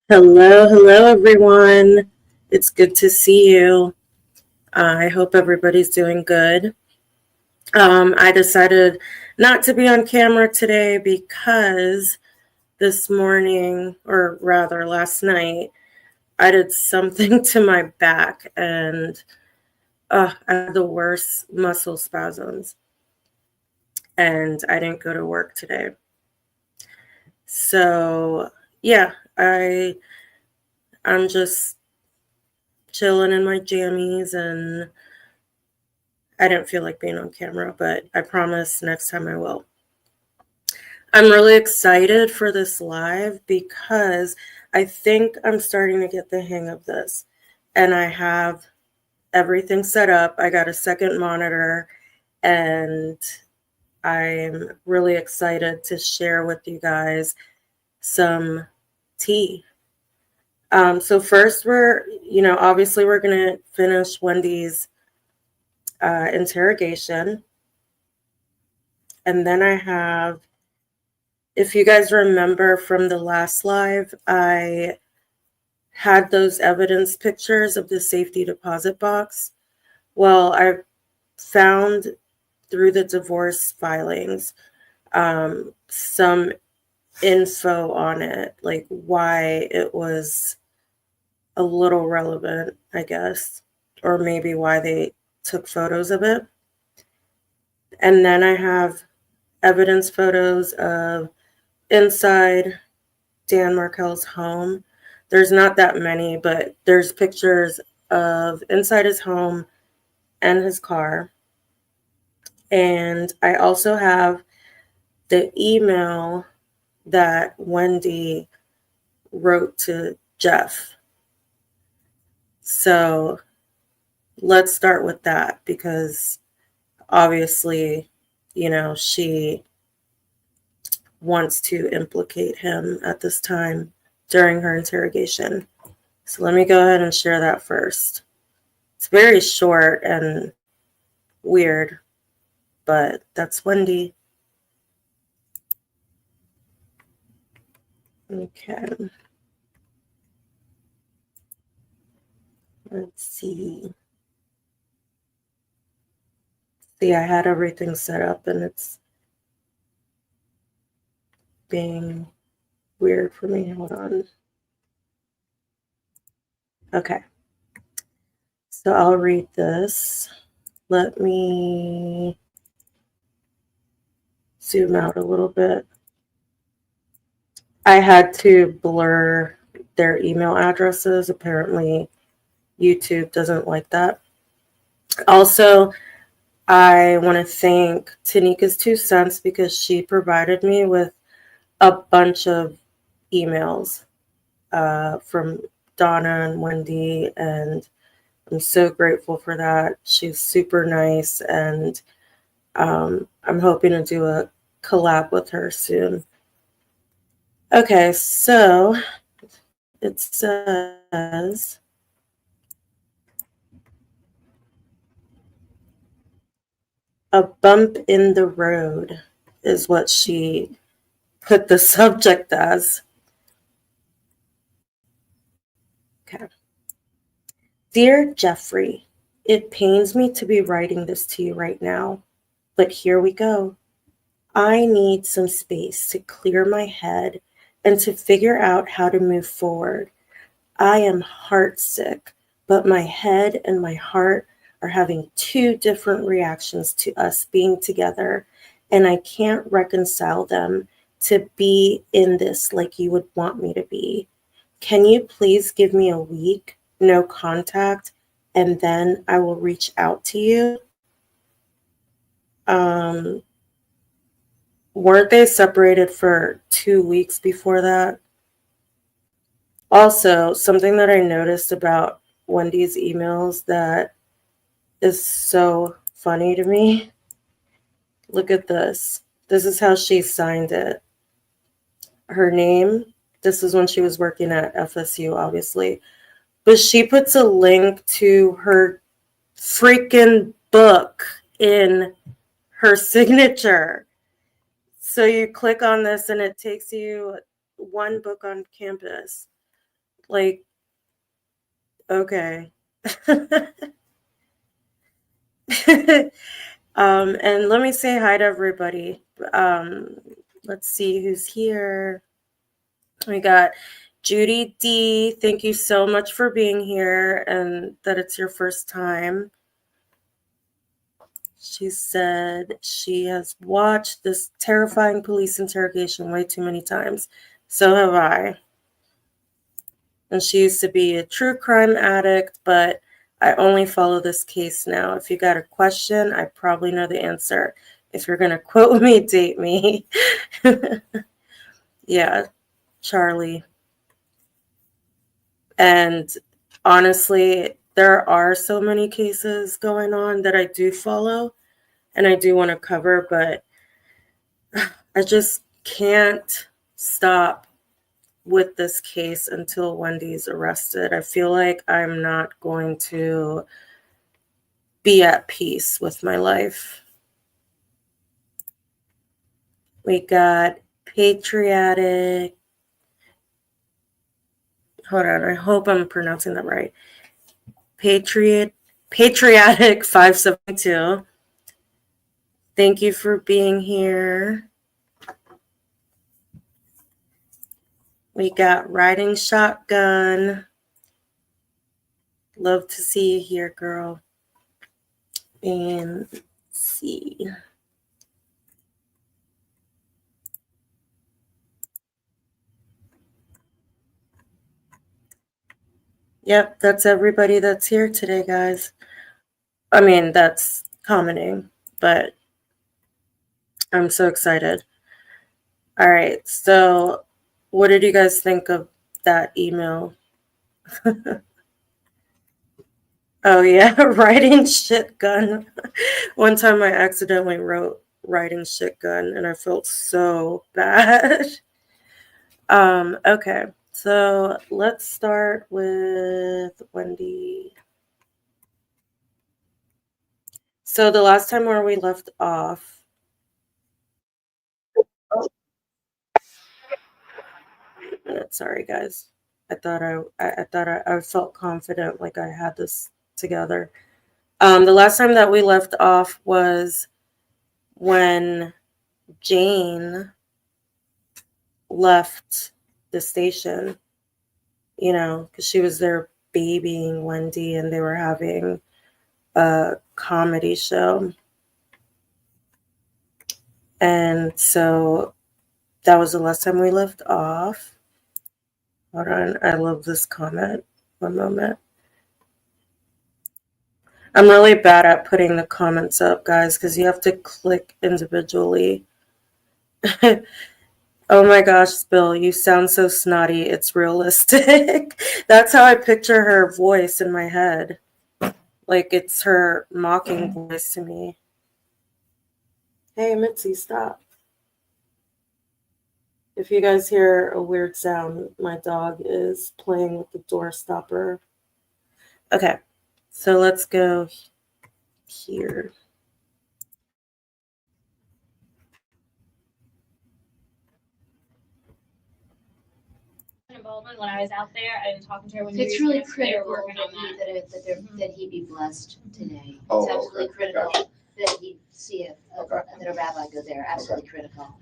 Hello, everyone. It's good to see you. I hope everybody's doing good. I decided not to be on camera today because this morning, or rather last night, I did something to my back and I had the worst muscle spasms. And I didn't go to work today. So, yeah, I'm just chilling in my jammies, and I didn't feel like being on camera, but I promise next time I will. I'm really excited for this live because I think I'm starting to get the hang of this, and I have everything set up. I got a second monitor, and I'm really excited to share with you guys some tea. So first obviously we're going to finish Wendy's interrogation. And then I have, if you guys remember from the last live, I had those evidence pictures of the safety deposit box. Well, I found through the divorce filings some info on it, like why it was a little relevant, I guess, or maybe why they took photos of it. And then I have evidence photos of inside Dan Markel's home. There's not that many, but there's pictures of inside his home and his car. And I also have the email that Wendi wrote to Jeff. So let's start with that because obviously, she wants to implicate him at this time during her interrogation. So let me go ahead and share that first. It's very short and weird, but that's Wendi. Okay. Let's see. See, I had everything set up and it's being weird for me. Hold on. Okay. So I'll read this. Let me zoom out a little bit. I had to blur their email addresses. Apparently, YouTube doesn't like that. Also, I want to thank Tanika's 2 cents because she provided me with a bunch of emails from Donna and Wendi, and I'm so grateful for that. She's super nice, and I'm hoping to do a collab with her soon. Okay, so it says, a bump in the road is what she put the subject as. Okay. Dear Jeffrey, it pains me to be writing this to you right now, but here we go. I need some space to clear my head and to figure out how to move forward. I am heartsick, but my head and my heart are having 2 different reactions to us being together, and I can't reconcile them to be in this like you would want me to be. Can you please give me a week, no contact, and then I will reach out to you? Weren't they separated for 2 weeks before that? Also, something that I noticed about Wendy's emails that is so funny to me. Look at this. This is how she signed it. Her name, this is when she was working at FSU, obviously. But she puts a link to her freaking book in her signature. So you click on this and it takes you one book on campus. Like, okay. And let me say hi to everybody. Let's see who's here. We got Judy D. Thank you so much for being here and that it's your first time. She said she has watched this terrifying police interrogation way too many times. So have I. And she used to be a true crime addict, but I only follow this case now. If you got a question, I probably know the answer. If you're going to quote me, date me. Yeah, Charlie. And honestly, there are so many cases going on that I do follow and I do want to cover, but I just can't stop with this case until Wendy's arrested. I feel like I'm not going to be at peace with my life. We got patriotic. Hold on, I hope I'm pronouncing that right. Patriotic 572. Thank you for being here. We got riding shotgun. Love to see you here, girl. And let's see. Yep, that's everybody that's here today, guys. I mean, that's commenting, but I'm so excited. All right, so what did you guys think of that email? Oh, yeah, writing shit gun. One time I accidentally wrote writing shit gun, and I felt so bad. Okay, so let's start with Wendy. So the last time where we left off. Sorry, guys. I thought I felt confident, like I had this together. The last time that we left off was when Jane left the station, you know, because she was there babying Wendy and they were having a comedy show. And so that was the last time we left off. Hold on, I love this comment. One moment. I'm really bad at putting the comments up, guys, because you have to click individually. Oh my gosh, Bill, you sound so snotty. It's realistic. That's how I picture her voice in my head. Like it's her mocking voice to me. Hey, Mitzi, stop. If you guys hear a weird sound, my dog is playing with the door stopper. Okay, so let's go here. Baldwin, when I was out there, I was talking to her when it's really critical that he be blessed today. It's absolutely critical that he see that a rabbi go there. Absolutely critical.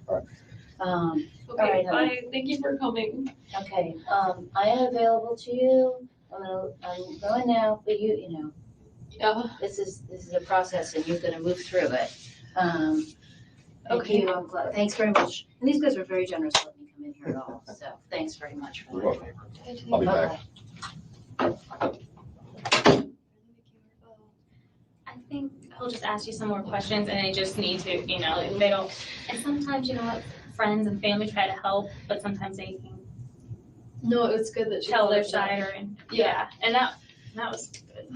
Okay, all right, bye. Thank you for coming. Okay, I am available to you. I'm going now, but you know, Yeah. this is a process, and you're going to move through it. Okay. I'm glad. Thanks very much. And these guys were very generous to let me come in here at all. So thanks very much for that. I'll be back. I think he'll just ask you some more questions and they just need to, you know, they don't. And sometimes, you know what, friends and family try to help, but sometimes they can No, it was good that she tell called their it that. side or, yeah, and that was good.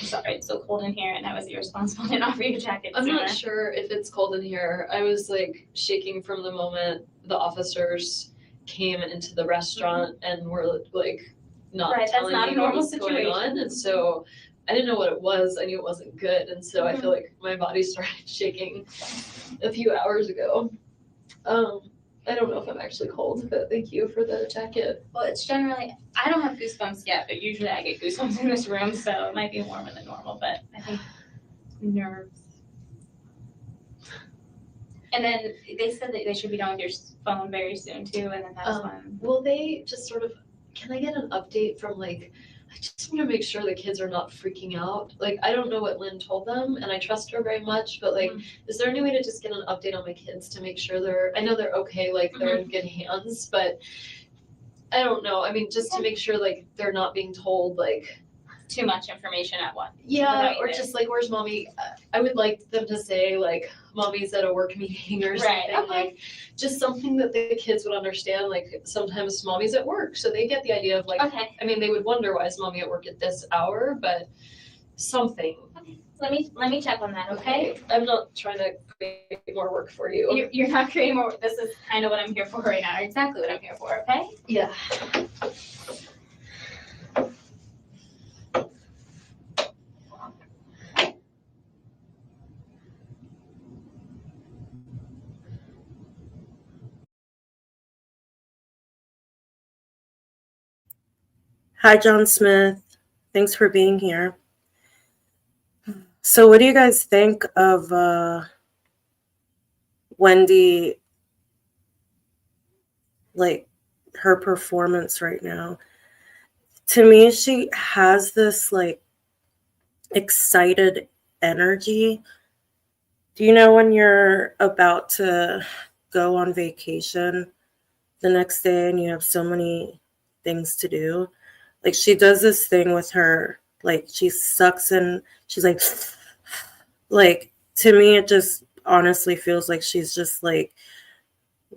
Sorry, it's so cold in here and I was irresponsible and offer you a jacket I'm sooner. not sure if it's cold in here. I was like shaking from the moment the officers came into the restaurant and were like not Right, that's telling not me a normal what was going on. situation. And so I didn't know what it was. I knew it wasn't good. And so I feel like my body started shaking a few hours ago. I don't know if I'm actually cold, but thank you for the jacket. Well, it's generally, I don't have goosebumps yet, but usually I get goosebumps in this room, so it might be warmer than normal, but I think nerves. And then they said that they should be done with your phone very soon too, and then that's when. Will they just sort of, can I get an update from like, I just want to make sure the kids are not freaking out. Like, I don't know what Lynn told them and I trust her very much, but like, is there any way to just get an update on my kids to make sure I know they're okay, like they're in good hands, but I don't know. I mean, just to make sure like they're not being told like, Too much information at once. yeah, Right, or there. just like, where's mommy? I would like them to say like, mommy's at a work meeting or something. Right, okay. Like, just something that the kids would understand. Like, sometimes mommy's at work, so they get the idea of like, Okay, I mean, they would wonder why is mommy at work at this hour, but something. let me check on that, okay? I'm not trying to create more work for you. You're not creating more, this is kind of what I'm here for right now, exactly what I'm here for, okay? Yeah. Hi, John Smith. Thanks for being here. So what do you guys think of Wendi, like her performance right now? To me, she has this like excited energy. Do you know when you're about to go on vacation the next day and you have so many things to do? Like she does this thing with her, like she sucks in, she's like to me it just honestly feels like she's just like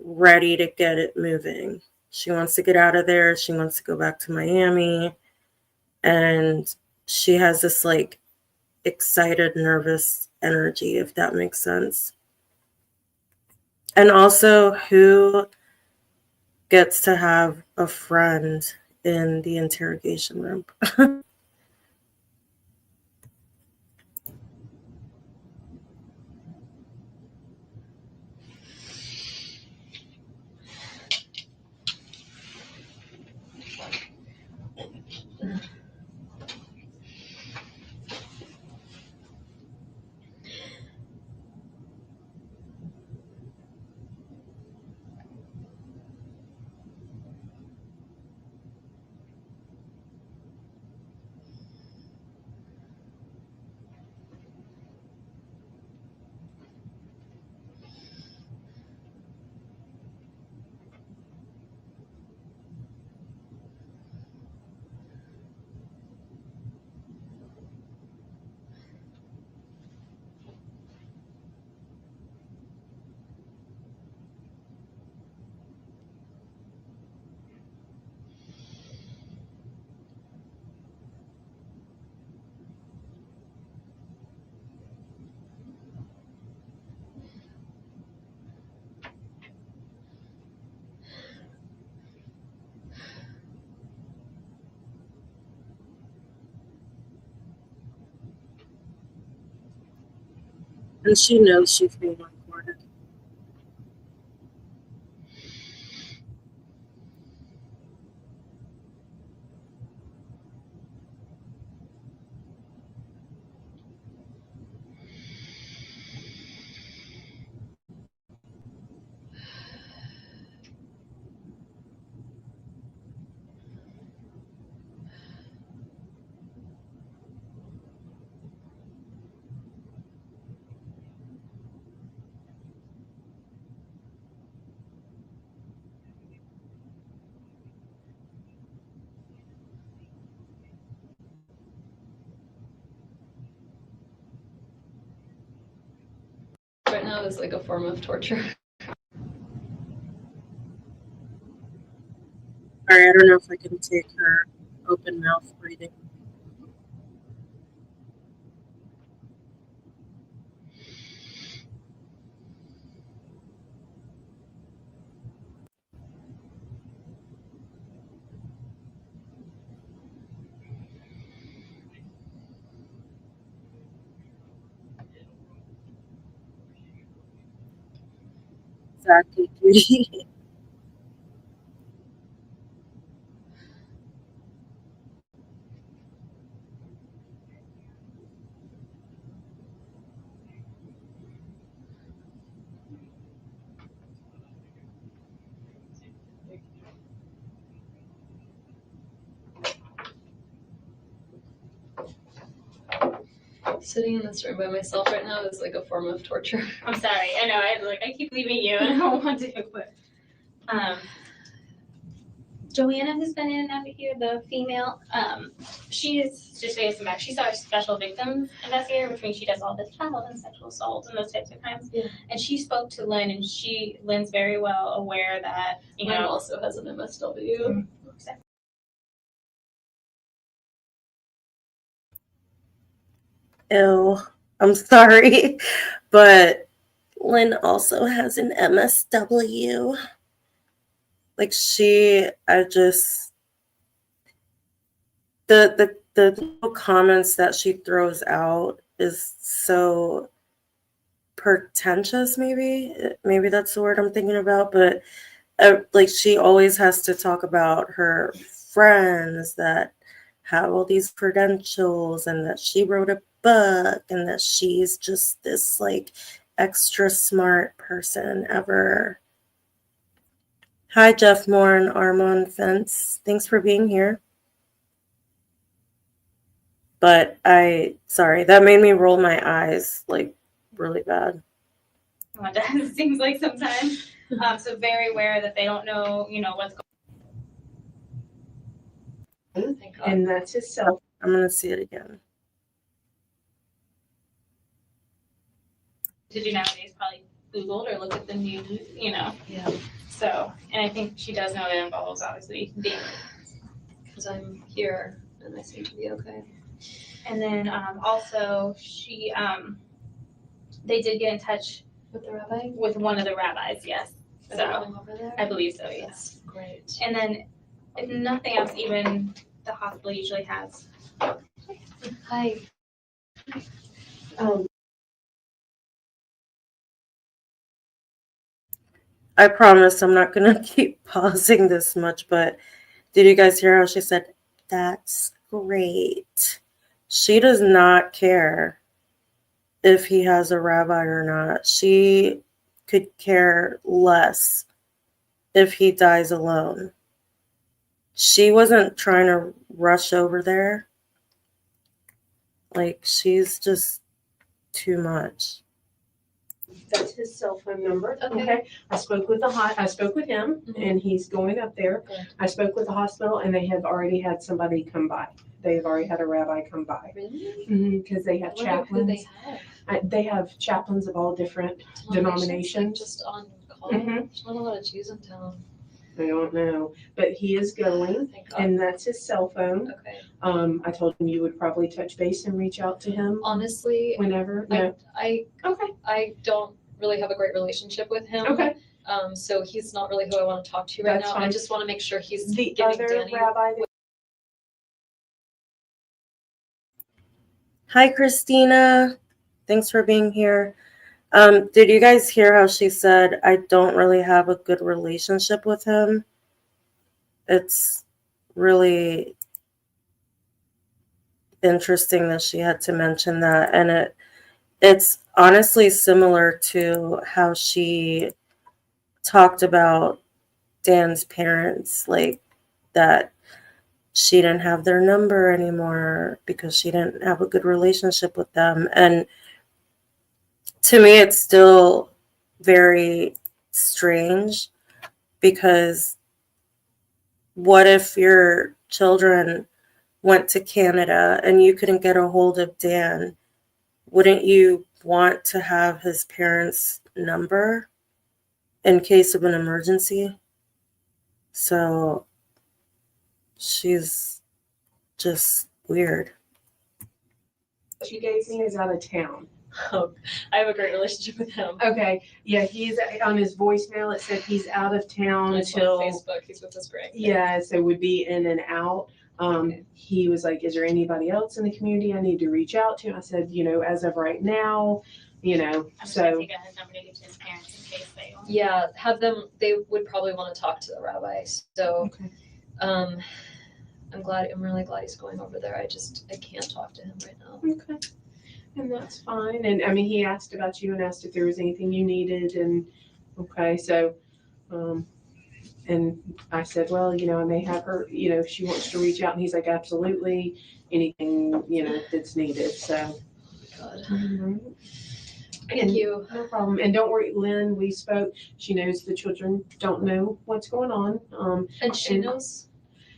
ready to get it moving. She wants to get out of there. She wants to go back to Miami. And she has this like excited, nervous energy, if that makes sense. And also, who gets to have a friend in the interrogation room? And she knows she's being recorded. Right now is like a form of torture. Sorry, I don't know if I can take her open mouth breathing. Exactly, Judy. Sitting in this room by myself right now is like a form of torture. I'm sorry. I know. I keep leaving you, and I don't want to. But Joanna has been in and out of here. The female. She is just to some back. She's our special victims investigator, which means she does all the child and sexual assault and those types of crimes. Yeah. And she spoke to Lynn, and Lynn's very well aware that Mine also has an MSW. Ew, I'm sorry, but Lynn also has an MSW. Like I just the little comments that she throws out is so pretentious. Maybe that's the word I'm thinking about. But like she always has to talk about her friends that have all these credentials and that she wrote a book and that she's just this like extra smart person ever. Hi, Jeff Moore and Armand Fence. Thanks for being here. But sorry, that made me roll my eyes like really bad. It seems like sometimes. So very aware that they don't know, what's going on. And that's his cell. I'm going to see it again. To do nowadays, probably Googled or look at the news, Yeah. So, and I think she does know it involves obviously being. Because I'm here and I seem to be okay. And then also they did get in touch With the rabbi? with one of the rabbis, yes. Are they So going over there? I believe so, yes. Great. And then if nothing else, even the hospital usually has. Hi. I promise I'm not going to keep pausing this much, but did you guys hear how she said, "That's great"? She does not care if he has a rabbi or not. She could care less if he dies alone. She wasn't trying to rush over there. Like, she's just too much. That's his cell phone number. Okay. I spoke with him, and he's going up there. Good. I spoke with the hospital, and they have already had somebody come by. They have already had a rabbi come by. Really? Because they have I wonder who they chaplains. have. They have chaplains of all different denominations. Like just on call. Mhm. There's not a lot of Jews in town. I don't know, but he is going, Thank God. and that's his cell phone. Okay. I told him you would probably touch base and reach out to him Honestly, whenever. I don't really have a great relationship with him. Okay. So he's not really who I want to talk to right That's now. fine. I just want to make sure he's The giving other Danny. rabbi. Hi, Christina. Thanks for being here. Did you guys hear how she said, "I don't really have a good relationship with him"? It's really interesting that she had to mention that. And it's honestly similar to how she talked about Dan's parents, like that she didn't have their number anymore because she didn't have a good relationship with them. And to me, it's still very strange because what if your children went to Canada and you couldn't get a hold of Dan? Wouldn't you want to have his parents' number in case of an emergency? So she's just weird. She gave me is out of town. I have a great relationship with him. Okay, yeah, he's on his voicemail. It said he's out of town I saw till on Facebook, he's with his grandkids. yeah, so would be in and out. Okay. He was like, "Is there anybody else in the community I need to reach out to?" I said, "As of right now, I'm just gonna so take his number to give to his parents in case they want. Yeah, have them, they would probably want to talk to the rabbi, so, okay." I'm really glad he's going over there, I can't talk to him right now. Okay. And that's fine. And I mean, he asked about you and asked if there was anything you needed. And okay, so, and I said, well, I may have her, if she wants to reach out. And he's like, absolutely, anything, that's needed. So, God. mhm. Thank you. No problem. And don't worry, Lynn, we spoke. She knows the children don't know what's going on. And she and knows,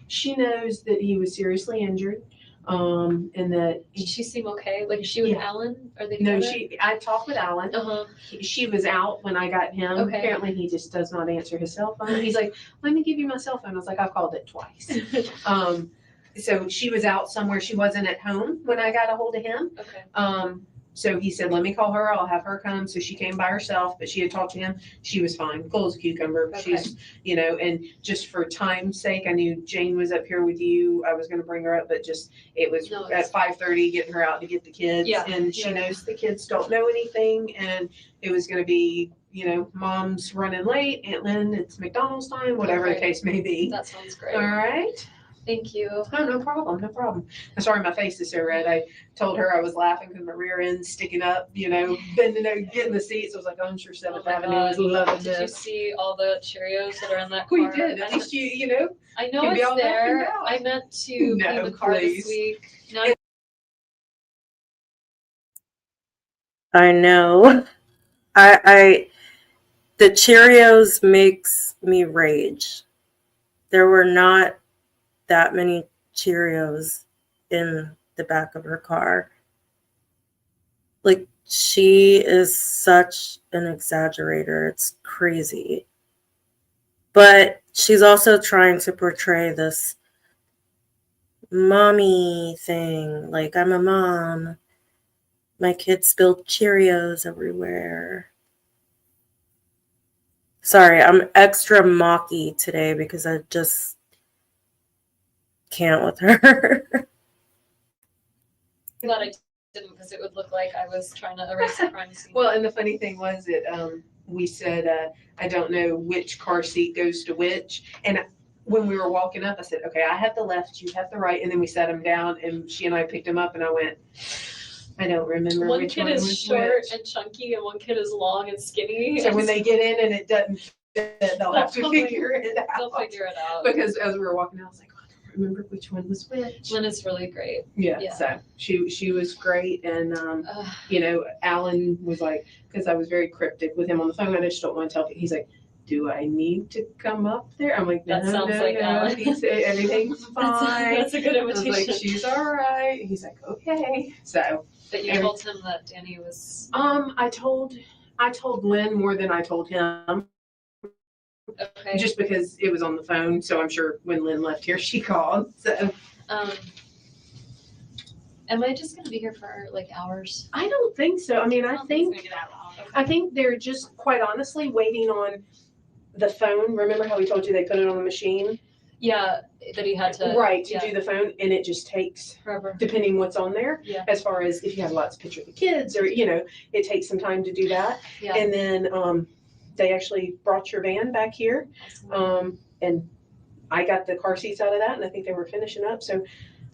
She knows that he was seriously injured. And that did she seem okay? Like, is she with Yeah. Alan? Are they no, together? I talked with Alan. Uh-huh, She was out when I got him. Okay. Apparently he just does not answer his cell phone. He's like, let me give you my cell phone. I was like, I've called it twice. So she was out somewhere. She wasn't at home when I got a hold of him. okay, So he said, let me call her. I'll have her come. So she came by herself, but she had talked to him. She was fine. Cool as a cucumber. Okay. She's, and just for time's sake, I knew Jane was up here with you. I was going to bring her up, but just, it was No, at 5:30 getting her out to get the kids. Yeah, And she yeah. knows the kids don't know anything. And it was going to be, mom's running late. Aunt Lynn, it's McDonald's time, whatever the Okay. case may be. that sounds great. All right. Thank you. Oh, no problem, no problem. I'm sorry my face is so red. I told her I was laughing because my rear end's sticking up, bending over, getting the seats. I was like, I'm sure Oh Seventh my Avenue is God. loving Did you this. see all the Cheerios that are in that car? We did. At least I know can be it's all that and there. out. I meant to No, clean the car please. this week. Now I know. I the Cheerios makes me rage. There were not that many Cheerios in the back of her car. Like, she is such an exaggerator. It's crazy. But she's also trying to portray this mommy thing. Like, I'm a mom. My kids spilled Cheerios everywhere. Sorry, I'm extra mocky today because I just can't with her. that I didn't because it would look like I was trying to erase a crime scene. Well, and the funny thing was that we said, I don't know which car seat goes to which. And when we were walking up, I said, okay, I have the left, you have the right. And then we sat him down and she and I picked him up and I went, I don't remember one which kid one is was short which. and chunky, and one kid is long and skinny. So when they get in and it doesn't fit, they'll have to Probably- figure it out. they'll figure it out. Because as we were walking out, I was like, I don't remember which one was which. Lynn is really great. Yeah, so she was great. And, Ugh. Alan was like, because I was very cryptic with him on the phone, I just don't want to tell people. He's like, do I need to come up there? I'm like, no, That sounds like Alan. He said everything's fine. That's a good I was like, invitation. she's all right. He's like, okay. So, But you told him that Danny was I told Lynn more than I told him, okay. just because it was on the phone. So I'm sure when Lynn left here, she called. So Am I just gonna be here for like hours? I don't think so. I mean, I don't think it's gonna get that long. I think they're just quite honestly waiting on the phone. Remember how we told you they put it on the machine? Yeah, that he had to. Right, to yeah, do the phone, and it just takes, forever. depending what's on there, Yeah. as far as if you have lots of pictures of the kids or, it takes some time to do that. Yeah. And then they actually brought your van back here, and I got the car seats out of that, and I think they were finishing up. So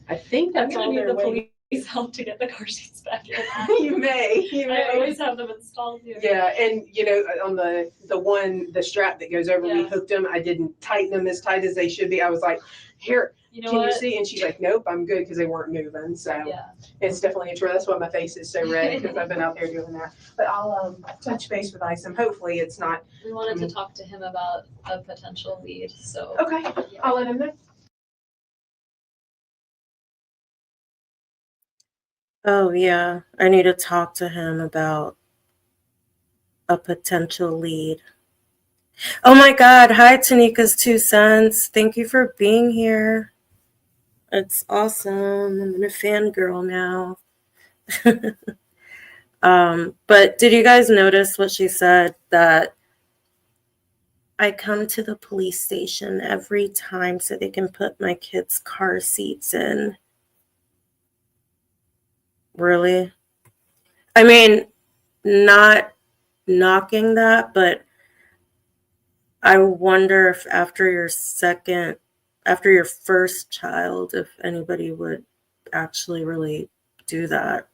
I think I'm that's gonna all need they're the waiting. police help to get the car seats back in. You may. I always have them installed here. Yeah, and on the strap that goes over, we Yeah. hooked them. I didn't tighten them as tight as they should be. I was like, here, You know can what? you see? And she's like, nope, I'm good, because they weren't moving. So Yeah. it's definitely a true. That's why my face is so red, because I've been out there doing that. But I'll touch base with Isom. Hopefully it's not. We wanted to talk to him about a potential lead, so. Okay, I'll let him know. Oh, yeah. I need to talk to him about a potential lead. Oh my God. Hi, Tanika's 2 cents. Thank you for being here. It's awesome. I'm a fangirl now. But did you guys notice what she said? That I come to the police station every time so they can put my kids' car seats in. Really? I mean, not knocking that, but I wonder if after your first child, if anybody would actually really do that.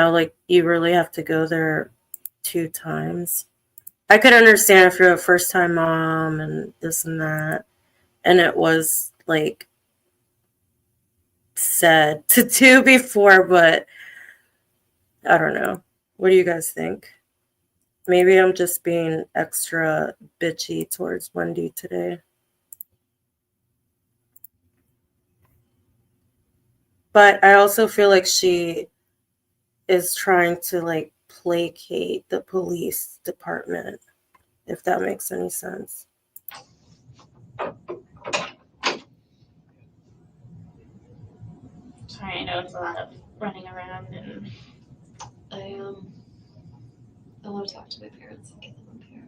Like you really have to go there 2 times. I could understand if you're a first time mom and this and that, and it was like said to do before, but I don't know. What do you guys think? Maybe I'm just being extra bitchy towards Wendi today. But I also feel like she is trying to like placate the police department, if that makes any sense. Sorry, I know it's a lot of running around and I want to talk to my parents and get them up here.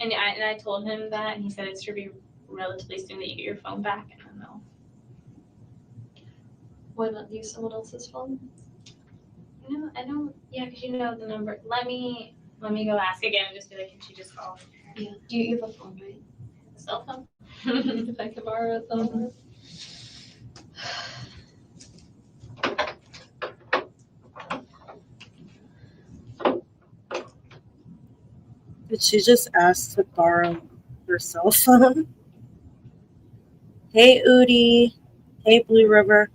and I told him that, and he said it should be relatively soon that you get your phone back. I don't know. Why not use someone else's phone? No, I don't. Yeah, because you know the number. Let me go ask again and just be like, can she just call Yeah. Do you have a phone, right? the cell phone? If I could borrow it, though. Did she just ask to borrow her cell phone? Hey, Udi. Hey, Blue River.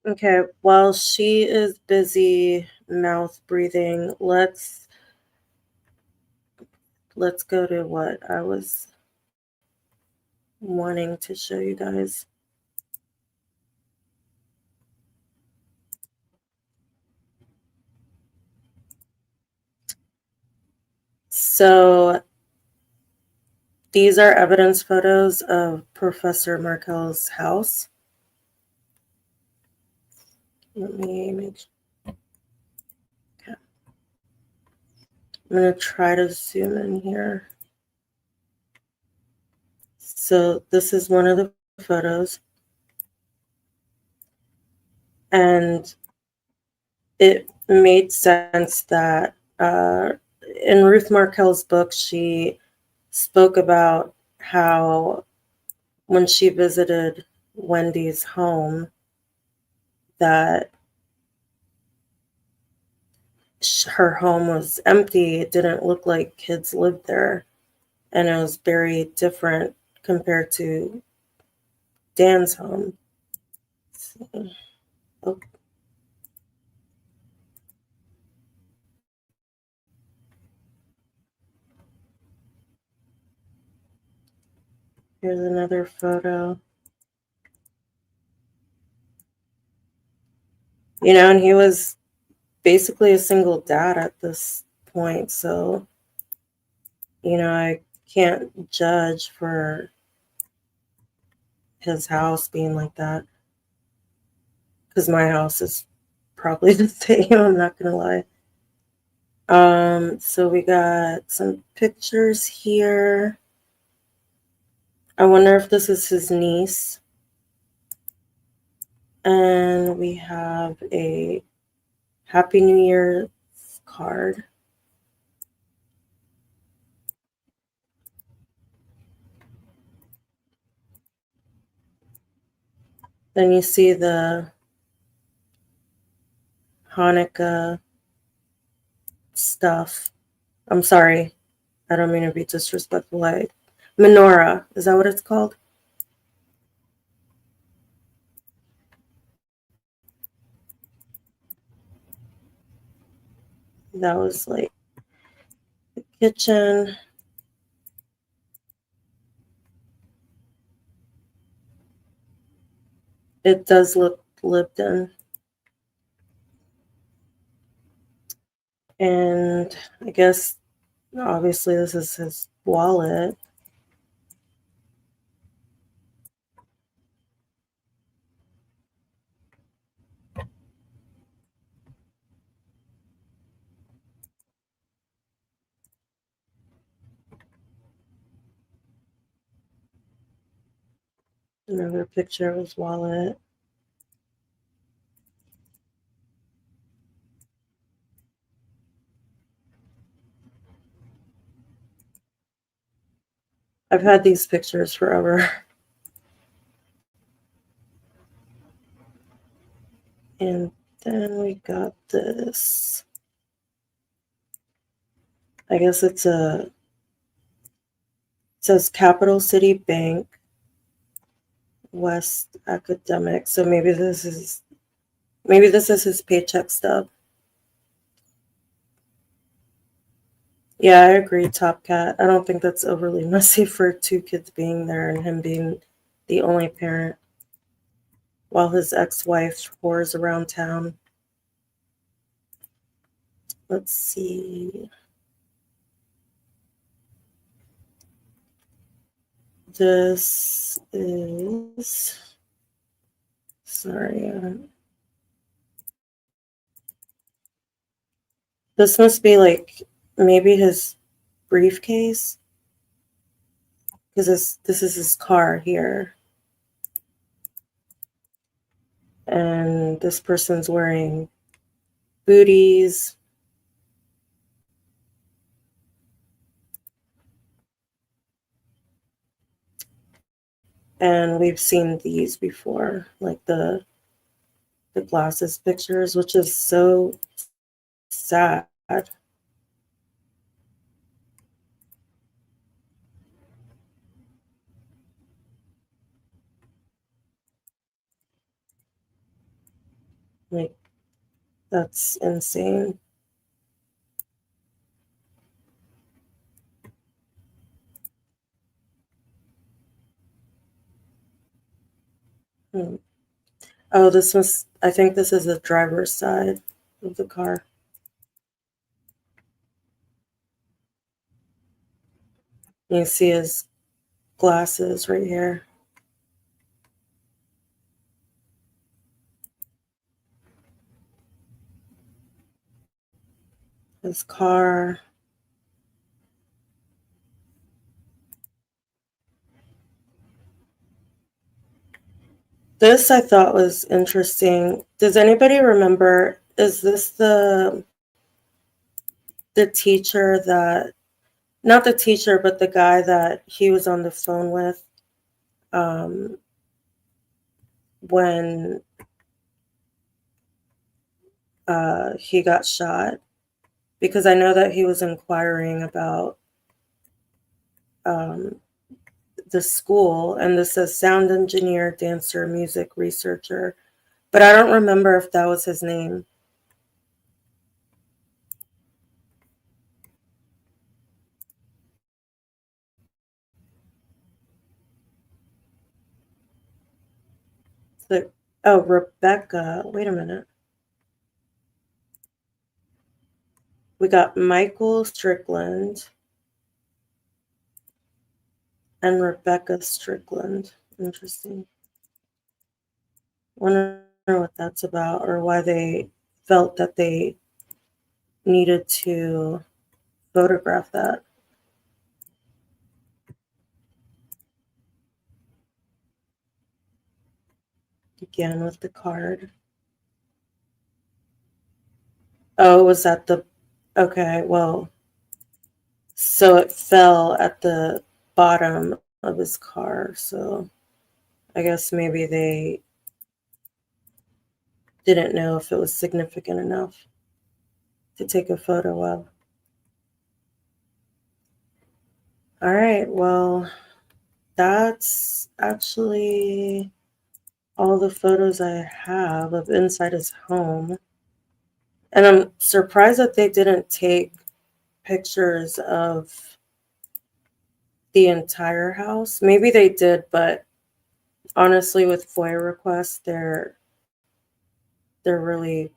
Okay, while she is busy mouth breathing, let's go to what I was wanting to show you guys. So these are evidence photos of Professor Markel's house. Let me make sure. Okay. I'm going to try to zoom in here. So this is one of the photos. And it made sense that in Ruth Markel's book, she spoke about how when she visited Wendi's home, that her home was empty. It didn't look like kids lived there. And it was very different compared to Dan's home. Oh. Here's another photo. And he was basically a single dad at this point. So, I can't judge for his house being like that, because my house is probably the same, I'm not gonna lie. So we got some pictures here. I wonder if this is his niece. And we have a Happy New Year card. Then you see the Hanukkah stuff. I'm sorry. I don't mean to be disrespectful. Like menorah. Is that what it's called? That was like the kitchen. It does look lived in. And I guess obviously this is his wallet. Another picture of his wallet. I've had these pictures forever. And then we got this. I guess it says Capital City Bank, West Academic. So maybe this is his paycheck stub. Yeah, I agree, Top Cat. I don't think that's overly messy for two kids being there and him being the only parent while his ex-wife whores around town. Let's see. This is, sorry. This must be like maybe his briefcase, because this is his car here. And this person's wearing booties. And we've seen these before, like the glasses pictures, which is so sad. Like, that's insane. Oh, I think this is the driver's side of the car. You see his glasses right here. His car. This I thought was interesting. Does anybody remember, is this the teacher that, not the teacher, but the guy that he was on the phone with when he got shot? Because I know that he was inquiring about the school, and this says sound engineer, dancer, music researcher, but I don't remember if that was his name. So, oh, Rebecca, wait a minute. We got Michael Strickland and Rebecca Strickland. Interesting. Wonder what that's about, or why they felt that they needed to photograph that. Again with the card. Oh, was that the, okay, well, so it fell at the bottom of his car. So I guess maybe they didn't know if it was significant enough to take a photo of. All right, well, that's actually all the photos I have of inside his home. And I'm surprised that they didn't take pictures of the entire house. Maybe they did, but honestly, with FOIA requests, they're really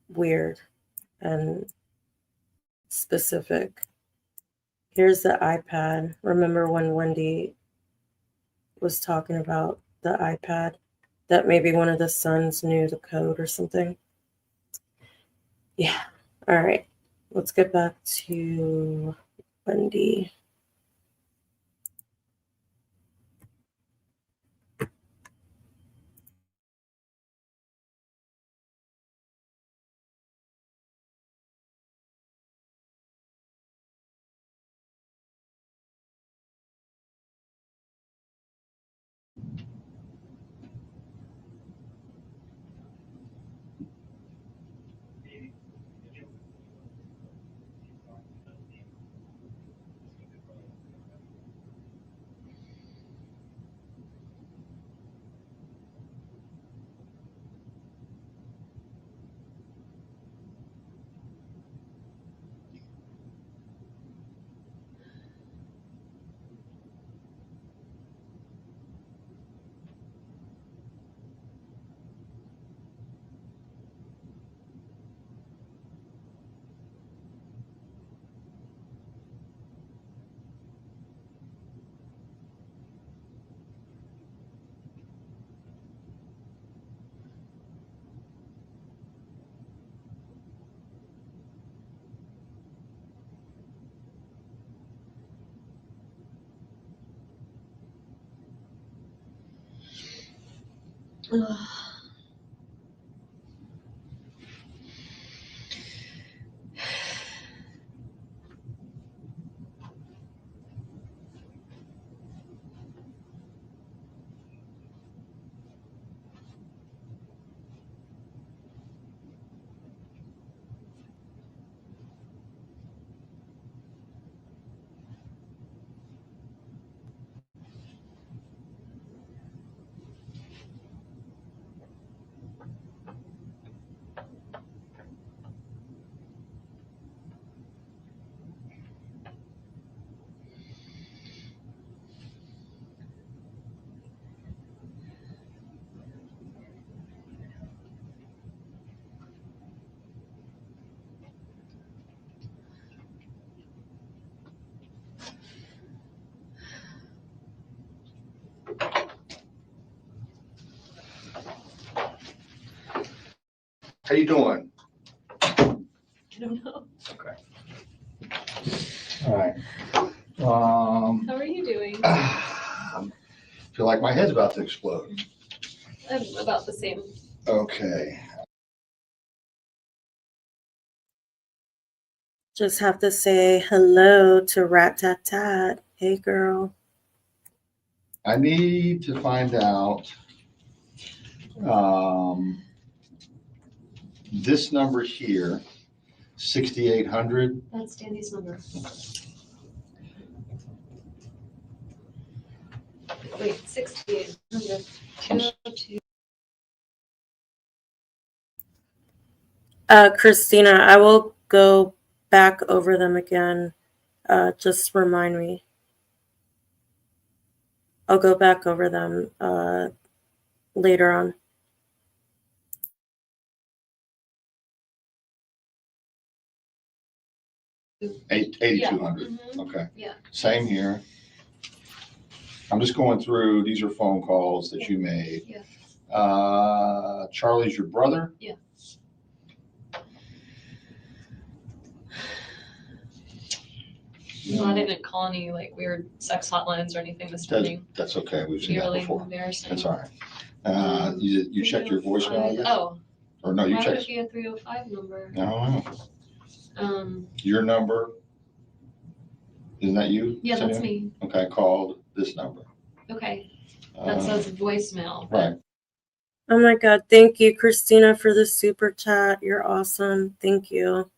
weird and specific. Here's the iPad. Remember when Wendi was talking about the iPad? That maybe one of the sons knew the code or something. Yeah. All right. Let's get back to Wendi. How you doing? I don't know. Okay. All right. How are you doing? I feel like my head's about to explode. I'm about the same. Okay. Just have to say hello to Rat Tat Tat. Hey, girl. I need to find out this number here, 6,800. That's Danny's number. Wait, 6,800. 202. Christina, I will go back over them again. Just remind me. I'll go back over them later on. 8,200. Mhm. Okay. Yeah. Same here. I'm just going through, these are phone calls that you made. Yeah. Charlie's your brother? Yeah. No, I didn't call any like weird sex hotlines or anything this morning. That's okay. We've seen that Really before. embarrassing. That's all right. You checked your voicemail yet? Oh, Or no, you why would it checked? be a 305 number? I don't know. Your number, isn't that you? Yeah, that's Cindy? me. Okay, I called this number. Okay, that says voicemail. but- Right. Oh my God. Thank you, Christina, for the super chat. You're awesome. Thank you.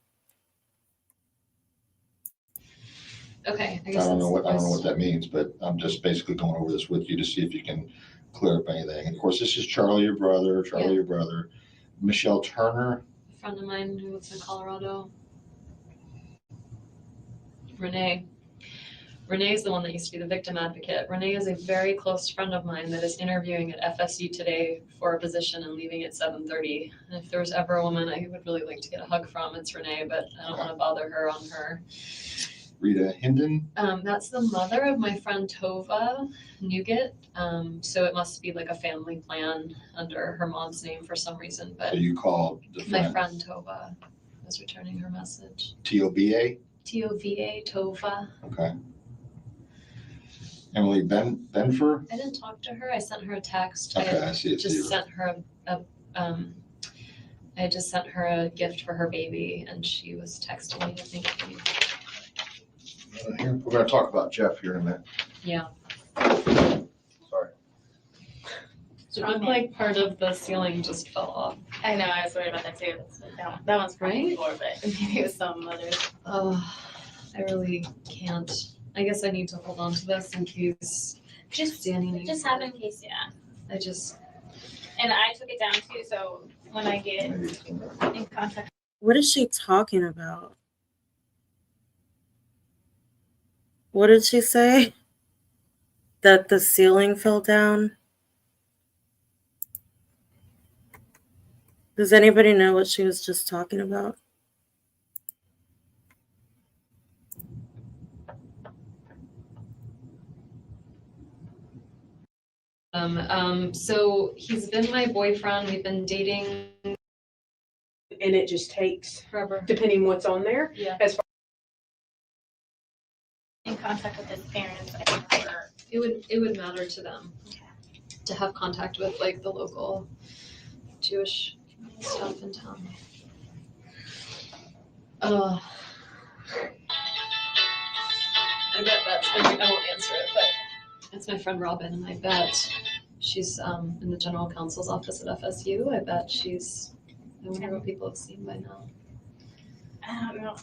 Okay, I I guess don't know that's what that means, but I'm just basically going over this with you to see if you can clear up anything. And of course, this is Charlie, your brother, your brother. Michelle Turner. a friend of mine who lives in Colorado. Renee. Renee's the one that used to be the victim advocate. Renee is a very close friend of mine that is interviewing at FSU today for a position and leaving at 7:30. And if there was ever a woman I would really like to get a hug from, it's Renee, but I don't want to bother her on her. Rita Hinden. That's the mother of my friend Tova Nugget. So it must be like a family plan under her mom's name for some reason. But So you called the my friend. friend Tova was returning her message. TOBA. TOVA, Tova. Okay. Emily Benfer. I didn't talk to her. I sent her a text. Okay, I see it. Just sent her I just sent her a gift for her baby, and she was texting me to thank me. Here, we're going to talk about Jeff here in a minute. Yeah. Sorry. It looked like part of the ceiling just fell off. I know, I was worried about that too. That one's Right? before, but maybe it was some others. Oh, I really can't. I guess I need to hold on to this in case Danny needs Just it. have in case, yeah. I just, And I took it down too, so when I get in contact. What is she talking about? What did she say? That the ceiling fell down? Does anybody know what she was just talking about? so he's been my boyfriend. We've been dating And it just takes, forever. depending what's on there. Yeah. In contact with his parents, I think, or It would matter to them to have contact with like the local Jewish stuff in town. I bet that's I won't answer it, but it's my friend Robin, and I bet she's in the general counsel's office at FSU. I bet I wonder what people have seen by now. I don't know.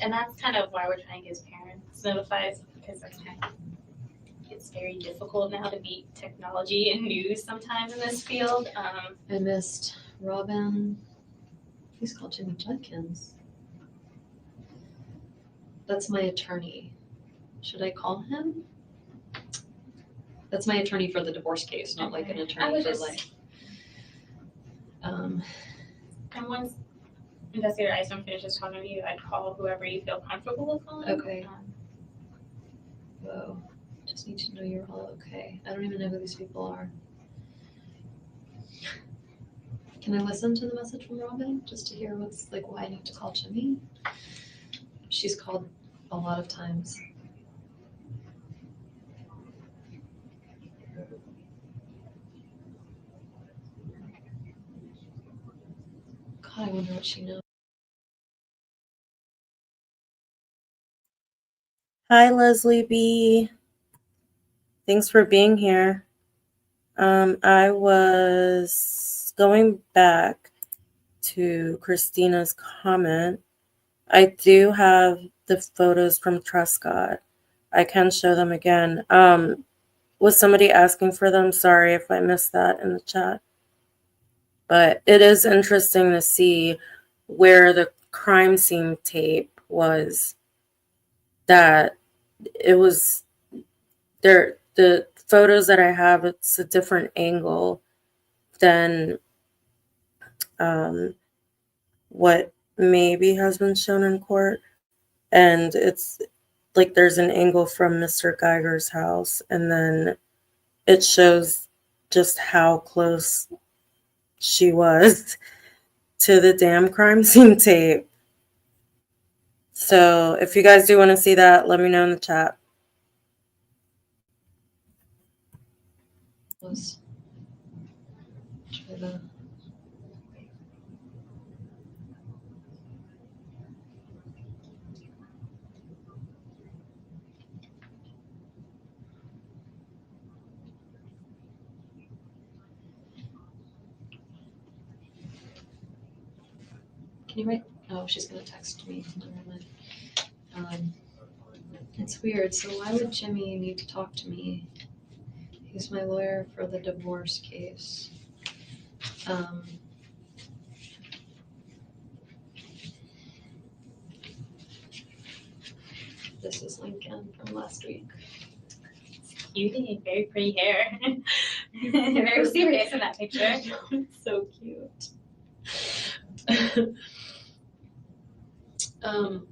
And that's kind of why we're trying to get his parents notified, because it's very difficult now to beat technology and news sometimes in this field. I missed Robin. Please call Jimmy Judkins. That's my attorney. Should I call him? That's my attorney for the divorce case, not like an I attorney would for just- like. And once Investigator Isom finishes talking to you, I'd call whoever you feel comfortable with calling. Okay. Whoa. Just need to know you're all okay. I don't even know who these people are. Can I listen to the message from Robin just to hear what's like why I need to call Jimmy? She's called a lot of times. God, I wonder what she knows. Hi, Leslie B. Thanks for being here. I was going back to Christina's comment. I do have the photos from Truscott. I can show them again. Was somebody asking for them? Sorry if I missed that in the chat. But it is interesting to see where the crime scene tape was, that it was there. The photos that I have, it's a different angle than what maybe has been shown in court. And it's like there's an angle from Mr. Geiger's house, and then it shows just how close she was to the damn crime scene tape. So if you guys do want to see that, let me know in the chat. Let's try the. Can you write? Oh, she's gonna text me. Never mind. It's weird. So why would Jimmy need to talk to me? He's my lawyer for the divorce case. This is Lincoln from last week. Cutie, very pretty hair. Very serious in that picture. So cute. I'm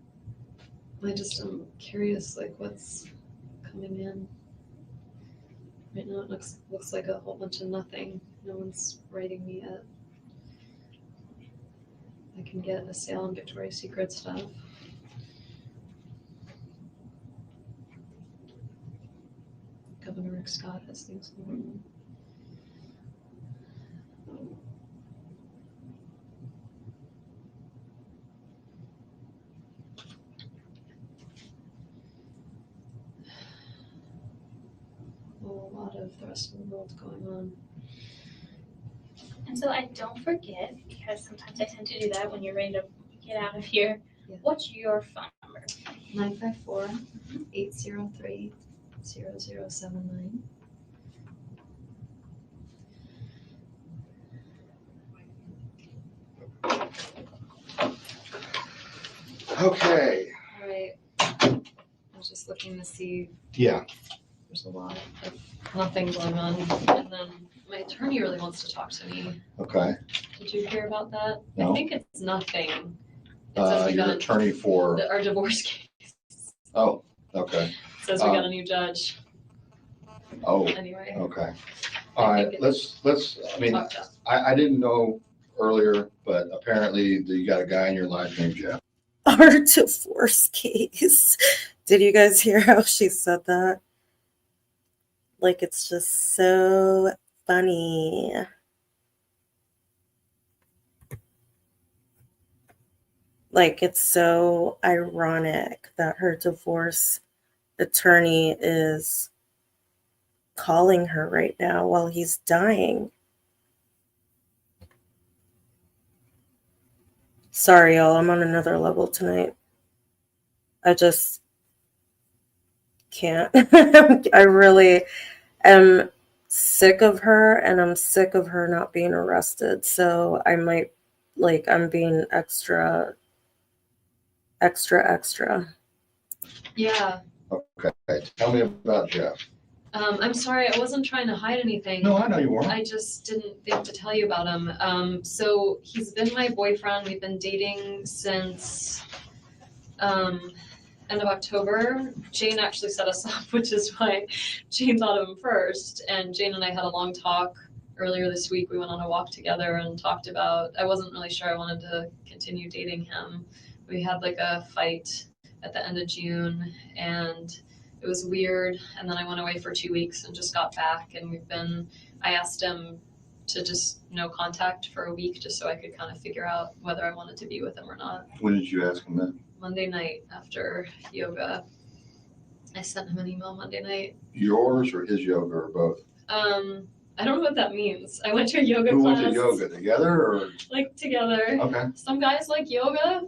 curious, like what's coming in. Right now it looks like a whole bunch of nothing. No one's writing me yet. I can get a sale on Victoria's Secret stuff. Governor Rick Scott has things going on. A lot of the rest of the world going on. And so I don't forget, because sometimes I tend to do that when you're ready to get out of here. Yeah. What's your phone number? 954-803-0079. Okay, All right. I was just looking to see. yeah, There's a lot of nothing going on. And then my attorney really wants to talk to me. okay. Did you hear about that? No. I think it's nothing. It says we Your got attorney for, our divorce case. oh, okay, It says we got a new judge. oh, Anyway. okay. I All think right, let's, I mean, talk to- I didn't know earlier, but apparently you got a guy in your life named Jeff. Our divorce case. Did you guys hear how she said that? Like, it's just so funny. Like, it's so ironic that her divorce attorney is calling her right now while he's dying. Sorry, y'all, I'm on another level tonight. I just can't. I really am sick of her, and I'm sick of her not being arrested. So I might, like, I'm being extra. Yeah. Okay, tell me about Jeff. I'm sorry, I wasn't trying to hide anything. No, I know you weren't. I just didn't think to tell you about him. So he's been my boyfriend. We've been dating since end of October. Jane actually set us up, which is why Jane thought of him first. And Jane and I had a long talk earlier this week. We went on a walk together and talked about, I wasn't really sure I wanted to continue dating him. We had like a fight at the end of June and it was weird. And then I went away for 2 weeks and just got back. And I asked him to just no contact for a week just so I could kind of figure out whether I wanted to be with him or not. When did you ask him that? Monday night after yoga. I sent him an email Monday night. Yours or his yoga or both? I don't know what that means. I went to a yoga Who class. went to yoga, together or? Like together. Okay, Some guys like yoga.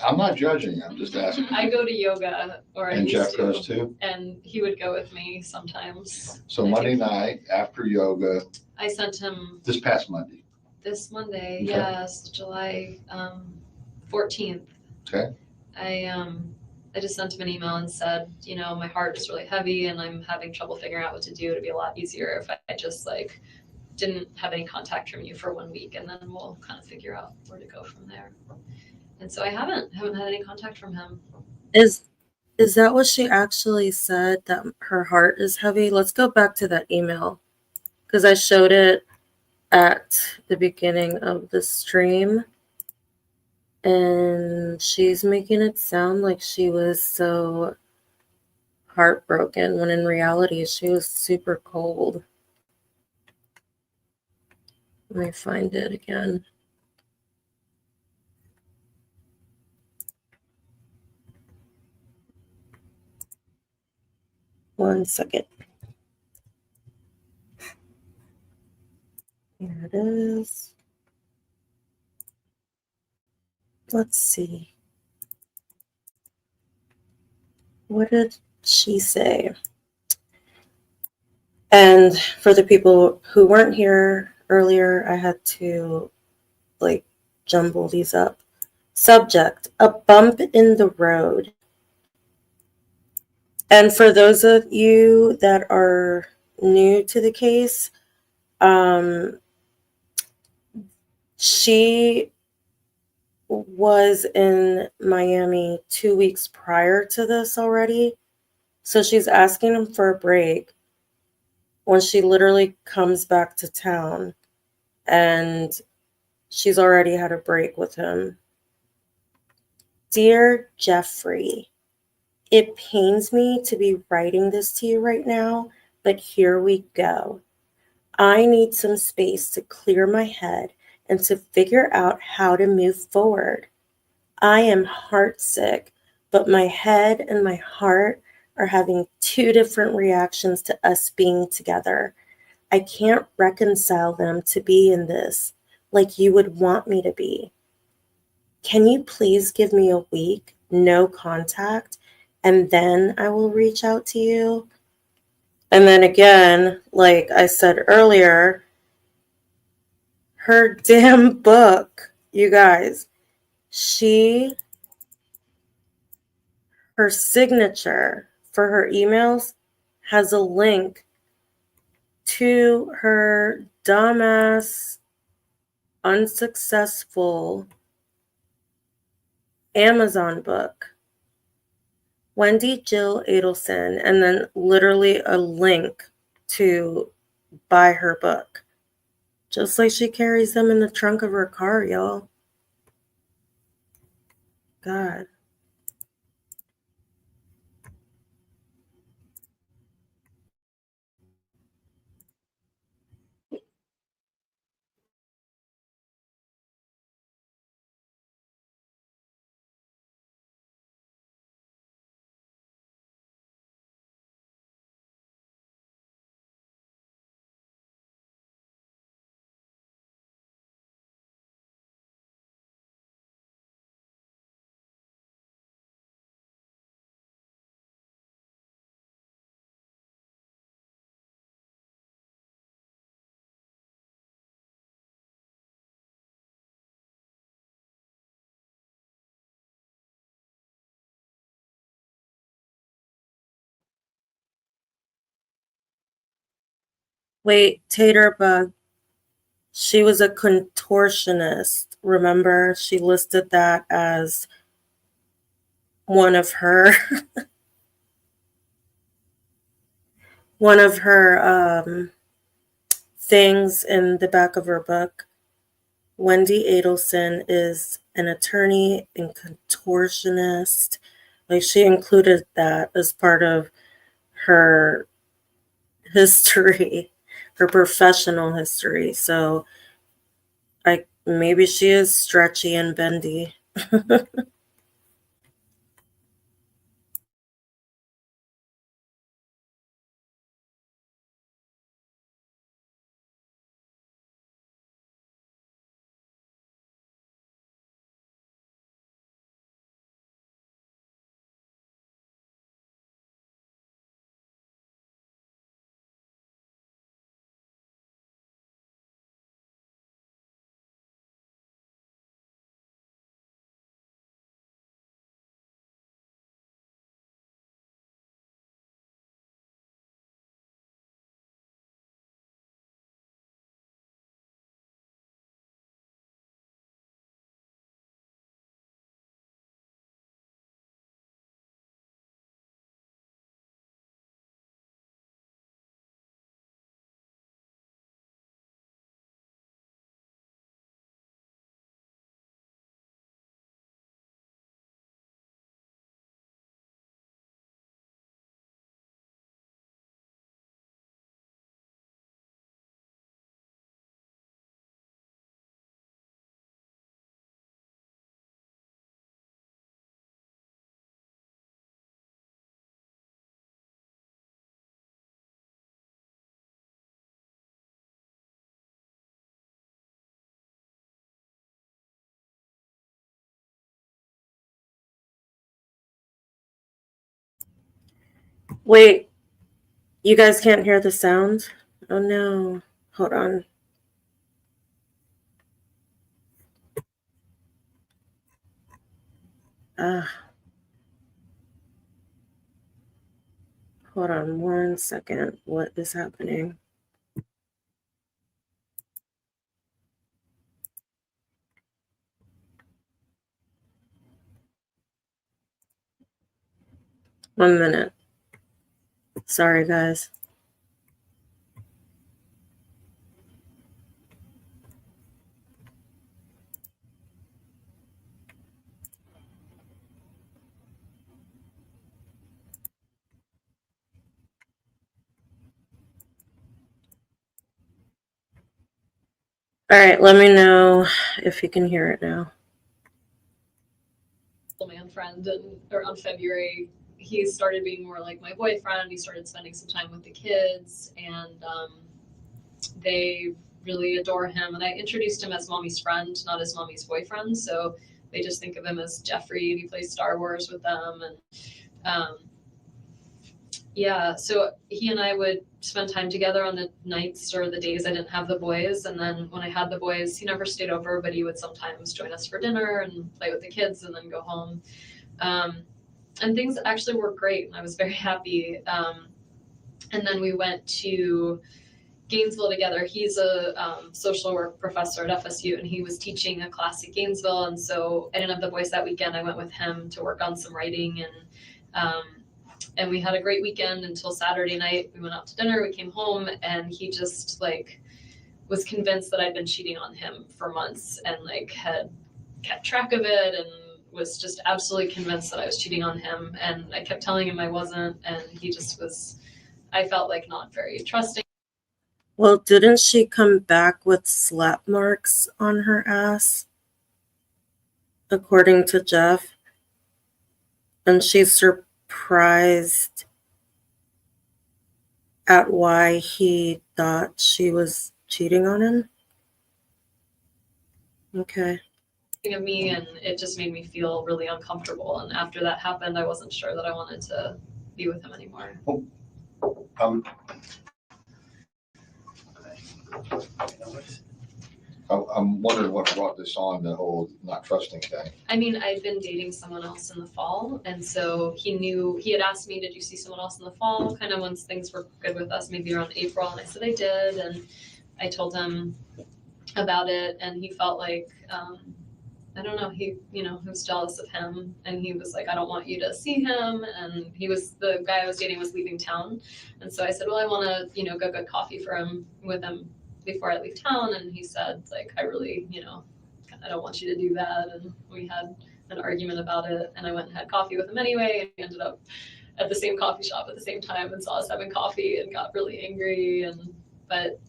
I'm not judging, I'm just asking. I go to yoga, or I And used Jeff to, goes too? and he would go with me sometimes. So Monday night after yoga, I sent him this past Monday. this Monday, Okay. yes, July 14th. Okay. I just sent him an email and said, you know, my heart is really heavy and I'm having trouble figuring out what to do. It'd be a lot easier if I just like didn't have any contact from you for 1 week and then we'll kind of figure out where to go from there. And so I haven't had any contact from him. Is that what she actually said, that her heart is heavy? Let's go back to that email because I showed it at the beginning of the stream. And she's making it sound like she was so heartbroken when in reality she was super cold. Let me find it again. One second. Here it is. Let's see. What did she say? And for the people who weren't here earlier, I had to like jumble these up. Subject, a bump in the road. And for those of you that are new to the case, she was in Miami 2 weeks prior to this already. So she's asking him for a break when she literally comes back to town, and she's already had a break with him. Dear Jeffrey, it pains me to be writing this to you right now, but here we go. I need some space to clear my head and to figure out how to move forward. I am heartsick, but my head and my heart are having two different reactions to us being together. I can't reconcile them to be in this like you would want me to be. Can you please give me a week, no contact, and then I will reach out to you? And then again, like I said earlier, her damn book, you guys, her signature for her emails has a link to her dumbass, unsuccessful Amazon book, Wendi Adelson, and then literally a link to buy her book. Just like she carries them in the trunk of her car, y'all. God. Wait, Taterbug. She was a contortionist. Remember, she listed that as one of her one of her things in the back of her book. Wendi Adelson is an attorney and contortionist. Like, she included that as part of her history, her professional history. So maybe she is stretchy and bendy. Wait, you guys can't hear the sound? Oh no. Hold on. Ah, hold on 1 second. What is happening? One minute. Sorry, guys. All right, let me know if you can hear it now. Man friend, and around February, he started being more like my boyfriend. He started spending some time with the kids, and they really adore him. And I introduced him as mommy's friend, not as mommy's boyfriend. So they just think of him as Jeffrey, and he plays Star Wars with them. And yeah, so he and I would spend time together on the nights or the days I didn't have the boys. And then when I had the boys, he never stayed over, but he would sometimes join us for dinner and play with the kids and then go home. And things actually worked great, and I was very happy. And then we went to Gainesville together. He's a social work professor at FSU, and he was teaching a class at Gainesville. And so I didn't have the boys that weekend. I went with him to work on some writing, and we had a great weekend until Saturday night. We went out to dinner. We came home, and he just like was convinced that I'd been cheating on him for months, and like had kept track of it, and was just absolutely convinced that I was cheating on him. And I kept telling him I wasn't, and he just was, I felt like, not very trusting. Well, didn't she come back with slap marks on her ass, according to Jeff? And she's surprised at why he thought she was cheating on him? Okay. Of me, and it just made me feel really uncomfortable. And after that happened, I wasn't sure that I wanted to be with him anymore. I'm wondering what brought this on, the whole not trusting thing. I mean, I'd been dating someone else in the fall, and so he had asked me, did you see someone else in the fall? Kind of once things were good with us, maybe around April, and I said I did, and I told him about it, and he felt like, I don't know, he was jealous of him, and he was like, I don't want you to see him. And the guy I was dating was leaving town. And so I said, well, I want to, go get coffee with him before I leave town. And he said, like, I really, I don't want you to do that. And we had an argument about it, and I went and had coffee with him anyway. And we ended up at the same coffee shop at the same time and saw us having coffee and got really angry. But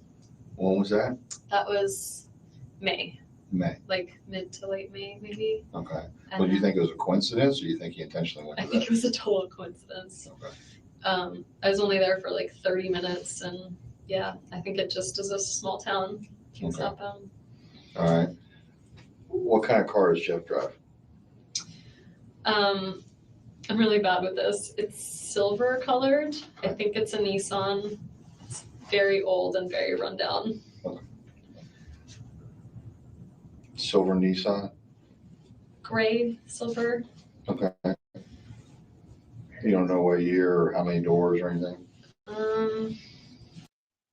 When was that? that was May. Like mid to late May, maybe. Okay. And Well, do you think it was a coincidence, or do you think he intentionally went I to think that? it was a total coincidence. Okay. I was only there for like 30 minutes, and yeah, I think it just is a small town. Things Okay. happen. All right. What kind of car does Jeff drive? I'm really bad with this. It's silver colored. I think it's a Nissan. It's very old and very rundown. Silver Nissan? Gray, silver. Okay. You don't know what year or how many doors or anything?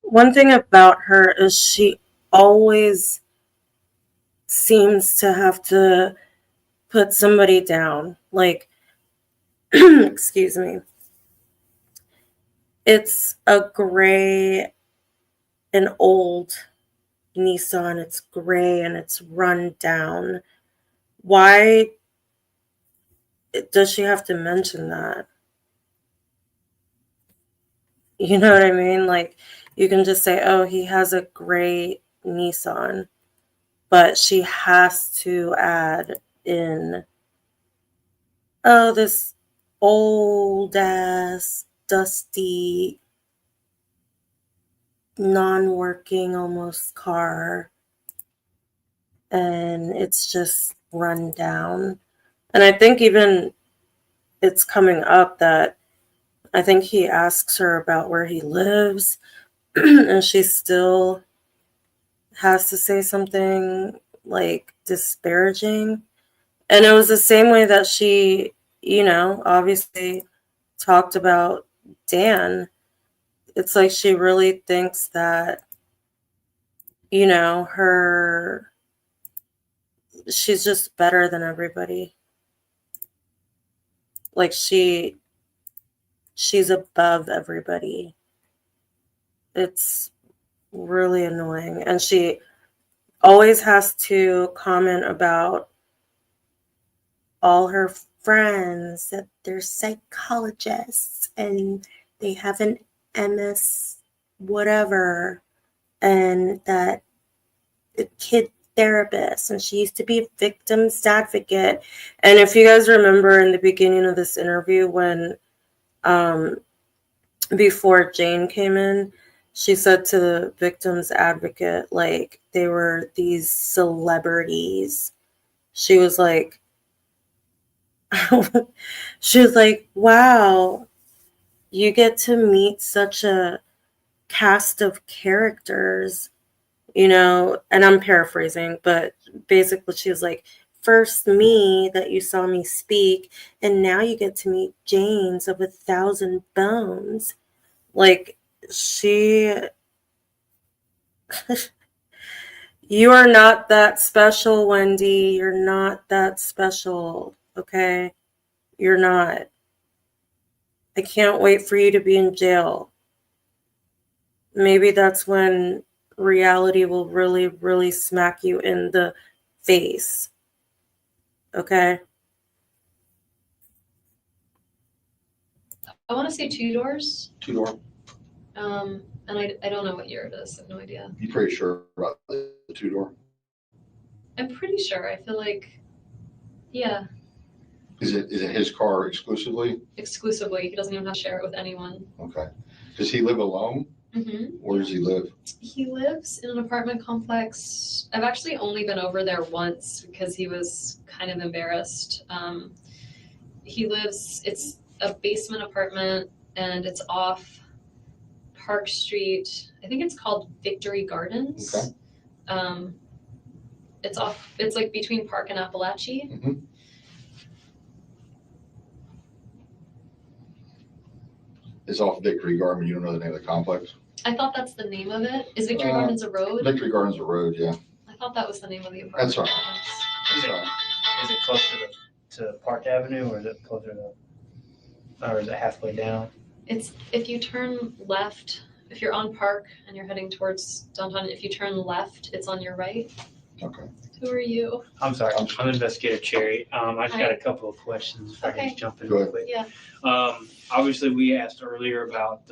One thing about her is she always seems to have to put somebody down. Like, excuse me. It's a gray, an old Nissan. It's gray and it's run down. Why does she have to mention that? You know what I mean? Like, you can just say, oh, he has a gray Nissan, but she has to add in, oh, this old ass, dusty, non-working almost car, and it's just run down. And I think even it's coming up that I think he asks her about where he lives, and she still has to say something like disparaging. And it was the same way that she, obviously talked about Dan. It's like she really thinks that, she's just better than everybody. Like she's above everybody. It's really annoying. And she always has to comment about all her friends that they're psychologists and they have an MS whatever, and that the kid therapist, and she used to be a victim's advocate. And if you guys remember in the beginning of this interview when before Jane came in, she said to the victim's advocate, like, they were these celebrities. She was like, wow, you get to meet such a cast of characters, and I'm paraphrasing, but basically she was like, first me that you saw me speak, and now you get to meet Janes of 1,000 bones. Like, you are not that special, Wendi. You're not that special, okay? You're not. I can't wait for you to be in jail. Maybe that's when reality will really, really smack you in the face. Okay? I want to say 2 doors. 2-door. And I don't know what year it is. I have no idea. You pretty sure about the 2-door? I'm pretty sure. I feel like, yeah, Is it his car exclusively? exclusively. He doesn't even have to share it with anyone. Okay. Does he live alone? Mm-hmm. Where does he live? He lives in an apartment complex. I've actually only been over there once because he was kind of embarrassed. It's a basement apartment and it's off Park Street. I think it's called Victory Gardens. Okay. It's like between Park and Appalachie. Mm-hmm. It's off Victory Garden. You don't know the name of the complex? I thought that's the name of it. Is Victory Gardens a road? Victory Garden's a road, yeah. I thought that was the name of the apartment. That's right. complex. That's right. Is it closer to Park Avenue, or is it closer to, or is it halfway down? It's if you turn left, if you're on Park and you're heading towards downtown, if you turn left, it's on your right. Okay. Who are you? I'm sorry, I'm Investigator Cherry. I just Hi. got a couple of questions if I can Okay. just jump in Go real ahead. quick. Yeah. Obviously, we asked earlier about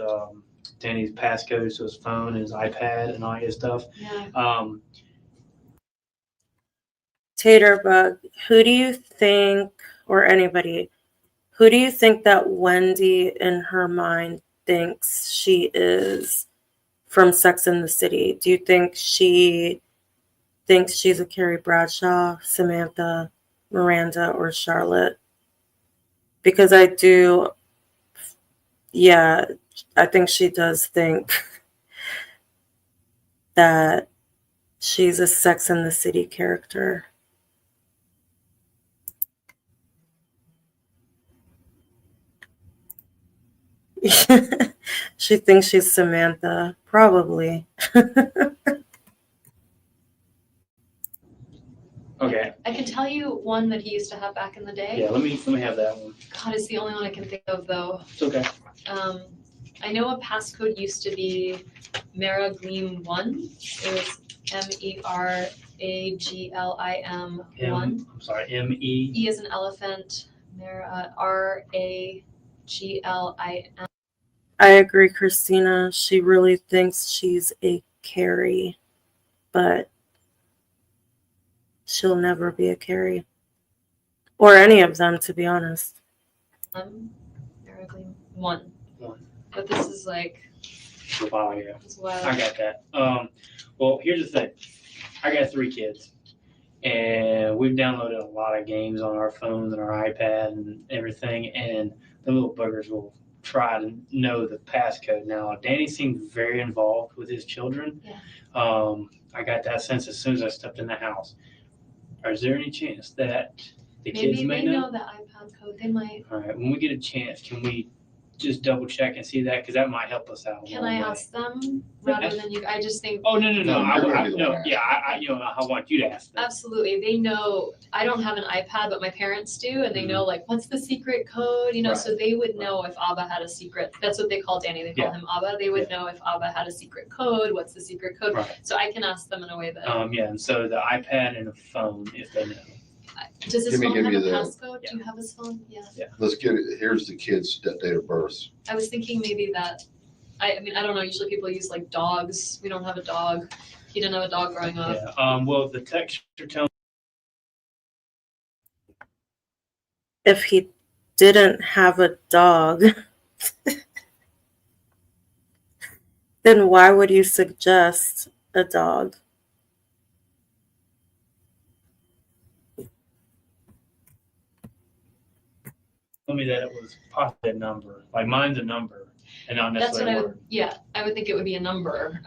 Danny's passcodes to his phone and his iPad and all his stuff. Yeah. Taterbug, who do you think, or anybody, who do you think that Wendi in her mind thinks she is from Sex and the City? Do you think she thinks she's a Carrie Bradshaw, Samantha, Miranda, or Charlotte? Because I think she does think that she's a Sex and the City character. She thinks she's Samantha, probably. Okay. I can tell you one that he used to have back in the day. Yeah, let me have that one. God, it's the only one I can think of though. It's okay. I know a passcode used to be Mera Gleam 1. It was MERAGLIM 1. I'm sorry, M-E. E is an elephant. Mera RAGLIM. I agree, Christina. She really thinks she's a Carrie, but she'll never be a Carrie. Or any of them, to be honest. Mera Gleam 1. One. But this is like, A while ago. it's wild. I got that. Well, here's the thing. I got 3 kids, and we've downloaded a lot of games on our phones and our iPad and everything, and the little buggers will try to know the passcode. Now, Danny seemed very involved with his children. Yeah. I got that sense as soon as I stepped in the house. Is there any chance that the kids Maybe may they know? know the iPad code. They might. All right, when we get a chance, can we just double check and see that? Because that might help us out. Can I ask them rather than you? I just think Oh, no. No, you're gonna be the No, one yeah, I want you to ask them. absolutely. They know. I don't have an iPad, but my parents do, and they know like what's the secret code. So they would know if Abba had a secret. That's what they call Danny. They call him Abba. They would know if Abba had a secret code. What's the secret code? Right. So I can ask them in a way that. And so the iPad and a phone, if they know. Does his Let me phone give have you a the- passcode? Do you have his phone? Yeah. Let's get it, here's the kid's date of birth. I was thinking maybe that. I mean, I don't know. Usually people use like dogs. We don't have a dog. He didn't have a dog growing up. Yeah. Well, the texture tone. If he didn't have a dog, then why would you suggest a dog? Told me that it was possibly a number. Like mine's a number and not That's what necessarily I a would. word. Yeah, I would think it would be a number.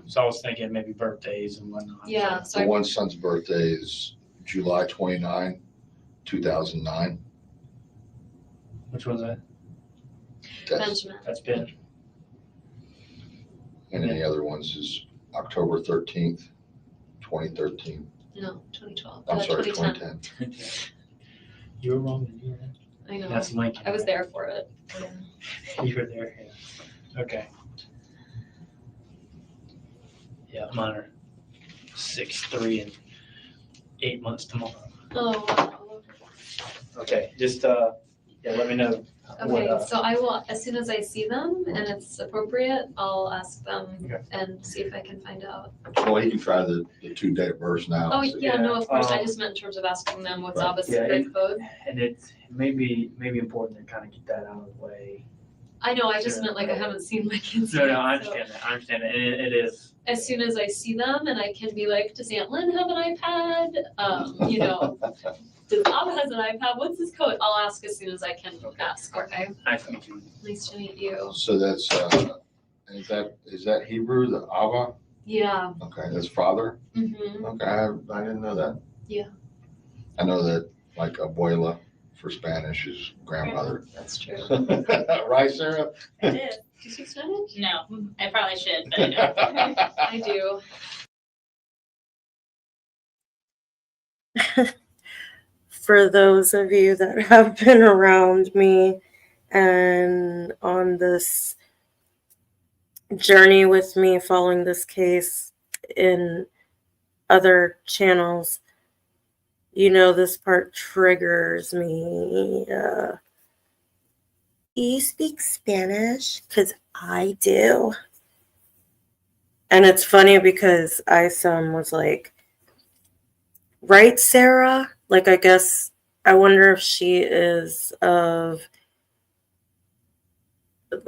So I was thinking maybe birthdays and whatnot. Yeah. The So one son's birthday is July 29, 2009. Which one's that? That's, Benjamin. That's Ben. and then the other ones is October 13th, 2013. No, 2012. I'm sorry, 2010. 2010. You were wrong. You were right. I know. That's Lincoln. I was there for it. You were there. Yeah. Okay. Yeah, mine are 6, 3, and 8 months tomorrow. Oh, wow. Okay, just let me know. Okay, so I will, as soon as I see them and it's appropriate, I'll ask them Okay. and see if I can find out. Well, he can try the 2 date of birth now. Oh, so- yeah, no, of course. I Um, just meant in terms of asking them what's Right. Abba's Yeah, secret code. And it's maybe important to kind of get that out of the way. I know, I just Yeah. meant like I haven't seen my kids No, yet, I so understand that. I understand that, and it is. as soon as I see them and I can be like, does Aunt Lynn have an iPad? Does Abba has an iPad? What's his code? I'll ask as soon as I can ask, okay? Nice to meet you. Nice to meet you. So that's, is that Hebrew, the Abba? Yeah. Okay, that's father? Mm-hmm. Okay, I didn't know that. Yeah. I know that like abuela for Spanish is grandmother. That's true. Right, Sarah? I did. Do you speak Spanish? No, I probably should, but I don't. I do. For those of you that have been around me and on this journey with me following this case in other channels, you know this part triggers me. You speak Spanish? Because I do. And it's funny because Isom was like, right, Sarah? Like, I guess, I wonder if she is of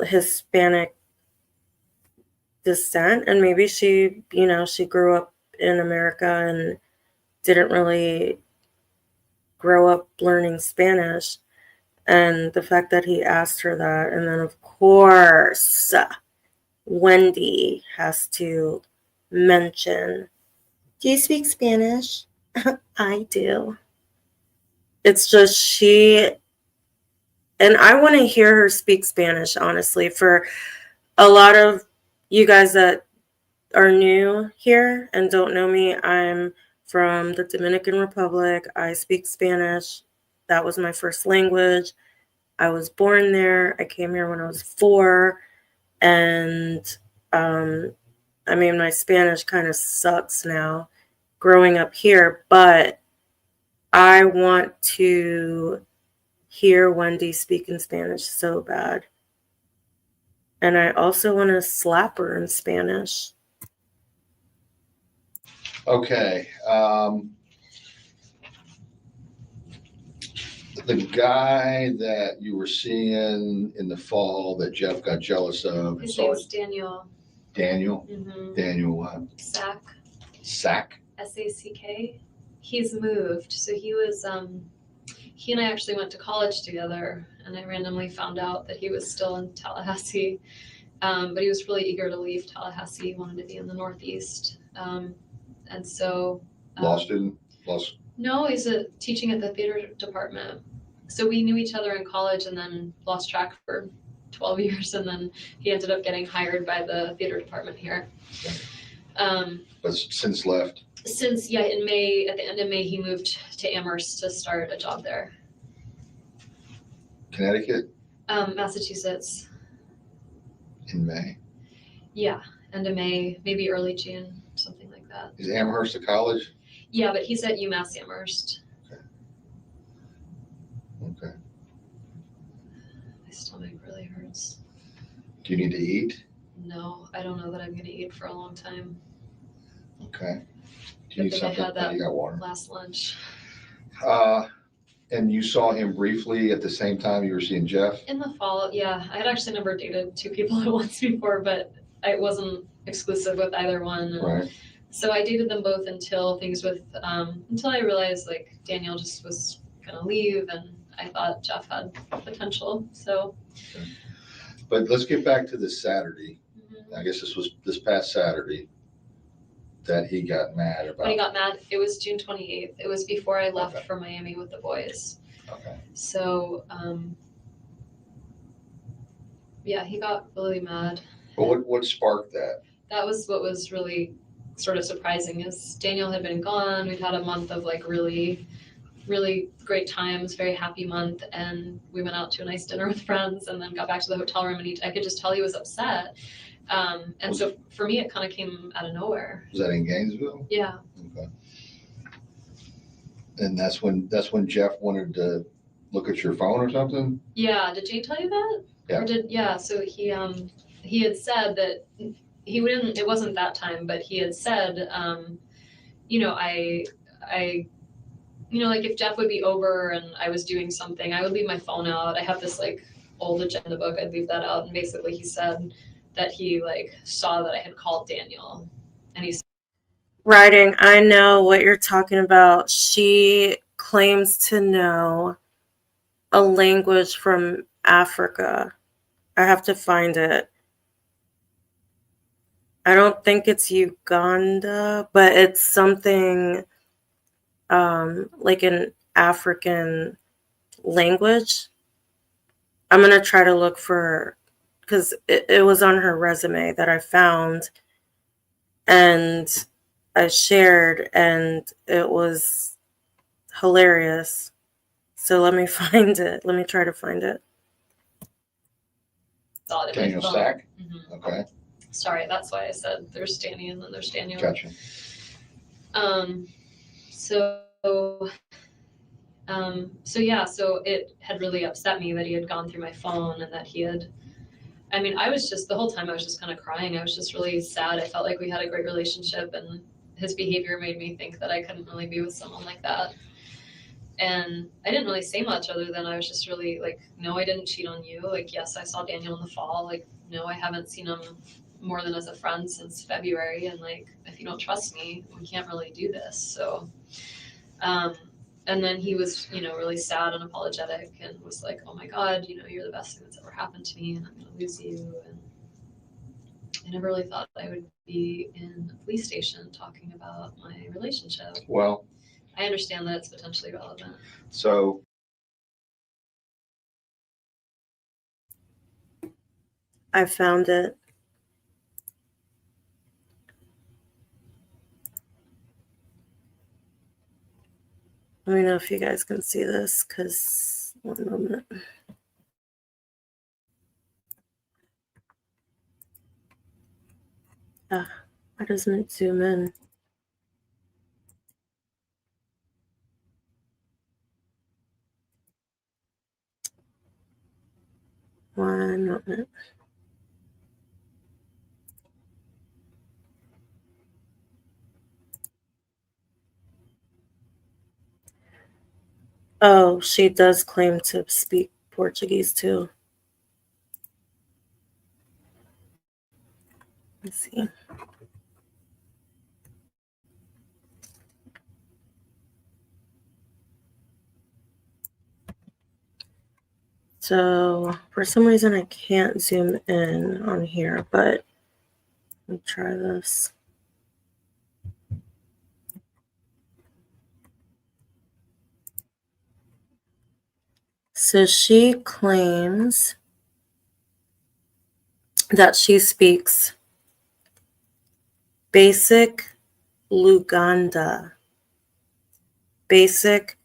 Hispanic descent, and maybe she, she grew up in America and didn't really grow up learning Spanish. And the fact that he asked her that, and then of course, Wendi has to mention, do you speak Spanish? I do. It's just she, and I want to hear her speak Spanish, honestly. For a lot of you guys that are new here and don't know me, I'm from the Dominican Republic. I speak Spanish. That was my first language. I was born there. I came here when I was 4. And my Spanish kind of sucks now growing up here, but I want to hear Wendi speak in Spanish so bad. And I also want to slap her in Spanish. Okay, the guy that you were seeing in the fall that Jeff got jealous of, and His saw name's Daniel. Daniel, Mm-hmm. Daniel what? Sack. Sack? SACK. He's moved. So he was he and I actually went to college together, and I randomly found out that he was still in Tallahassee. But he was really eager to leave Tallahassee. He wanted to be in the Northeast. And so. Law student? No, he's teaching at the theater department. So we knew each other in college and then lost track for 12 years. And then he ended up getting hired by the theater department here. But since left? Since, yeah, in May, at the end of May, he moved to Amherst to start a job there. Connecticut? Massachusetts. In May? Yeah, end of May, maybe early June, something like that. Is Amherst a college? Yeah, but he's at UMass Amherst. Okay. My stomach really hurts. Do you need to eat? No, I don't know that I'm gonna eat for a long time. Okay. Do Good you need thing I something? had that You got water. last lunch. And you saw him briefly at the same time you were seeing Jeff? In the fall, yeah. I had actually never dated two people at once before, but I wasn't exclusive with either one. Right. So I dated them both until until I realized like Daniel just was gonna leave, and I thought Jeff had potential, so. But let's get back to this Saturday. I guess this was this past Saturday that he got mad about. When he got mad, it was June 28th. It was before I left Okay. for Miami with the boys. Okay. So, yeah, he got really mad. But what sparked that? That was what was really sort of surprising is Daniel had been gone. We'd had a month of like really, really great times, very happy month. And we went out to a nice dinner with friends and then got back to the hotel room, and I could just tell he was upset. So for me, it kind of came out of nowhere. Was that in Gainesville? Yeah. Okay. And that's when Jeff wanted to look at your phone or something? Yeah. Did Jane tell you that? Yeah. So he had said that he wouldn't, it wasn't that time, but he had said, like if Jeff would be over and I was doing something, I would leave my phone out. I have this like old agenda book, I'd leave that out. And basically he said that he like saw that I had called Daniel, and he Writing, I know what you're talking about. She claims to know a language from Africa. I have to find it. I don't think it's Uganda, but it's something like an African language. I'm going to try to look for, because it was on her resume that I found and I shared, and it was hilarious. So let me find it. Let me try to find it. saw it in my Daniel phone. Stack? Mhm. Okay, Sorry, that's why I said there's Danny and then there's Daniel. gotcha. So it had really upset me that he had gone through my phone and that I was just, the whole time I was just kind of crying. I was just really sad. I felt like we had a great relationship, and his behavior made me think that I couldn't really be with someone like that. And I didn't really say much other than I was just really like, no, I didn't cheat on you. Like, yes, I saw Daniel in the fall. Like, no, I haven't seen him more than as a friend since February. And like, if you don't trust me, we can't really do this. So, and then he was, really sad and apologetic and was like, oh my God, you're the best thing that's ever happened to me, and I'm going to lose you. And I never really thought I would be in a police station talking about my relationship. Well, I understand that it's potentially relevant. so I found it. Let me know if you guys can see this, because one moment. Why doesn't it zoom in? One moment. Oh, she does claim to speak Portuguese too. Let's see. So for some reason I can't zoom in on here, but let me try this. So she claims that she speaks basic Luganda, basic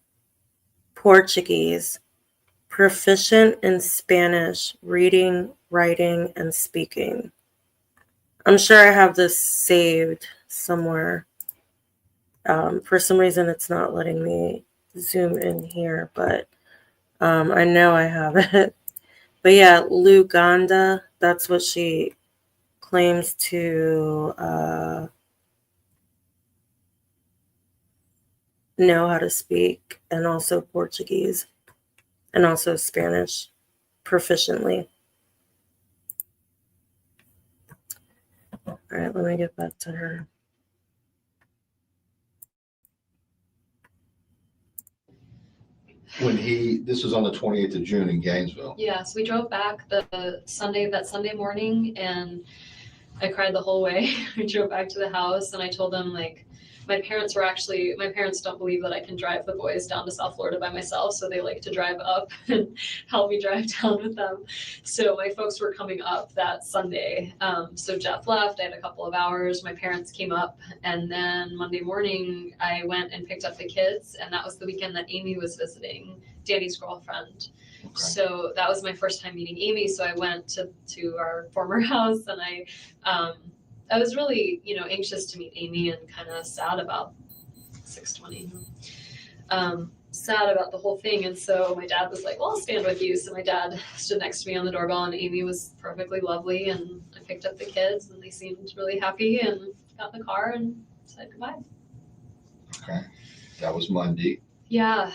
Portuguese, proficient in Spanish, reading, writing, and speaking. I'm sure I have this saved somewhere. For some reason, it's not letting me zoom in here, but I know I have it. But yeah, Luganda, that's what she claims to know how to speak, and also Portuguese, and also Spanish proficiently. All right, let me get back to her. This was on the 28th of June in Gainesville. Yeah, so we drove back that Sunday morning, and I cried the whole way. We drove back to the house, and I told them, like, my parents don't believe that I can drive the boys down to South Florida by myself, so they like to drive up and help me drive down with them. So my folks were coming up that Sunday. So Jeff left, I had a couple of hours, my parents came up, and then Monday morning I went and picked up the kids, and that was the weekend that Amy was visiting, Danny's girlfriend. Okay. So that was my first time meeting Amy. So I went to our former house, and I was really, anxious to meet Amy, and kind of sad about 620. Sad about the whole thing. And so my dad was like, well, I'll stand with you. So my dad stood next to me on the doorbell, and Amy was perfectly lovely. And I picked up the kids, and they seemed really happy, and got in the car and said goodbye. Okay. That was Monday. Yeah.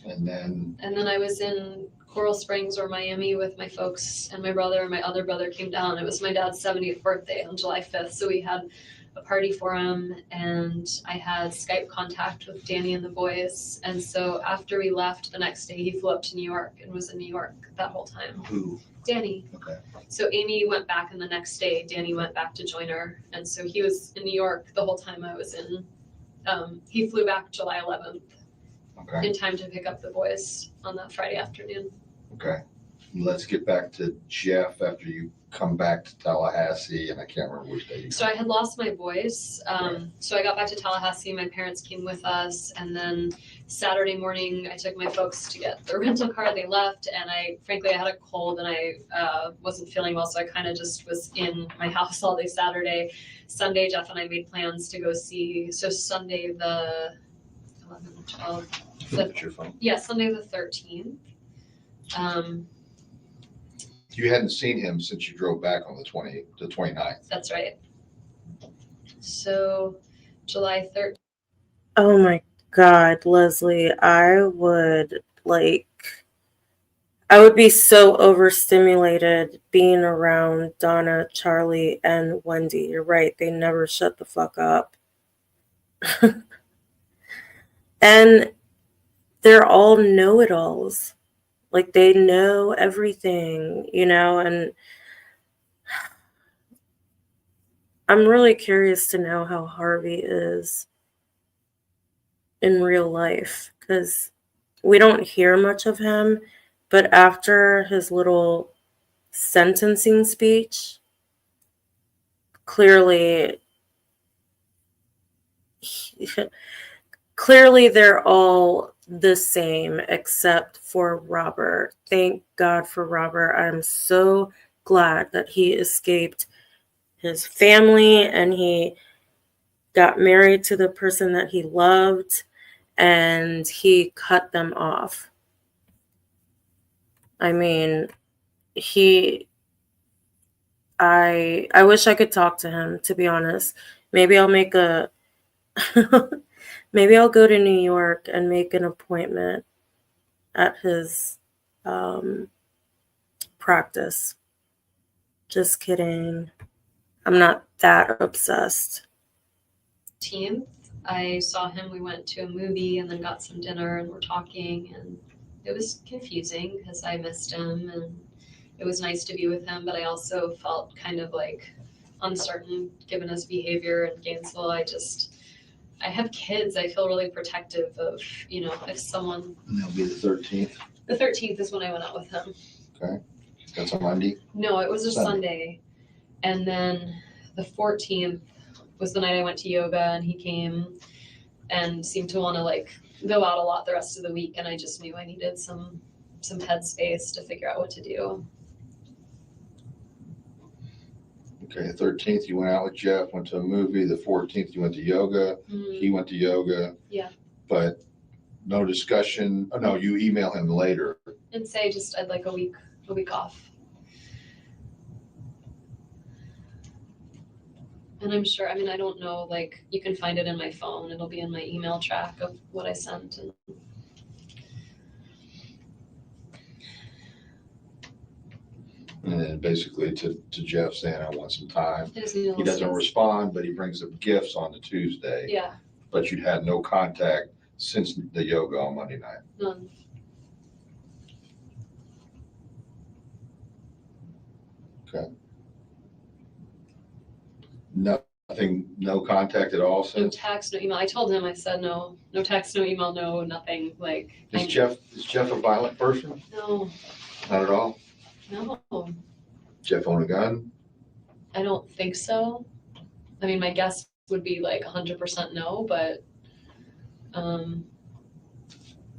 And then I was in Coral Springs or Miami with my folks, and my brother and my other brother came down. It was my dad's 70th birthday on July 5th. So we had a party for him, and I had Skype contact with Danny and the boys. And so after we left the next day, he flew up to New York and was in New York that whole time. who? Danny. Okay. So Amy went back, and the next day Danny went back to join her. And so he was in New York the whole time I was in. He flew back July 11th. Okay. In time to pick up the boys on that Friday afternoon. Okay. Let's get back to Jeff after you come back to Tallahassee, and I can't remember which day you So I had lost my voice. So I got back to Tallahassee. My parents came with us, and then Saturday morning I took my folks to get the rental car. They left, and I had a cold, and I wasn't feeling well, so I kind of just was in my house all day Saturday. Sunday, Jeff and I made plans to go see. So Sunday the 11th, 12th. That's your phone. Yeah, Sunday the 13th. You hadn't seen him since you drove back on the 29th. That's right. So July 13th. Oh my God, Leslie, I would be so overstimulated being around Donna, Charlie, and Wendi. You're right. They never shut the fuck up. And they're all know-it-alls. Like, they know everything, and I'm really curious to know how Harvey is in real life, because we don't hear much of him, but after his little sentencing speech, clearly they're all the same except for Robert. Thank God for Robert. I'm so glad that he escaped his family and he got married to the person that he loved, and he cut them off. I mean, I wish I could talk to him, to be honest. Maybe I'll make maybe I'll go to New York and make an appointment at his practice. Just kidding. I'm not that obsessed. I saw him. We went to a movie and then got some dinner, and we're talking, and it was confusing because I missed him and it was nice to be with him, but I also felt kind of like uncertain given his behavior in Gainesville. I have kids. I feel really protective of, you know, if someone. And that'll be the 13th. The 13th is when I went out with him. Okay. That's a Monday. No, it was a Sunday. Sunday. And then the 14th was the night I went to yoga and he came and seemed to want to like go out a lot the rest of the week. And I just knew I needed some headspace to figure out what to do. Okay, the 13th, you went out with Jeff, went to a movie. The 14th, you went to yoga. He went to yoga. Yeah. But no discussion. Oh, no, you email him later. And say just I'd like a week off. And I'm sure, I mean, I don't know, like, you can find it in my phone. It'll be in my email track of what I sent. And And then basically to Jeff saying, I want some time. I just He need a little doesn't space. respond, but he brings up gifts on the Tuesday. Yeah, But you'd had no contact since the yoga on Monday night. none. Nothing, no contact at all No since? text, no email. I told him, I said, no text, no email, no nothing. Like, Is Jeff a violent person? no, Not at all? no, Jeff own a gun? I don't think so. I mean, my guess would be like 100% no, but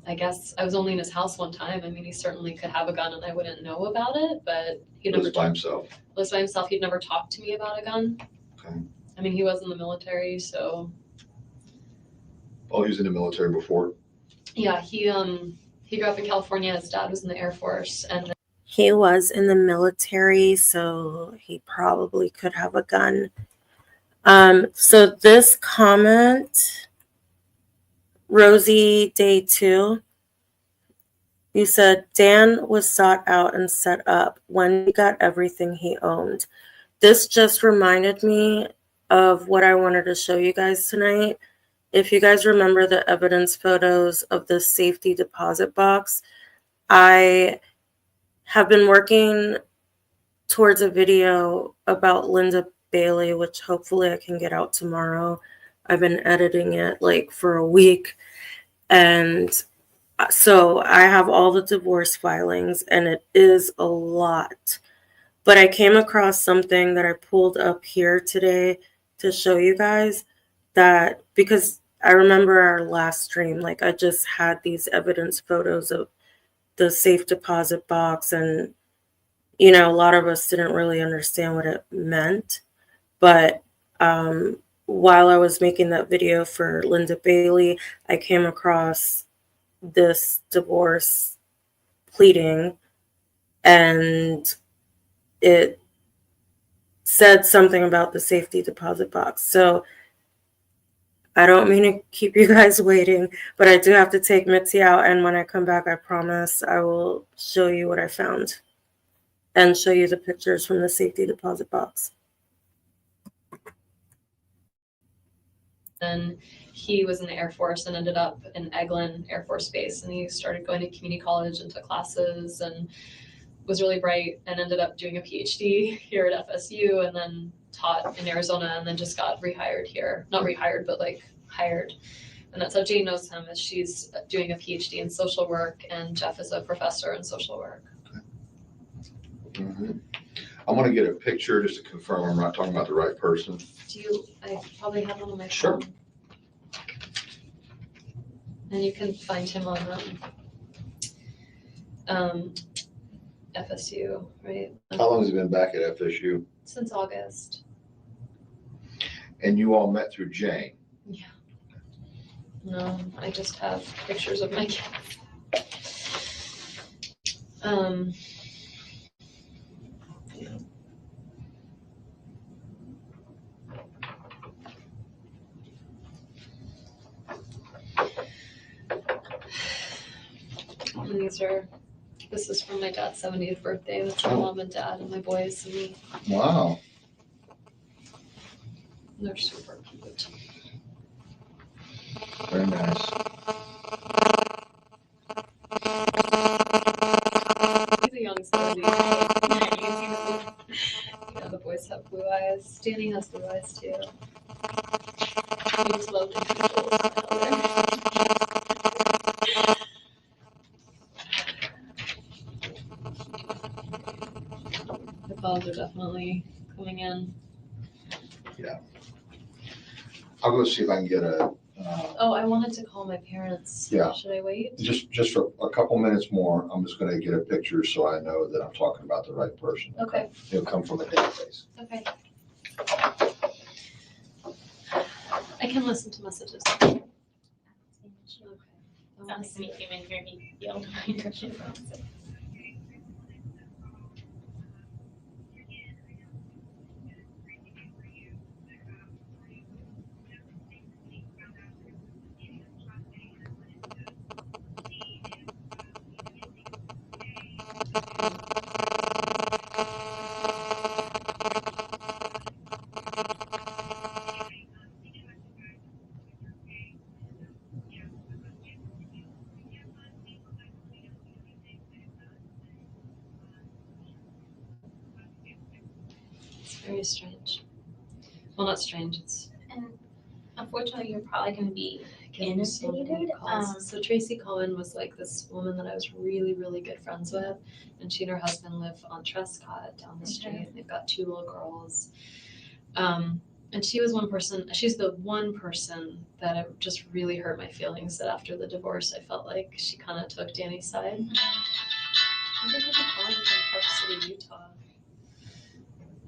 I guess I was only in his house one time. I mean, he certainly could have a gun and I wouldn't know about it, but he never Lives by himself. lives by himself. He'd never talked to me about a gun. Okay. I mean, he was in the military, so Oh, he was in the military before? yeah, he grew up in California. His dad was in the Air Force, and He was in the military, so he probably could have a gun. So this comment, Rosie Day 2, you said, Dan was sought out and set up when he got everything he owned. This just reminded me of what I wanted to show you guys tonight. If you guys remember the evidence photos of the safety deposit box, I have been working towards a video about Linda Bailey, which hopefully I can get out tomorrow. I've been editing it like for a week. And so I have all the divorce filings and it is a lot. But I came across something that I pulled up here today to show you guys that, because I remember our last stream, like I just had these evidence photos of the safe deposit box, and you know, a lot of us didn't really understand what it meant. But while I was making that video for Linda Bailey, I came across this divorce pleading, and it said something about the safety deposit box. So I don't mean to keep you guys waiting, but I do have to take Mitzi out, and when I come back, I promise I will show you what I found and show you the pictures from the safety deposit box. then he was in the Air Force and ended up in Eglin Air Force Base, and he started going to community college and took classes and was really bright and ended up doing a PhD here at FSU and then taught in Arizona and then just got rehired here. Not rehired, but like hired. And that's how Jane knows him, is she's doing a PhD in social work and Jeff is a professor in social work. Mm-hmm. I want to get a picture just to confirm I'm not talking about the right person. I probably have one on my Sure. phone. And you can find him on FSU, right? How long has he been back at FSU? Since August. And you all met through Jane? Yeah. No, I just have pictures of my kids. And this is from my dad's 70th birthday. That's my mom and dad and my boys and me. Wow. They're super cute. Very nice. has blue eyes too. He was loved and controlled by other. The bugs are definitely coming in. I'll go see if I can get a, Oh, I wanted to call my parents. Yeah. Should I wait? just for a couple minutes more, I'm just gonna get a picture so I know that I'm talking about the right person. Okay. It'll come from a database. Okay. I can listen to messages. Okay. I wanna When he see came in here, he yelled my direction. It's very strange. Well, not strange. It's And unfortunately, you're probably going to be getting so many inundated. calls. So Tracy Cohen was like this woman that I was really, really good friends with, and she and her husband live on Trescott down the street. Okay. And they've got 2 little girls. And she was she's the one person that it just really hurt my feelings that after the divorce, I felt like she kind of took Danny's side. I wonder who the call is in Park City, Utah.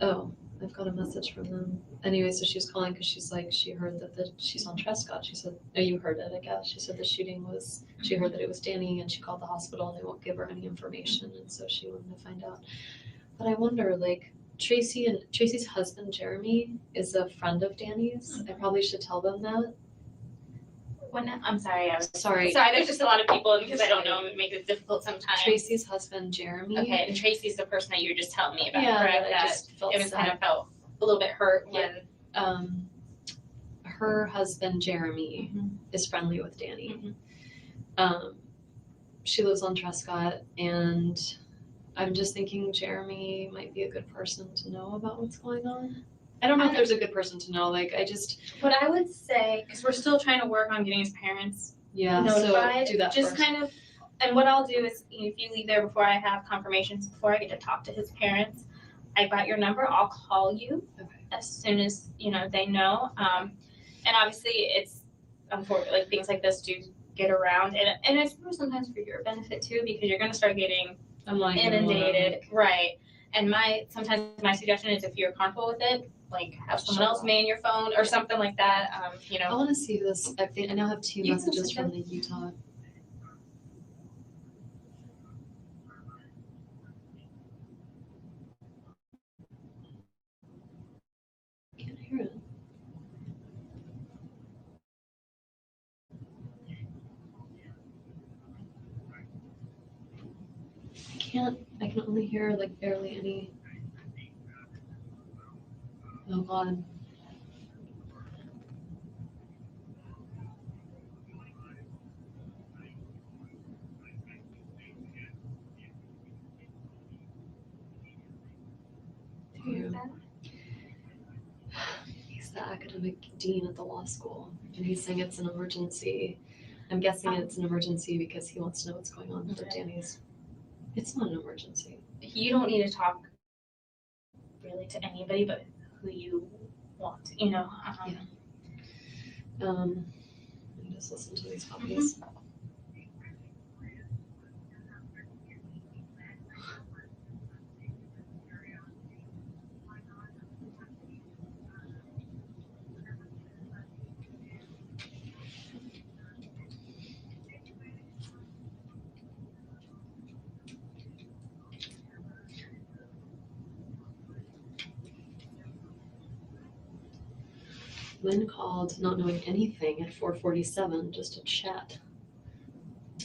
Oh, I've got a message from them. Anyway, so she was calling because she's like, she heard that she's on Trescott. She said, oh, you heard it, I guess. She said the shooting was, she heard that it was Danny and she called the hospital and they won't give her any information. And so she wanted to find out. But I wonder, like, Tracy's husband, Jeremy, is a friend of Danny's. I probably should tell them that. I'm sorry, Sorry. Sorry, there's just a lot of people, and because I don't know, it makes it difficult sometimes. Tracy's husband, Jeremy. Okay, and Tracy's the person that you were just telling me about, Yeah, correct? that I just felt It was kind sad. of felt a little bit hurt when. Her husband, Jeremy, Mhm. is friendly with Danny. Mhm. She lives on Trescott, and I'm just thinking Jeremy might be a good person to know about what's going on. I don't know if there's a good person to know. Like, What I would say, because we're still trying to work on getting his parents notified, so do that just first. kind of, and what I'll do is, if you leave there before I have confirmations, before I get to talk to his parents, I got your number, I'll call you Okay. as soon as, they know. And obviously it's, unfortunately, like, things like this do get around, and it's sometimes for your benefit too, because you're gonna start getting I'm like inundated, right? And sometimes my suggestion is, if you're comfortable with it, like, have someone else man your phone or something like that, I want to see this. I now have 2 You can messages sit from the Utah. Can't hear it. I can only hear like barely any. Oh God. He's the academic dean at the law school, and he's saying it's an emergency. I'm guessing it's an emergency because he wants to know what's going on with Okay. Danny's. It's not an emergency. You don't need to talk really to anybody but who you want, Yeah. Let me just listen to these puppies. Lynn called not knowing anything at 4:47 just to chat.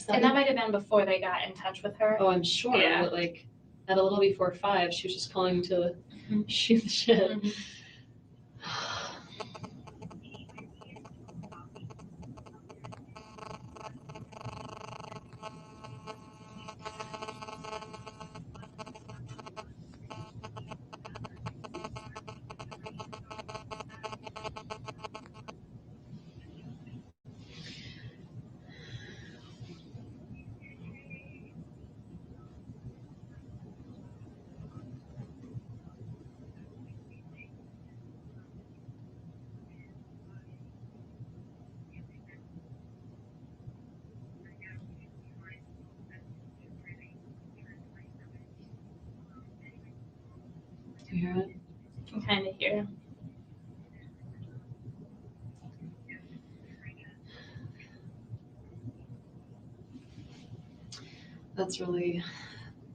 And that might have been before they got in touch with her. Oh, I'm sure. Yeah. But like at a little before 5, she was just calling to shoot the shit. Mhm. hear it? I'm kind of here. That's really,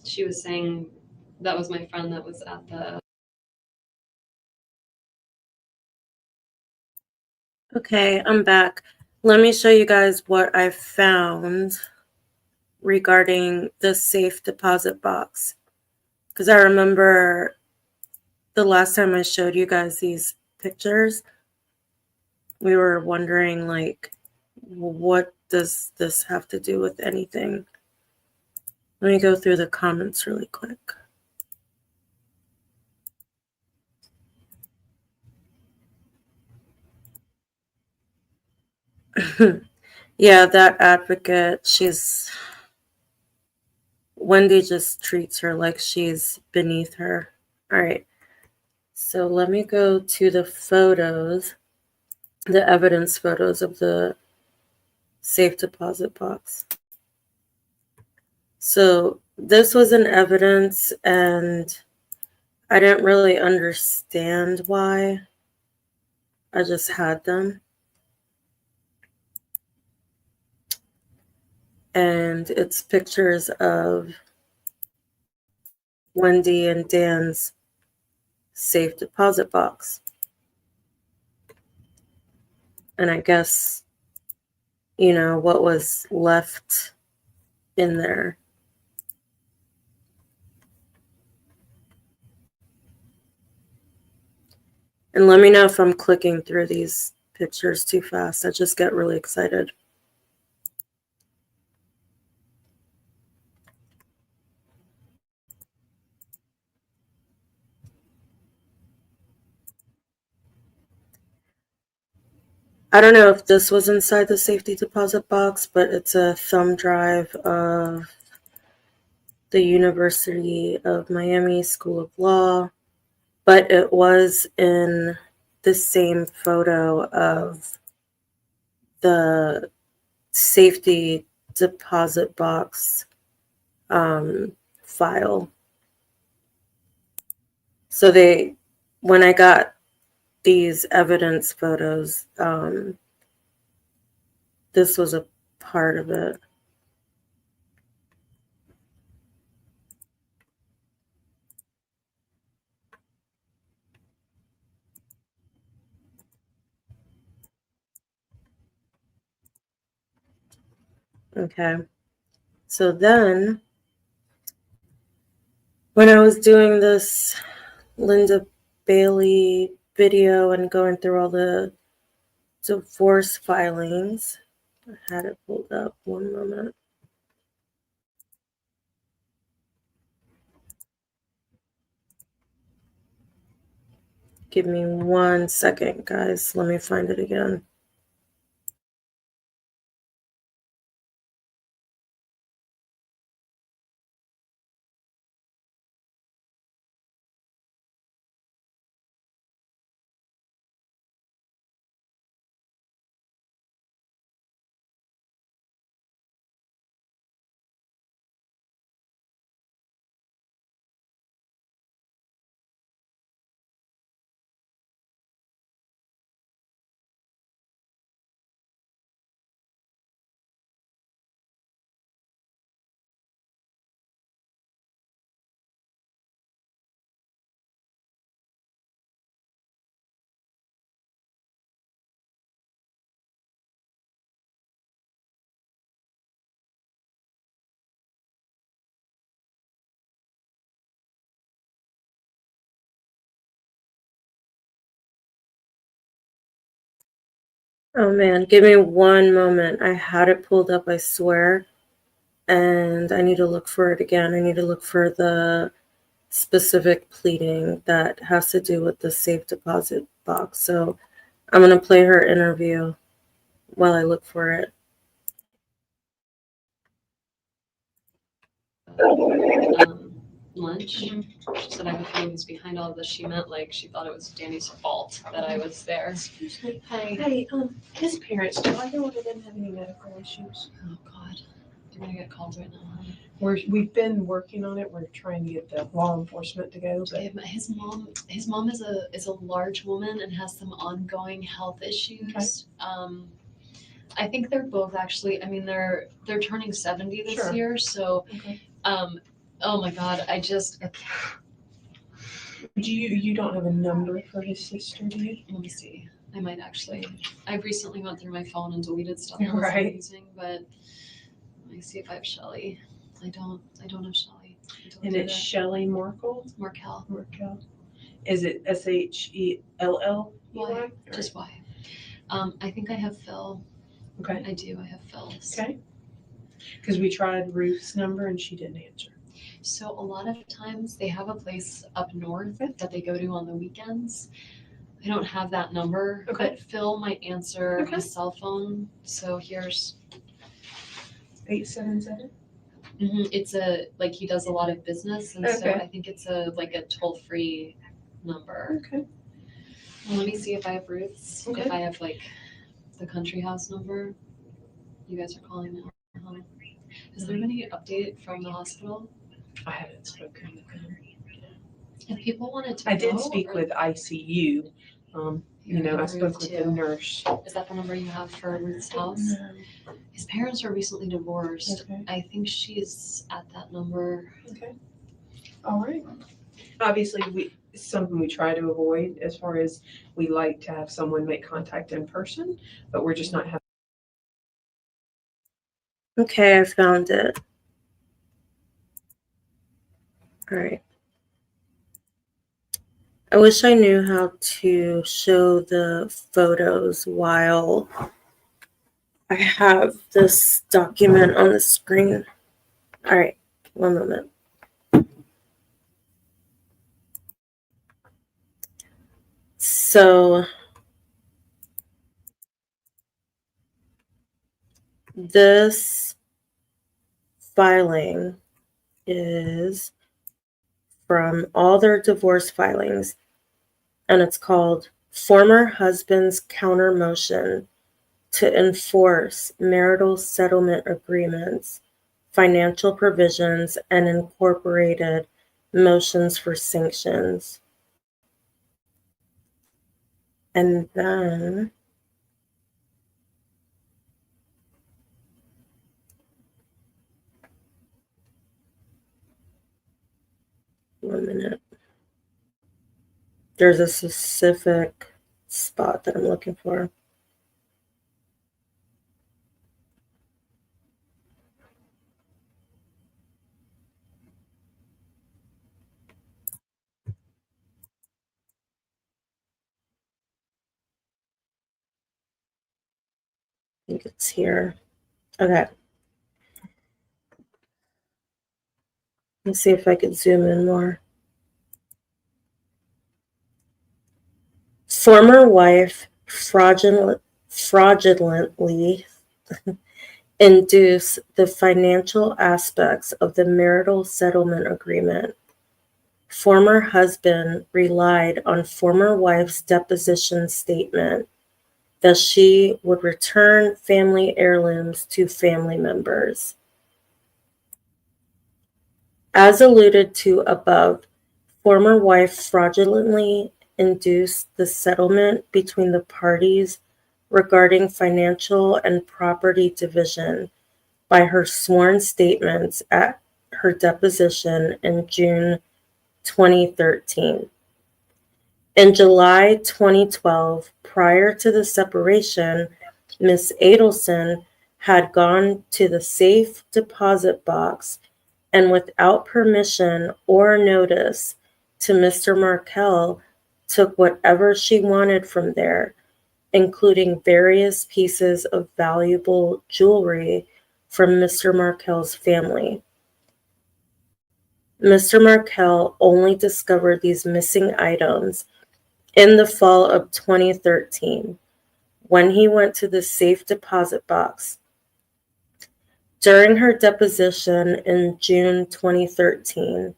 she was saying, that was my friend that was at the. Okay, I'm back. Let me show you guys what I found regarding the safe deposit box. Because I remember the last time I showed you guys these pictures, we were wondering, like, what does this have to do with anything? Let me go through the comments really quick. Yeah, that advocate, Wendi just treats her like she's beneath her. All right. So let me go to the photos, the evidence photos of the safe deposit box. So this was an evidence, and I didn't really understand why. I just had them. And it's pictures of Wendi and Dan's safe deposit box. And I guess, you know, what was left in there. And let me know if I'm clicking through these pictures too fast. I just get really excited. I don't know if this was inside the safety deposit box, but it's a thumb drive of the University of Miami School of Law, but it was in the same photo of the safety deposit box file. So when I got these evidence photos, this was a part of it. Okay. So then, when I was doing this Linda Bailey video and going through all the divorce filings, I had it pulled up. One moment. Give me 1 second, guys. Let me find it again. Oh man, give me 1 moment. I had it pulled up, I swear. And I need to look for it again. I need to look for the specific pleading that has to do with the safe deposit box. So I'm going to play her interview while I look for it. Lunch. She said I have feelings behind all of this. She meant like she thought it was Danny's fault that I was there. Excuse me. Hi. Hey, his parents, do I know whether they have any medical issues? Oh God. You're gonna get called right now. Huh? We've been working on it. We're trying to get the law enforcement to go, but Yeah, but his mom is a large woman and has some ongoing health issues. I think they're both actually. I mean, they're turning 70 this Sure. year, so Okay. oh my God, you don't have a number for his sister, do you? let me see. I might actually. I've recently went through my phone and deleted stuff I wasn't Right. using, but let me see if I have Shelly. I don't have Shelly. And it's Shelley Markel. Markel. Markel. Is it SHELL? Y. Just Y. I think I have Phil. Okay. I do. I have Phil's. Okay. Because we tried Ruth's number and she didn't answer. So a lot of times they have a place up north that they go to on the weekends. I don't have that number, Okay. but Phil might answer Okay. his cell phone. So here's 877. it's he does a lot of business, and so Okay. I think it's a toll-free number. Okay. Well, let me see if I have Ruth's. Okay. If I have the country house number. You guys are calling now. Has there been any update from the hospital? I haven't spoken with them. If people wanted to I did go, speak or- with ICU. I spoke with the nurse. Is that the number you have for Ruth's house? His parents are recently divorced. Okay. I think she's at that number. Okay. All right. Obviously, it's something we try to avoid as far as we like to have someone make contact in person, but we're just not having. Okay, I found it. All right. I wish I knew how to show the photos while I have this document on the screen. All right, one moment. So this filing is from all their divorce filings, and it's called Former Husband's Counter Motion to Enforce Marital Settlement Agreements, Financial Provisions, and Incorporated Motions for Sanctions. And then one minute. There's a specific spot that I'm looking for. I think it's here. Okay. Let's see if I can zoom in more. Former wife fraudulently induce the financial aspects of the marital settlement agreement. Former husband relied on former wife's deposition statement that she would return family heirlooms to family members. As alluded to above, former wife fraudulently induced the settlement between the parties regarding financial and property division by her sworn statements at her deposition in June 2013. In July 2012, prior to the separation, Ms. Adelson had gone to the safe deposit box and without permission or notice to Mr. Markel, took whatever she wanted from there, including various pieces of valuable jewelry from Mr. Markel's family. Mr. Markel only discovered these missing items in the fall of 2013 when he went to the safe deposit box. During her deposition in June 2013,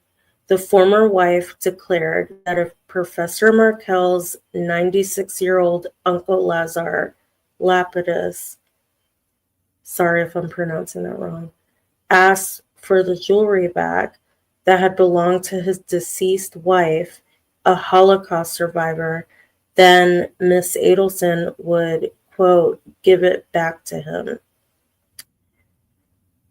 the former wife declared that if Professor Markel's 96-year-old Uncle Lazar Lapidus, sorry if I'm pronouncing that wrong, asked for the jewelry back that had belonged to his deceased wife, a Holocaust survivor, then Miss Adelson would, quote, give it back to him.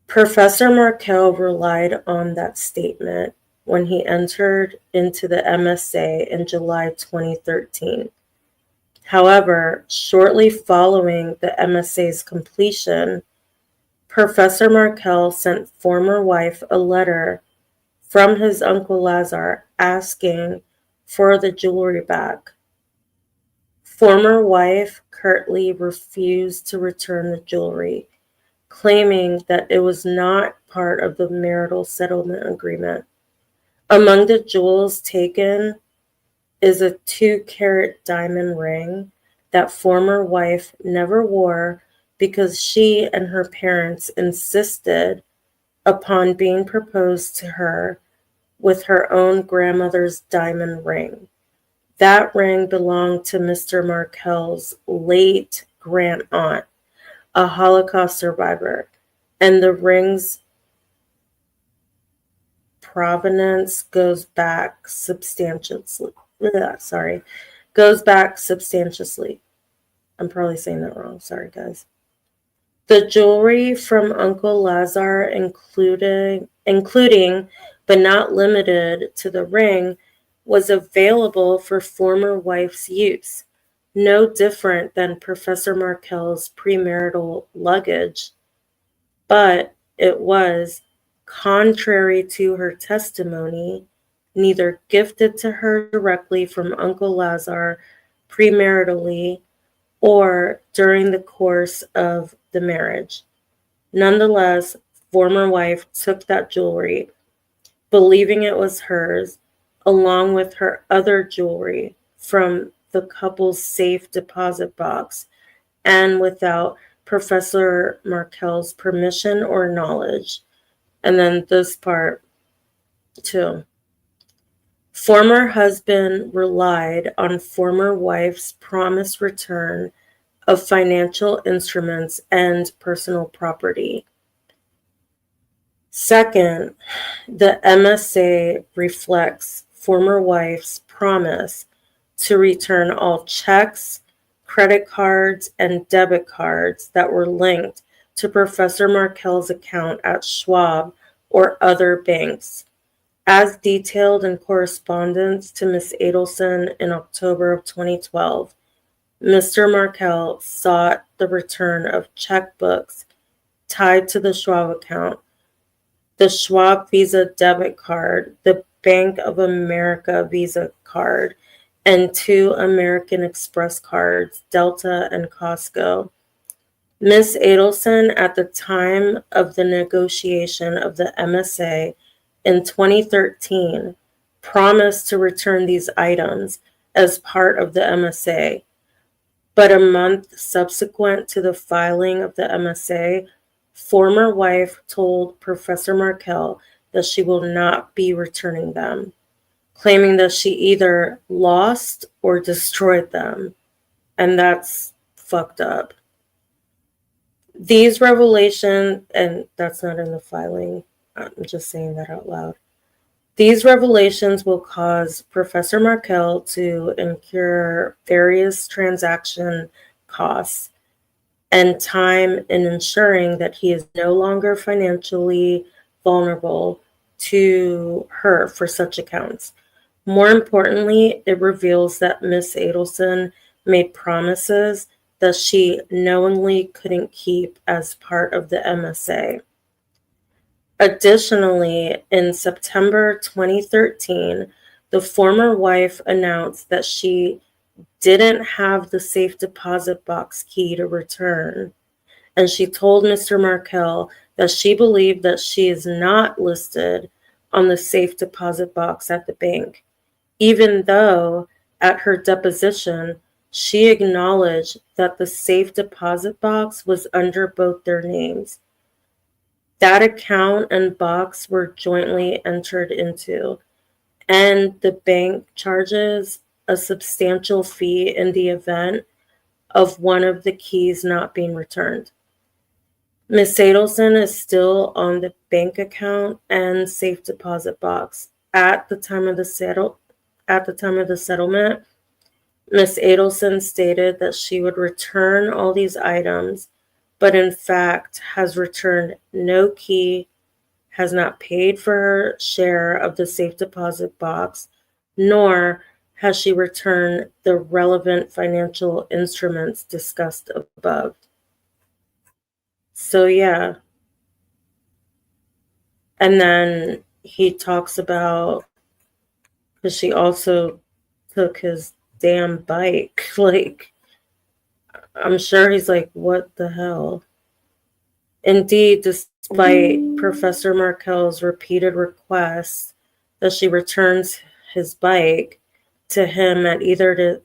Professor Markel relied on that statement when he entered into the MSA in July 2013. However, shortly following the MSA's completion, Professor Markel sent former wife a letter from his uncle Lazar asking for the jewelry back. Former wife curtly refused to return the jewelry, claiming that it was not part of the marital settlement agreement. Among the jewels taken is a 2-carat diamond ring that former wife never wore because she and her parents insisted upon being proposed to her with her own grandmother's diamond ring. That ring belonged to Mr. Markel's late grand-aunt, a Holocaust survivor, and the ring's provenance goes back substantially. I'm probably saying that wrong. Sorry, guys. The jewelry from Uncle Lazar, including but not limited to the ring, was available for former wife's use, no different than Professor Markel's premarital luggage, but it was, contrary to her testimony, neither gifted to her directly from Uncle Lazar premaritally or during the course of the marriage. Nonetheless, former wife took that jewelry, believing it was hers, along with her other jewelry from the couple's safe deposit box, and without Professor Markel's permission or knowledge. And then this part too. Former husband relied on former wife's promised return of financial instruments and personal property. Second, the MSA reflects former wife's promise to return all checks, credit cards, and debit cards that were linked to Professor Markel's account at Schwab or other banks, as detailed in correspondence to Ms. Adelson in October of 2012. Mr. Markel sought the return of checkbooks tied to the Schwab account, the Schwab Visa debit card, the Bank of America Visa card, and 2 American Express cards, Delta and Costco. Ms. Adelson, at the time of the negotiation of the MSA in 2013, promised to return these items as part of the MSA. But a month subsequent to the filing of the MSA, former wife told Professor Markel that she will not be returning them, claiming that she either lost or destroyed them. And that's fucked up. These revelations, and that's not in the filing, I'm just saying that out loud. These revelations will cause Professor Markel to incur various transaction costs and time in ensuring that he is no longer financially vulnerable to her for such accounts. More importantly, it reveals that Ms. Adelson made promises that she knowingly couldn't keep as part of the MSA. Additionally, in September 2013, the former wife announced that she didn't have the safe deposit box key to return, and she told Mr. Markel that she believed that she is not listed on the safe deposit box at the bank, even though at her deposition, she acknowledged that the safe deposit box was under both their names. That account and box were jointly entered into, and the bank charges a substantial fee in the event of one of the keys not being returned. Miss Adelson is still on the bank account and safe deposit box. At the time of the settlement, Miss Adelson stated that she would return all these items, but in fact has returned no key, has not paid for her share of the safe deposit box, nor has she returned the relevant financial instruments discussed above. So yeah. And then he talks about, because she also took his damn bike. Like, I'm sure he's like, what the hell? Indeed, despite Professor Markel's repeated requests that she returns his bike to him at either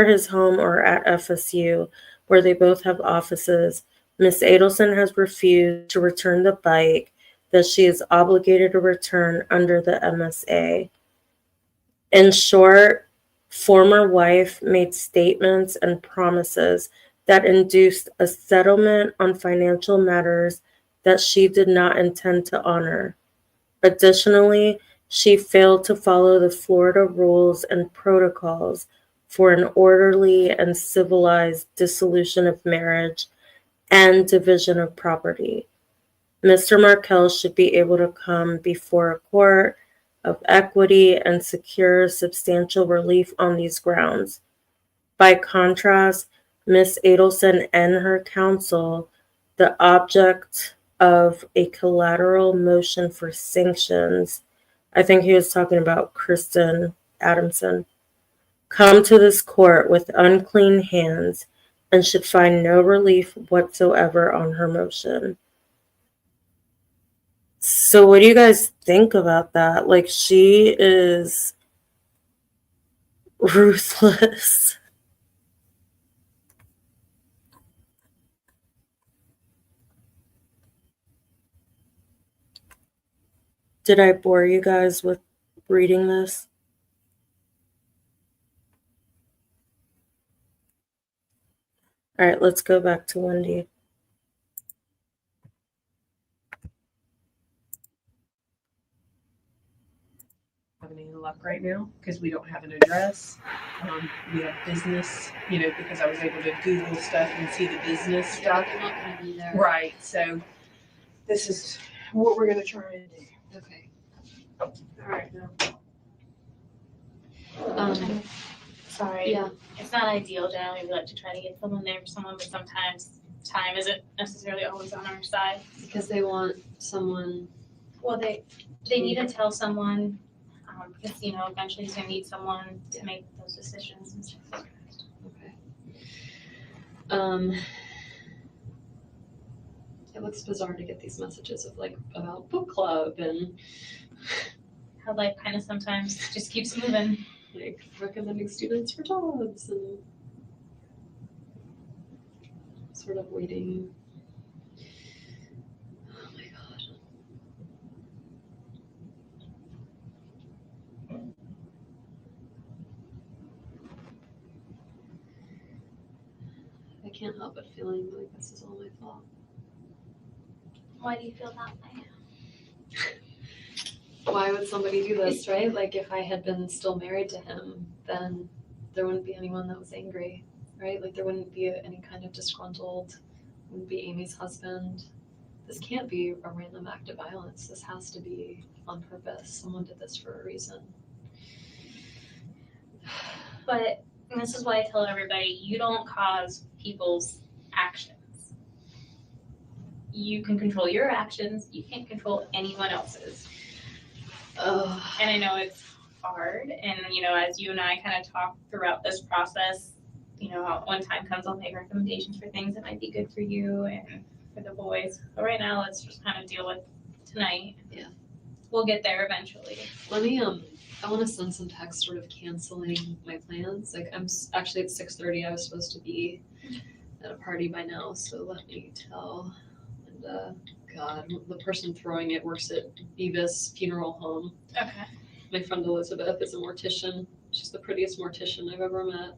his home or at FSU, where they both have offices, Miss Adelson has refused to return the bike that she is obligated to return under the MSA. In short, former wife made statements and promises that induced a settlement on financial matters that she did not intend to honor. Additionally, she failed to follow the Florida rules and protocols for an orderly and civilized dissolution of marriage and division of property. Mr. Markel should be able to come before a court of equity and secure substantial relief on these grounds. By contrast, Ms. Adelson and her counsel, the object of a collateral motion for sanctions, I think he was talking about Kristen Adamson, come to this court with unclean hands and should find no relief whatsoever on her motion. So what do you guys think about that? Like, she is ruthless. Did I bore you guys with reading this? All right, let's go back to Wendi. Have any luck right now because we don't have an address. We have business, because I was able to Google stuff and see the business Yeah, stuff. they're not gonna be there. Right. So this is what we're gonna try and do. Okay. All right. Now. Sorry. Yeah. It's not ideal generally. We like to try to get someone there for someone, but sometimes time isn't necessarily always on our side. Because they want someone. Well, they need to tell someone, because eventually he's gonna need someone to make those decisions and stuff. Okay. It looks bizarre to get these messages of about book club and How life kind of sometimes just keeps moving. recommending students for jobs and sort of waiting. Oh my god. I can't help but feeling like this is all my fault. Why do you feel that way? Why would somebody do this, right? Like if I had been still married to him, then there wouldn't be anyone that was angry, right? Like there wouldn't be any kind of disgruntled, wouldn't be Amy's husband. This can't be a random act of violence. This has to be on purpose. Someone did this for a reason. But this is why I tell everybody, you don't cause people's actions. You can control your actions. You can't control anyone else's. And I know it's hard. And, as you and I kind of talk throughout this process, when time comes, I'll make recommendations for things that might be good for you and for the boys. But right now, let's just kind of deal with tonight. Yeah. We'll get there eventually. Let me, I want to send some text sort of canceling my plans. Like I'm actually at 6:30, I was supposed to be at a party by now. So let me tell. And God, the person throwing it works at Eva's funeral home. Okay. My friend Elizabeth is a mortician. She's the prettiest mortician I've ever met.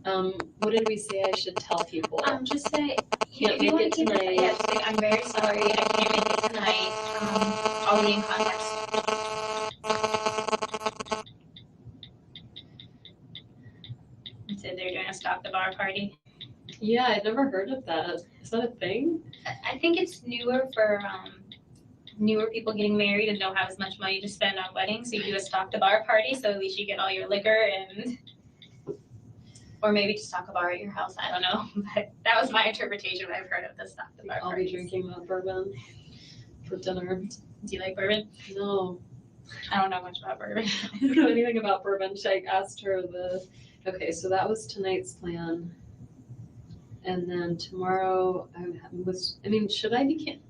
What did we say I should tell people? Just say, Can't if you make want it to keep tonight. it, yeah, just say, I'm very sorry, I can't make it tonight. I'll be in contact soon. So they're doing a stop the bar party. Yeah, I'd never heard of that. Is that a thing? I think it's newer for newer people getting married and don't have as much money to spend on weddings. So you do a stock the bar party, so at least you get all your liquor and, or maybe just stock a bar at your house. I don't know, but that was my interpretation when I've heard of the stock the bar I'll party. be drinking that bourbon for dinner. Do you like bourbon? No, I don't know much about bourbon. I don't know anything about bourbon. I asked her okay, so that was tonight's plan. And then tomorrow, should I be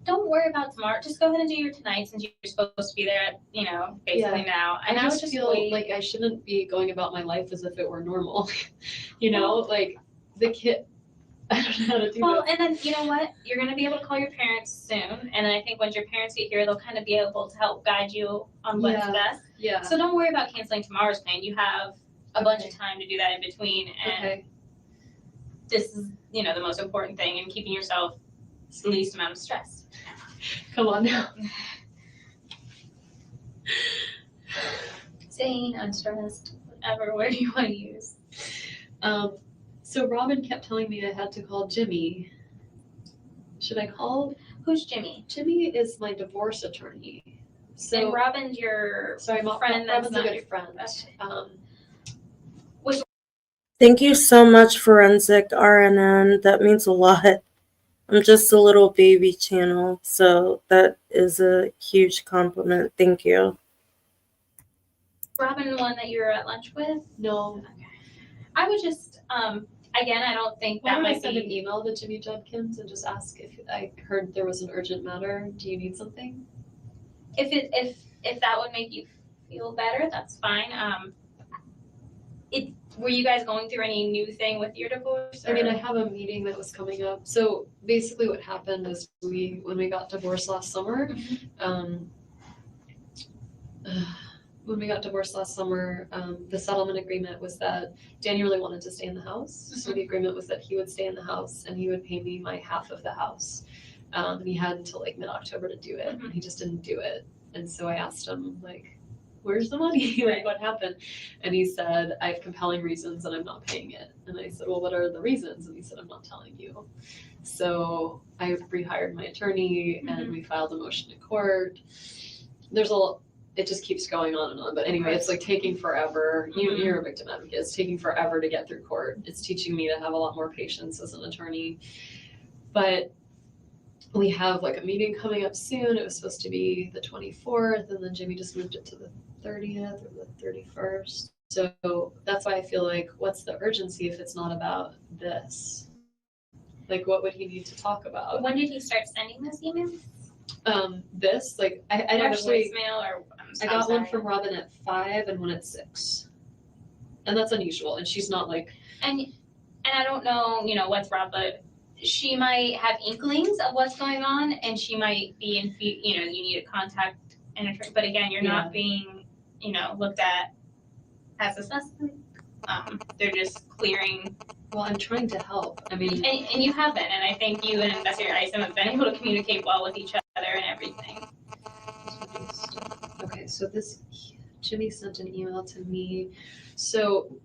Don't worry about tomorrow. Just go ahead and do your tonight since you're supposed to be there at, basically now. And I would just feel wait. like I shouldn't be going about my life as if it were normal. Like the kid, I don't know how to do Well, that. and then you know what? You're going to be able to call your parents soon. And then I think once your parents get here, they'll kind of be able to help guide you on what's Yeah. best. Yeah, So don't worry about canceling tomorrow's plan. You have a bunch of time to do that in between. And okay. this is, the most important thing in keeping yourself the least amount of stress. Come on now. Sane, unstressed, whatever word you want to use. So Robin kept telling me I had to call Jimmy. Should I call? Who's Jimmy? Jimmy is my divorce attorney. And So Robin's your sorry, friend that's Robin's a not good your friend. Okay. Thank you so much, Forensic RNN. That means a lot. I'm just a little baby channel, so that is a huge compliment. Thank you. Robin, the one that you were at lunch with? No. I would just, again, I don't think Why that don't I might send an be. email to Jimmy Judkins and just ask if I heard there was an urgent matter? Do you need something? If that would make you feel better, that's fine. Were you guys going through any new thing with your divorce? I mean, or- I have a meeting that was coming up. So basically what happened is when we got divorced last summer, the settlement agreement was that Dan really wanted to stay in the house. So the agreement was that he would stay in the house and he would pay me my half of the house. And he had until like mid-October to do it, and he just didn't do it. And so I asked him, like, where's the money? Like, what happened? And he said, I have compelling reasons and I'm not paying it. And I said, well, what are the reasons? And he said, I'm not telling you. So I rehired my attorney and we filed a motion in court. It just keeps going on and on. But anyway, it's like taking forever. You're a victim advocate. It's taking forever to get through court. It's teaching me to have a lot more patience as an attorney. But we have like a meeting coming up soon. It was supposed to be the 24th, and then Jimmy just moved it to the 30th or the 31st. So that's why I feel like, what's the urgency if it's not about this? Like, what would he need to talk about? When did he start sending those emails? I Or actually, voicemail or? I got one from Robin at 5 and one at 6. And that's unusual. And she's not like, And I don't know, what's Rob, but she might have inklings of what's going on, and she might be you need to contact an attorney. But again, you're not being, looked at as a suspect. They're just clearing. well, I'm trying to help. I mean, And you have been, and I think you and Investigator Isom have been able to communicate well with each other and everything. okay, so Jimmy sent an email to me. So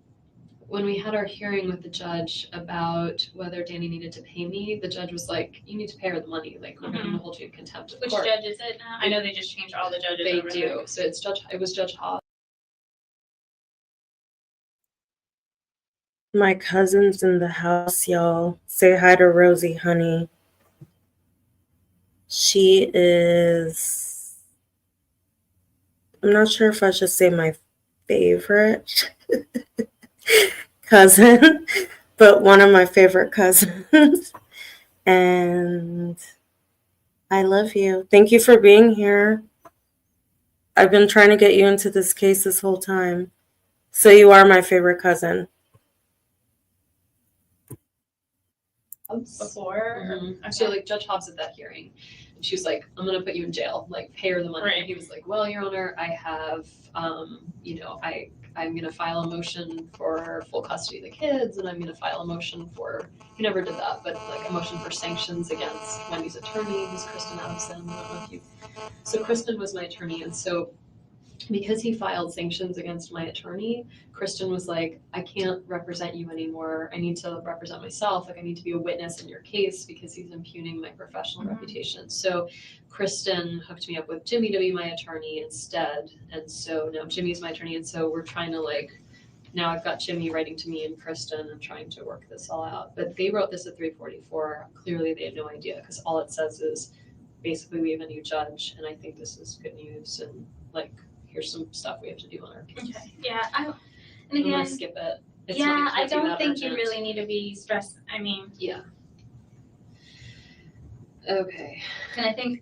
when we had our hearing with the judge about whether Danny needed to pay me, the judge was like, you need to pay her the money. Like, we're going to hold you in contempt of Which court. judge is it now? I know they just changed all the judges. They over do. there. So it was Judge Haas. My cousin's in the house, y'all. Say hi to Rosie, honey. She is, I'm not sure if I should say my favorite cousin, but one of my favorite cousins. And I love you. Thank you for being here. I've been trying to get you into this case this whole time. So you are my favorite cousin. Before? Mm-hmm. So like Judge Hobbs at that hearing, and she was like, I'm gonna put you in jail, like pay her the money. Right. And he was like, well, Your Honor, I have, I'm gonna file a motion for full custody of the kids, and I'm gonna file a motion for, he never did that, but like a motion for sanctions against Wendy's attorney, who's Kristen Adelson. I don't know if you, so Kristen was my attorney, and so because he filed sanctions against my attorney, Kristen was like, I can't represent you anymore. I need to represent myself. Like, I need to be a witness in your case because he's impugning my professional reputation. So Kristen hooked me up with Jimmy to be my attorney instead. And so now Jimmy's my attorney. And so we're trying to like, now I've got Jimmy writing to me and Kristen and trying to work this all out. But they wrote this at 344. Clearly they had no idea because all it says is basically we have a new judge and I think this is good news and like, here's some stuff we have to do on our case. Okay. Yeah. And I'm gonna again, skip it. It's yeah, not- it I can't be don't that think you urgent. really need to be stressed. I mean, Yeah. Okay. and I think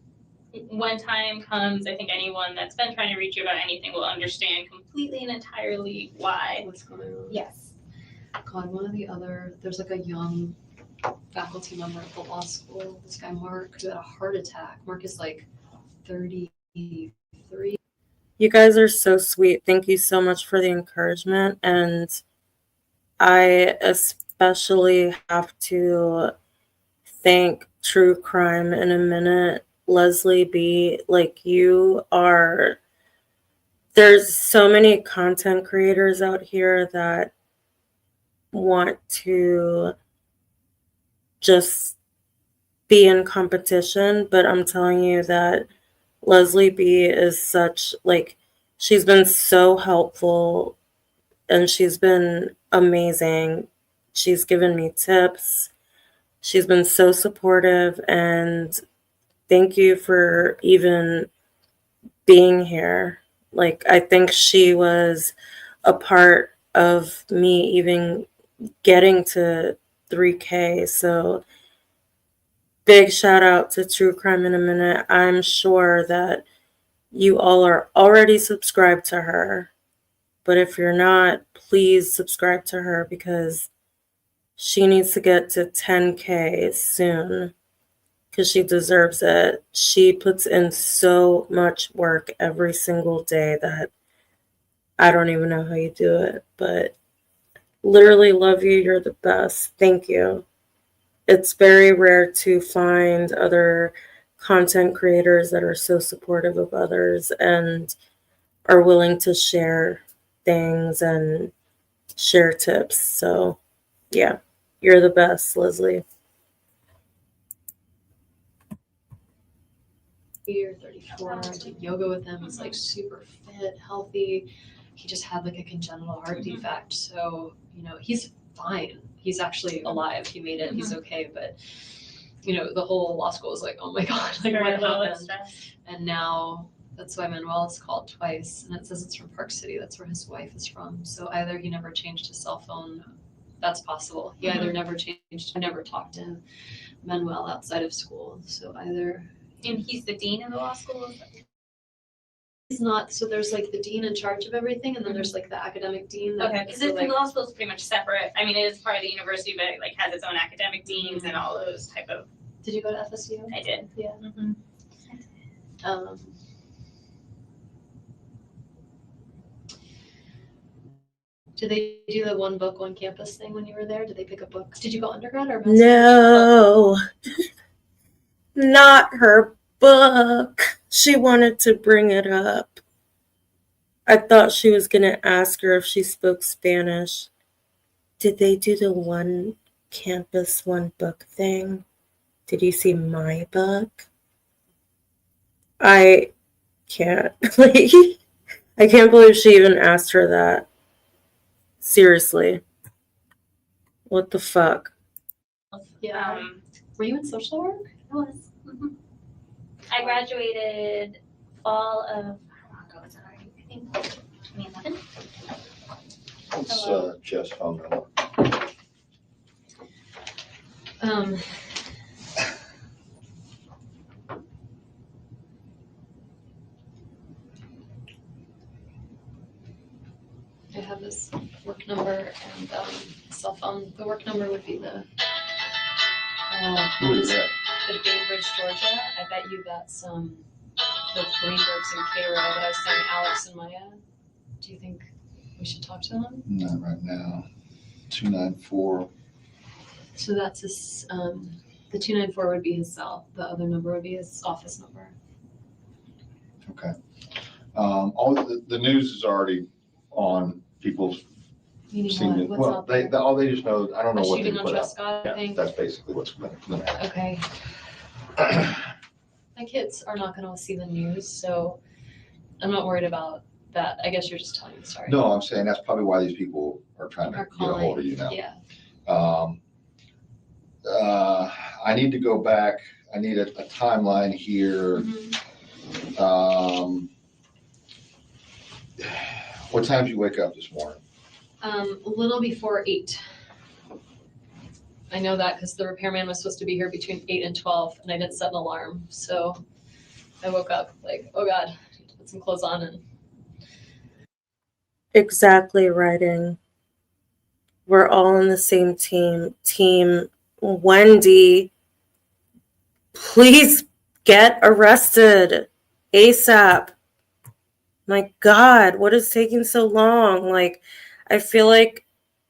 when time comes, I think anyone that's been trying to reach you about anything will understand completely and entirely why. What's going on? Yes. God, one of the other, there's like a young faculty member at the law school, this guy Mark, who had a heart attack. Mark is like 33. You guys are so sweet. Thank you so much for the encouragement. And I especially have to thank True Crime in a Minute, Leslie B. Like, you are, there's so many content creators out here that want to just be in competition, but I'm telling you that Leslie B is such, like, she's been so helpful and she's been amazing. She's given me tips. She's been so supportive, and thank you for even being here. Like, I think she was a part of me even getting to 3K. So big shout out to True Crime in a Minute. I'm sure that you all are already subscribed to her, but if you're not, please subscribe to her because she needs to get to 10K soon because she deserves it. She puts in so much work every single day that I don't even know how you do it, but literally love you. You're the best. Thank you. It's very rare to find other content creators that are so supportive of others and are willing to share things and share tips. So, yeah, you're the best, Leslie. Or 34. I did yoga with him. He's like super fit, healthy. He just had like a congenital heart defect. So, you know, he's fine. He's actually alive. He made it. He's okay. But, you know, the whole law school was like, oh my God, like Very what little happened? stress. And now that's why Manuel is called twice. And it says it's from Park City. That's where his wife is from. So either he never changed his cell phone. That's possible. He either never changed, I never talked to Manuel outside of school. So either. And he's the dean of the law school? He's not, so there's like the dean in charge of everything, and then there's like the academic dean. that- Okay, because so, the like, law school is pretty much separate. I mean, it is part of the university, but it like has its own academic deans and all those type of. Did you go to FSU? I did. Yeah. Mm-hmm. Did they do the one book, one campus thing when you were there? Did they pick up books? Did you go undergrad or master's? No, not her book. She wanted to bring it up. I thought she was going to ask her if she spoke Spanish. Did they do the one campus, one book thing? Did you see my book? I can't. Like, I can't believe she even asked her that. Seriously. What the fuck? Yeah. Were you in social work? I was. I graduated fall of, how long ago was that already? I think 2011. It's Jeff's phone number. I have this work number and cell phone. The work number would be the Who is that? the Bainbridge, Georgia. I bet you that's the Greenbergs and Cairo that I was saying, Alex and Maya. Do you think we should talk to them? Not right now. 294. So that's his, the 294 would be his cell, the other number would be his office number. Okay. All the news is already on people's. Meaning what? What's Well, out there? they just know. I don't know A what they shooting on put up. Trescott, I think? That's basically what's going to Okay. happen. My kids are not gonna see the news, so I'm not worried about that. I guess you're just telling me, sorry. No, I'm saying that's probably why these people are trying to Are get a hold of you now. Yeah. I need to go back. I need a timeline here. Mhm. What time did you wake up this morning? A little before 8. I know that because the repairman was supposed to be here between 8 and 12, and I didn't set an alarm, so I woke up like, oh God, I need to put some clothes on and. Exactly, writing. We're all on the same team. Team Wendi, please get arrested ASAP. My God, what is taking so long? Like, I feel like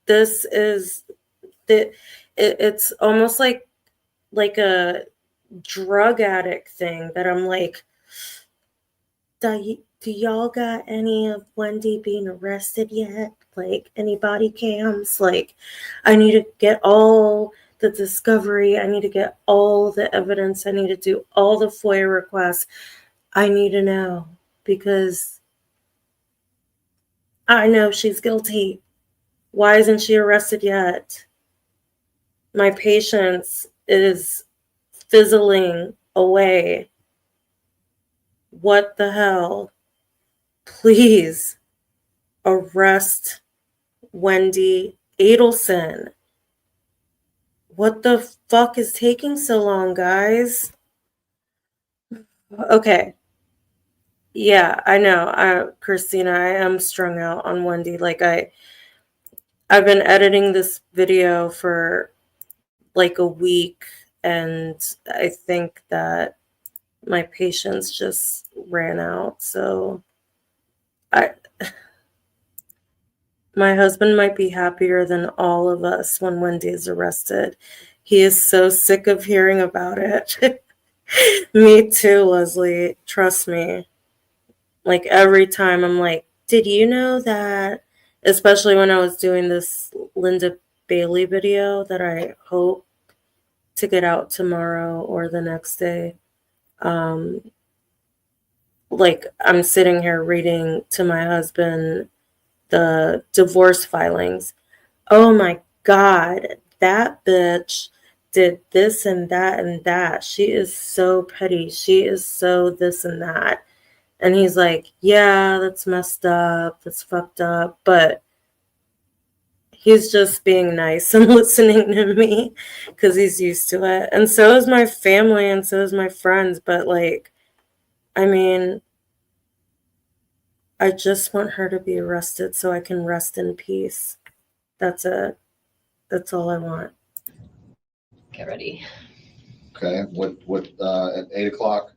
this is it's almost like a drug addict thing that I'm like, do y'all got any of Wendi being arrested yet? Like, any body cams? Like, I need to get all the discovery. I need to get all the evidence. I need to do all the FOIA requests. I need to know because I know she's guilty. Why isn't she arrested yet? My patience is fizzling away. What the hell? Please arrest Wendi Adelson. What the fuck is taking so long, guys? Okay. Yeah, I know. Christina, I am strung out on Wendi. Like I've been editing this video for like a week, and I think that my patience just ran out. So my husband might be happier than all of us when Wendi is arrested. He is so sick of hearing about it. Me too, Leslie. Trust me. Like every time I'm like, did you know that? Especially when I was doing this Linda Bailey video that I hope to get out tomorrow or the next day. Like I'm sitting here reading to my husband the divorce filings. Oh my God, that bitch did this and that and that. She is so petty. She is so this and that. And he's like, yeah, that's messed up. That's fucked up. But he's just being nice and listening to me because he's used to it. And so is my family and so is my friends. But like, I mean, I just want her to be arrested so I can rest in peace. That's it. That's all I want. Get ready. Okay. What at 8 o'clock?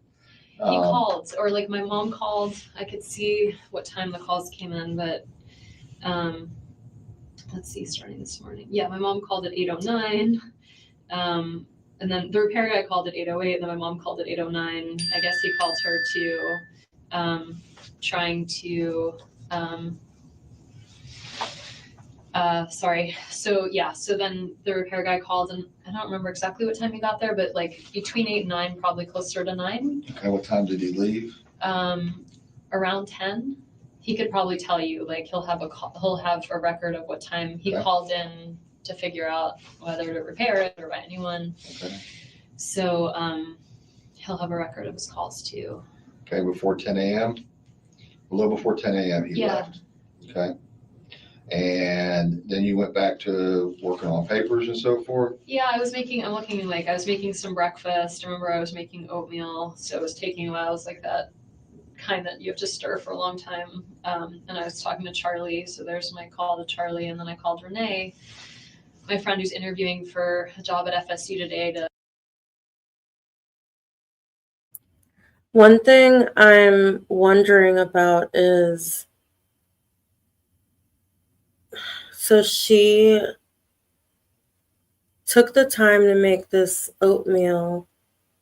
He called, or like my mom called. I could see what time the calls came in, but let's see, starting this morning. Yeah, my mom called at 8:09. And then the repair guy called at 8:08, and then my mom called at 8:09. I guess he called her to trying to sorry. So yeah, so then the repair guy called, and I don't remember exactly what time he got there, but like between 8 and 9, probably closer to 9. Okay. What time did he leave? Around 10. He could probably tell you, like he'll have a record of what time he Okay. called in to figure out whether to repair it or by anyone. Okay. So he'll have a record of his calls too. Okay. Before 10 a.m. A little before 10 a.m. he Yeah. left. Okay. And then you went back to working on papers and so forth? Yeah, I was making some breakfast. Remember, I was making oatmeal, so it was taking a while. It was like that kind that you have to stir for a long time. And I was talking to Charlie, so there's my call to Charlie, and then I called Renee, my friend who's interviewing for a job at FSU today. One thing I'm wondering about is So she took the time to make this oatmeal,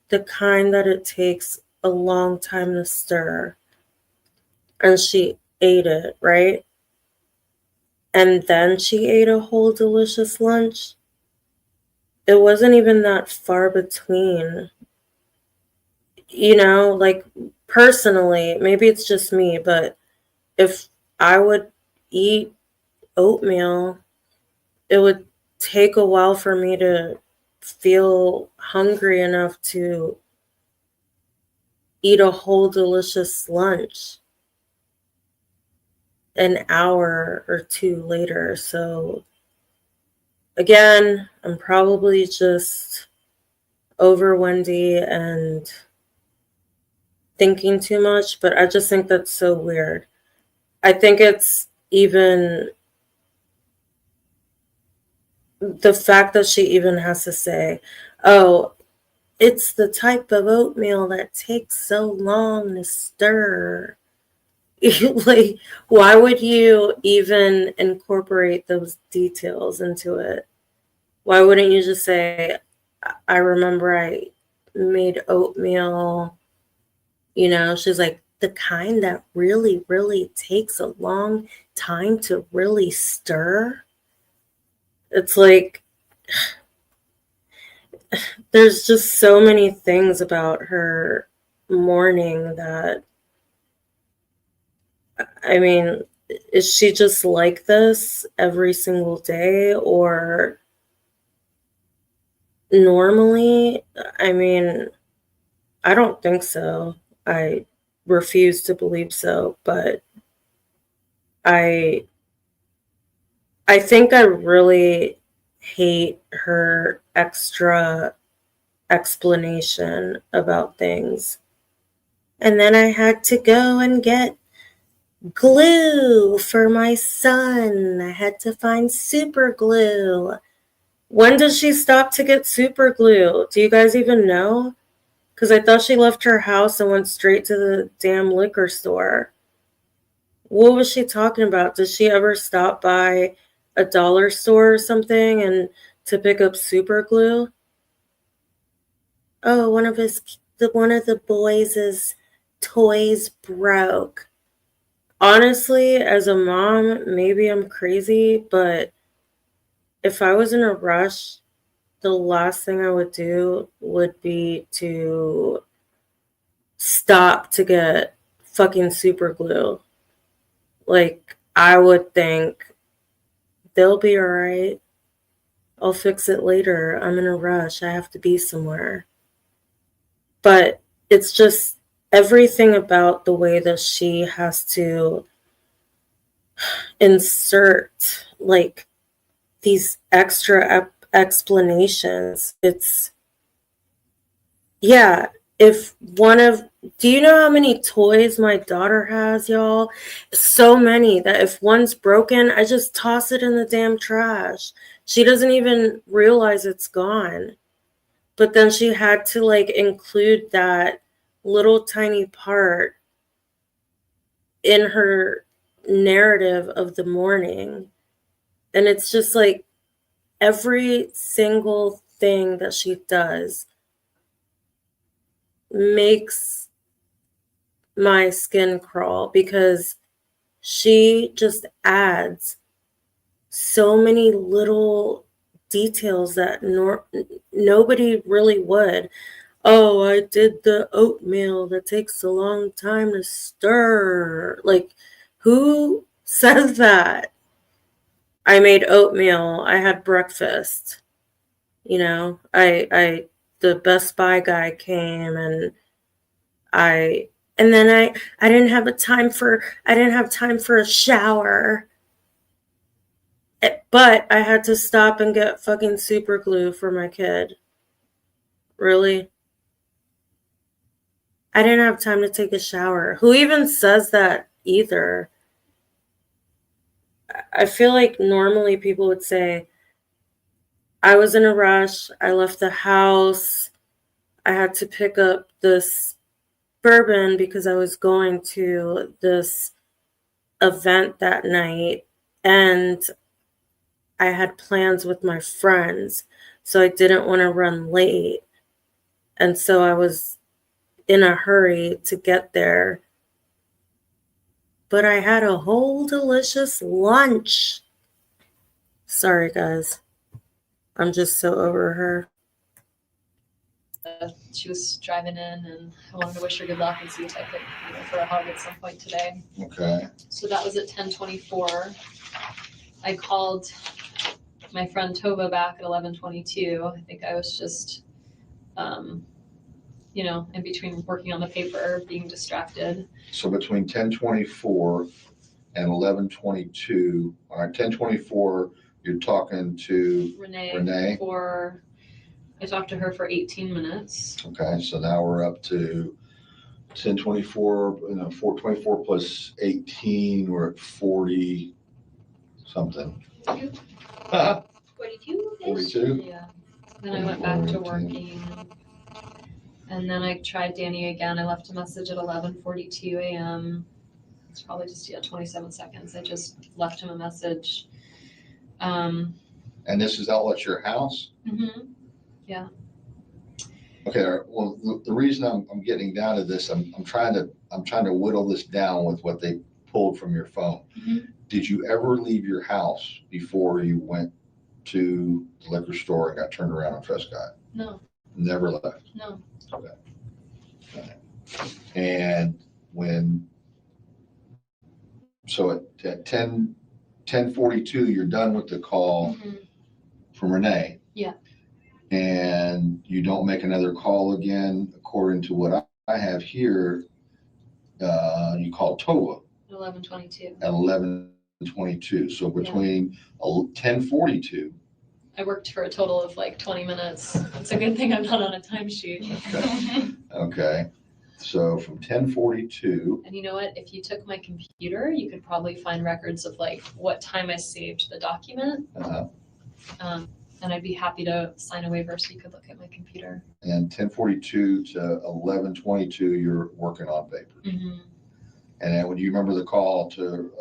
the kind that it takes a long time to stir. And she ate it, right? And then she ate a whole delicious lunch. It wasn't even that far between. You know, like personally, maybe it's just me, but if I would eat oatmeal, it would take a while for me to feel hungry enough to eat a whole delicious lunch an hour or two later. So again, I'm probably just over Wendi and thinking too much, but I just think that's so weird. I think it's even the fact that she even has to say, oh, it's the type of oatmeal that takes so long to stir. Like, why would you even incorporate those details into it? Why wouldn't you just say, I remember I made oatmeal, you know, she's like, the kind that really, really takes a long time to really stir? It's like, there's just so many things about her morning that, I mean, is she just like this every single day or normally? I mean, I don't think so. I refuse to believe so, but I think I really hate her extra explanation about things. And then I had to go and get glue for my son. I had to find super glue. When does she stop to get super glue? Do you guys even know? Because I thought she left her house and went straight to the damn liquor store. What was she talking about? Does she ever stop by a dollar store or something and to pick up super glue? Oh, one of the boys' toys broke. Honestly, as a mom, maybe I'm crazy, but if I was in a rush, the last thing I would do would be to stop to get fucking super glue. Like, I would think they'll be all right. I'll fix it later. I'm in a rush. I have to be somewhere. But it's just everything about the way that she has to insert like these extra explanations. It's, yeah, if one of, do you know how many toys my daughter has, y'all? So many that if one's broken, I just toss it in the damn trash. She doesn't even realize it's gone. But then she had to like include that little tiny part in her narrative of the morning. And it's just like every single thing that she does makes my skin crawl because she just adds so many little details that nobody really would. Oh, I did the oatmeal that takes a long time to stir. Like, who says that? I made oatmeal. I had breakfast. You know, the Best Buy guy came and then I didn't have time for a shower. But I had to stop and get fucking super glue for my kid. Really? I didn't have time to take a shower. Who even says that either? I feel like normally people would say, I was in a rush. I left the house. I had to pick up this bourbon because I was going to this event that night. And I had plans with my friends, so I didn't want to run late. And so I was in a hurry to get there. But I had a whole delicious lunch. Sorry, guys. I'm just so over her. She was driving in, and I wanted to wish her good luck and see if I could give her a hug at some point today. Okay. So that was at 10:24. I called my friend Tova back at 11:22. I think I was just, in between working on the paper, being distracted. So between 10:24 and 11:22, all right, 10:24, you're talking to Renee. I talked to her for 18 minutes. Okay, so now we're up to 10:24, 4:24 plus 18, we're at 40 something. 42? 42? Yeah. Then I went back to working. And then I tried Danny again. I left a message at 11:42 a.m. It's probably just 27 seconds. I just left him a message. And this is all at your house? Mm-hmm. Okay, well, the reason I'm getting down to this, I'm trying to whittle this down with what they pulled from your phone. Mhm. Did you ever leave your house before you went to the liquor store and got turned around on Prescott? No. Never left? No. Okay. And so at 10:42, you're done with the call Mm-hmm. from Renee? Yeah. And you don't make another call again, according to what I have here, you called Tova. 11:22. At 11:22. So between 10:42. I worked for a total of like 20 minutes. It's a good thing I'm not on a timesheet. Okay. So from 10:42. And you know what? If you took my computer, you could probably find records of like what time I saved the document. And I'd be happy to sign a waiver so you could look at my computer. And 10:42 to 11:22, you're working on paper. Mm-hmm. And then when you remember the call to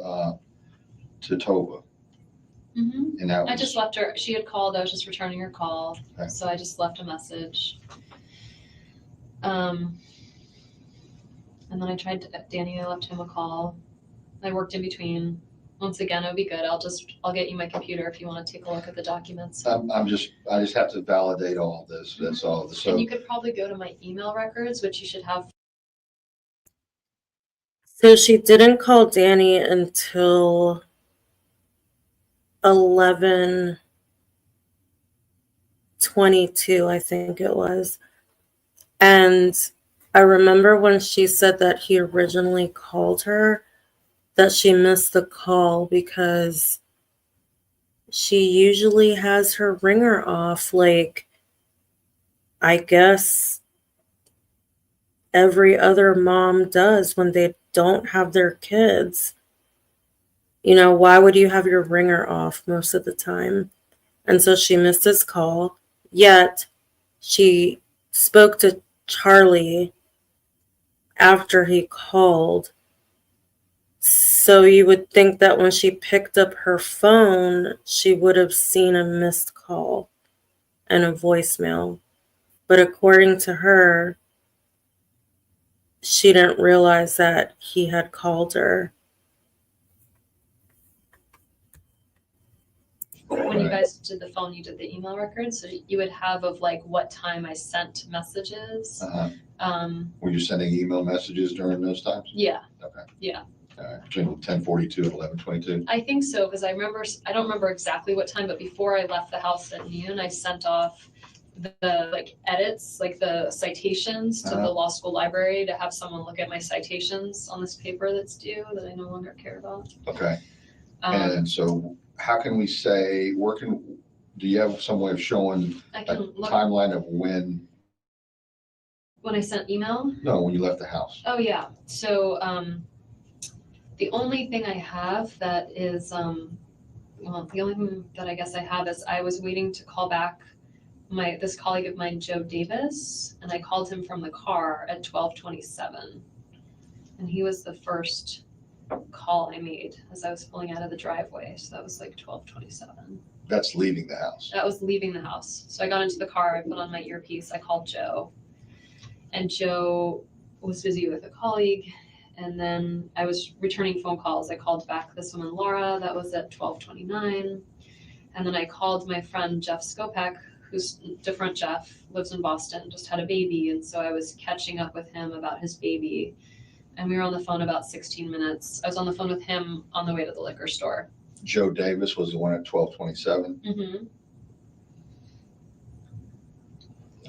Tova? Mm-hmm. And that was, I just left her. She had called. I was just returning her call. Okay. So I just left a message. And then I tried Danny. I left him a call. I worked in between. Once again, it'll be good. I'll get you my computer if you want to take a look at the documents. I just have to validate all this. That's all. So And you could probably go to my email records, which you should have. So she didn't call Danny until 11:22, I think it was. And I remember when she said that he originally called her, that she missed the call because she usually has her ringer off, like, I guess every other mom does when they don't have their kids. Why would you have your ringer off most of the time? And so she missed his call, yet she spoke to Charlie after he called. So you would think that when she picked up her phone, she would have seen a missed call and a voicemail. But according to her, she didn't realize that he had called her. When you guys did the phone, you did the email records, so you would have of like what time I sent messages. Were you sending email messages during those times? Yeah. Okay. Yeah. All right. Between 10:42 and 11:22. I think so, because I don't remember exactly what time, but before I left the house at noon, I sent off the like edits, like the citations to the law school library to have someone look at my citations on this paper that's due that I no longer care about. Okay. And so how can we say, do you have some way of showing I a can look timeline of when I sent email. when you left the house? Oh yeah. So the only thing I have that is the only thing that I guess I have is I was waiting to call back this colleague of mine, Joe Davis, and I called him from the car at 12:27, and he was the first call I made as I was pulling out of the driveway. So that was like 12:27. That's leaving the house. That was leaving the house. So I got into the car, I put on my earpiece, I called Joe. And Joe was busy with a colleague. And then I was returning phone calls. I called back this woman, Laura, that was at 12:29. And then I called my friend, Jeff Skopek, who's different Jeff, lives in Boston, just had a baby. And so I was catching up with him about his baby. And we were on the phone about 16 minutes. I was on the phone with him on the way to the liquor store. Joe Davis was the one at 12:27. Mm-hmm.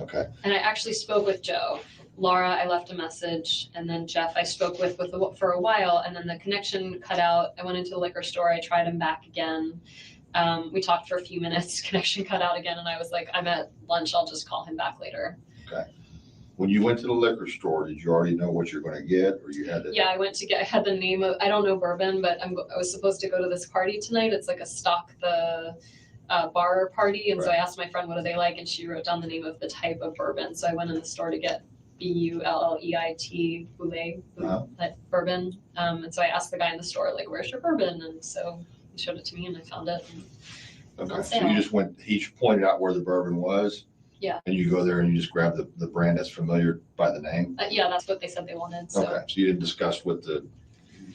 Okay. And I actually spoke with Joe. Laura, I left a message, and then Jeff, I spoke with for a while, and then the connection cut out. I went into the liquor store. I tried him back again. We talked for a few minutes. Connection cut out again, and I was like, I'm at lunch. I'll just call him back later. Okay. When you went to the liquor store, did you already know what you're going to get, or you had to? Yeah, I had the name of, I don't know bourbon, but I was supposed to go to this party tonight. It's like a stock the bar party, and so I asked my friend what do they like, and she wrote down the name of the type of bourbon. So I went in the store to get BULLEIT bourbon, and so I asked the guy in the store like, "Where's your bourbon?" And so he showed it to me, and I found it. Okay, so you just went. He pointed out where the bourbon was. Yeah. And you go there and you just grab the brand that's familiar by the name. Yeah, that's what they said they wanted. So. Okay, so you didn't discuss with the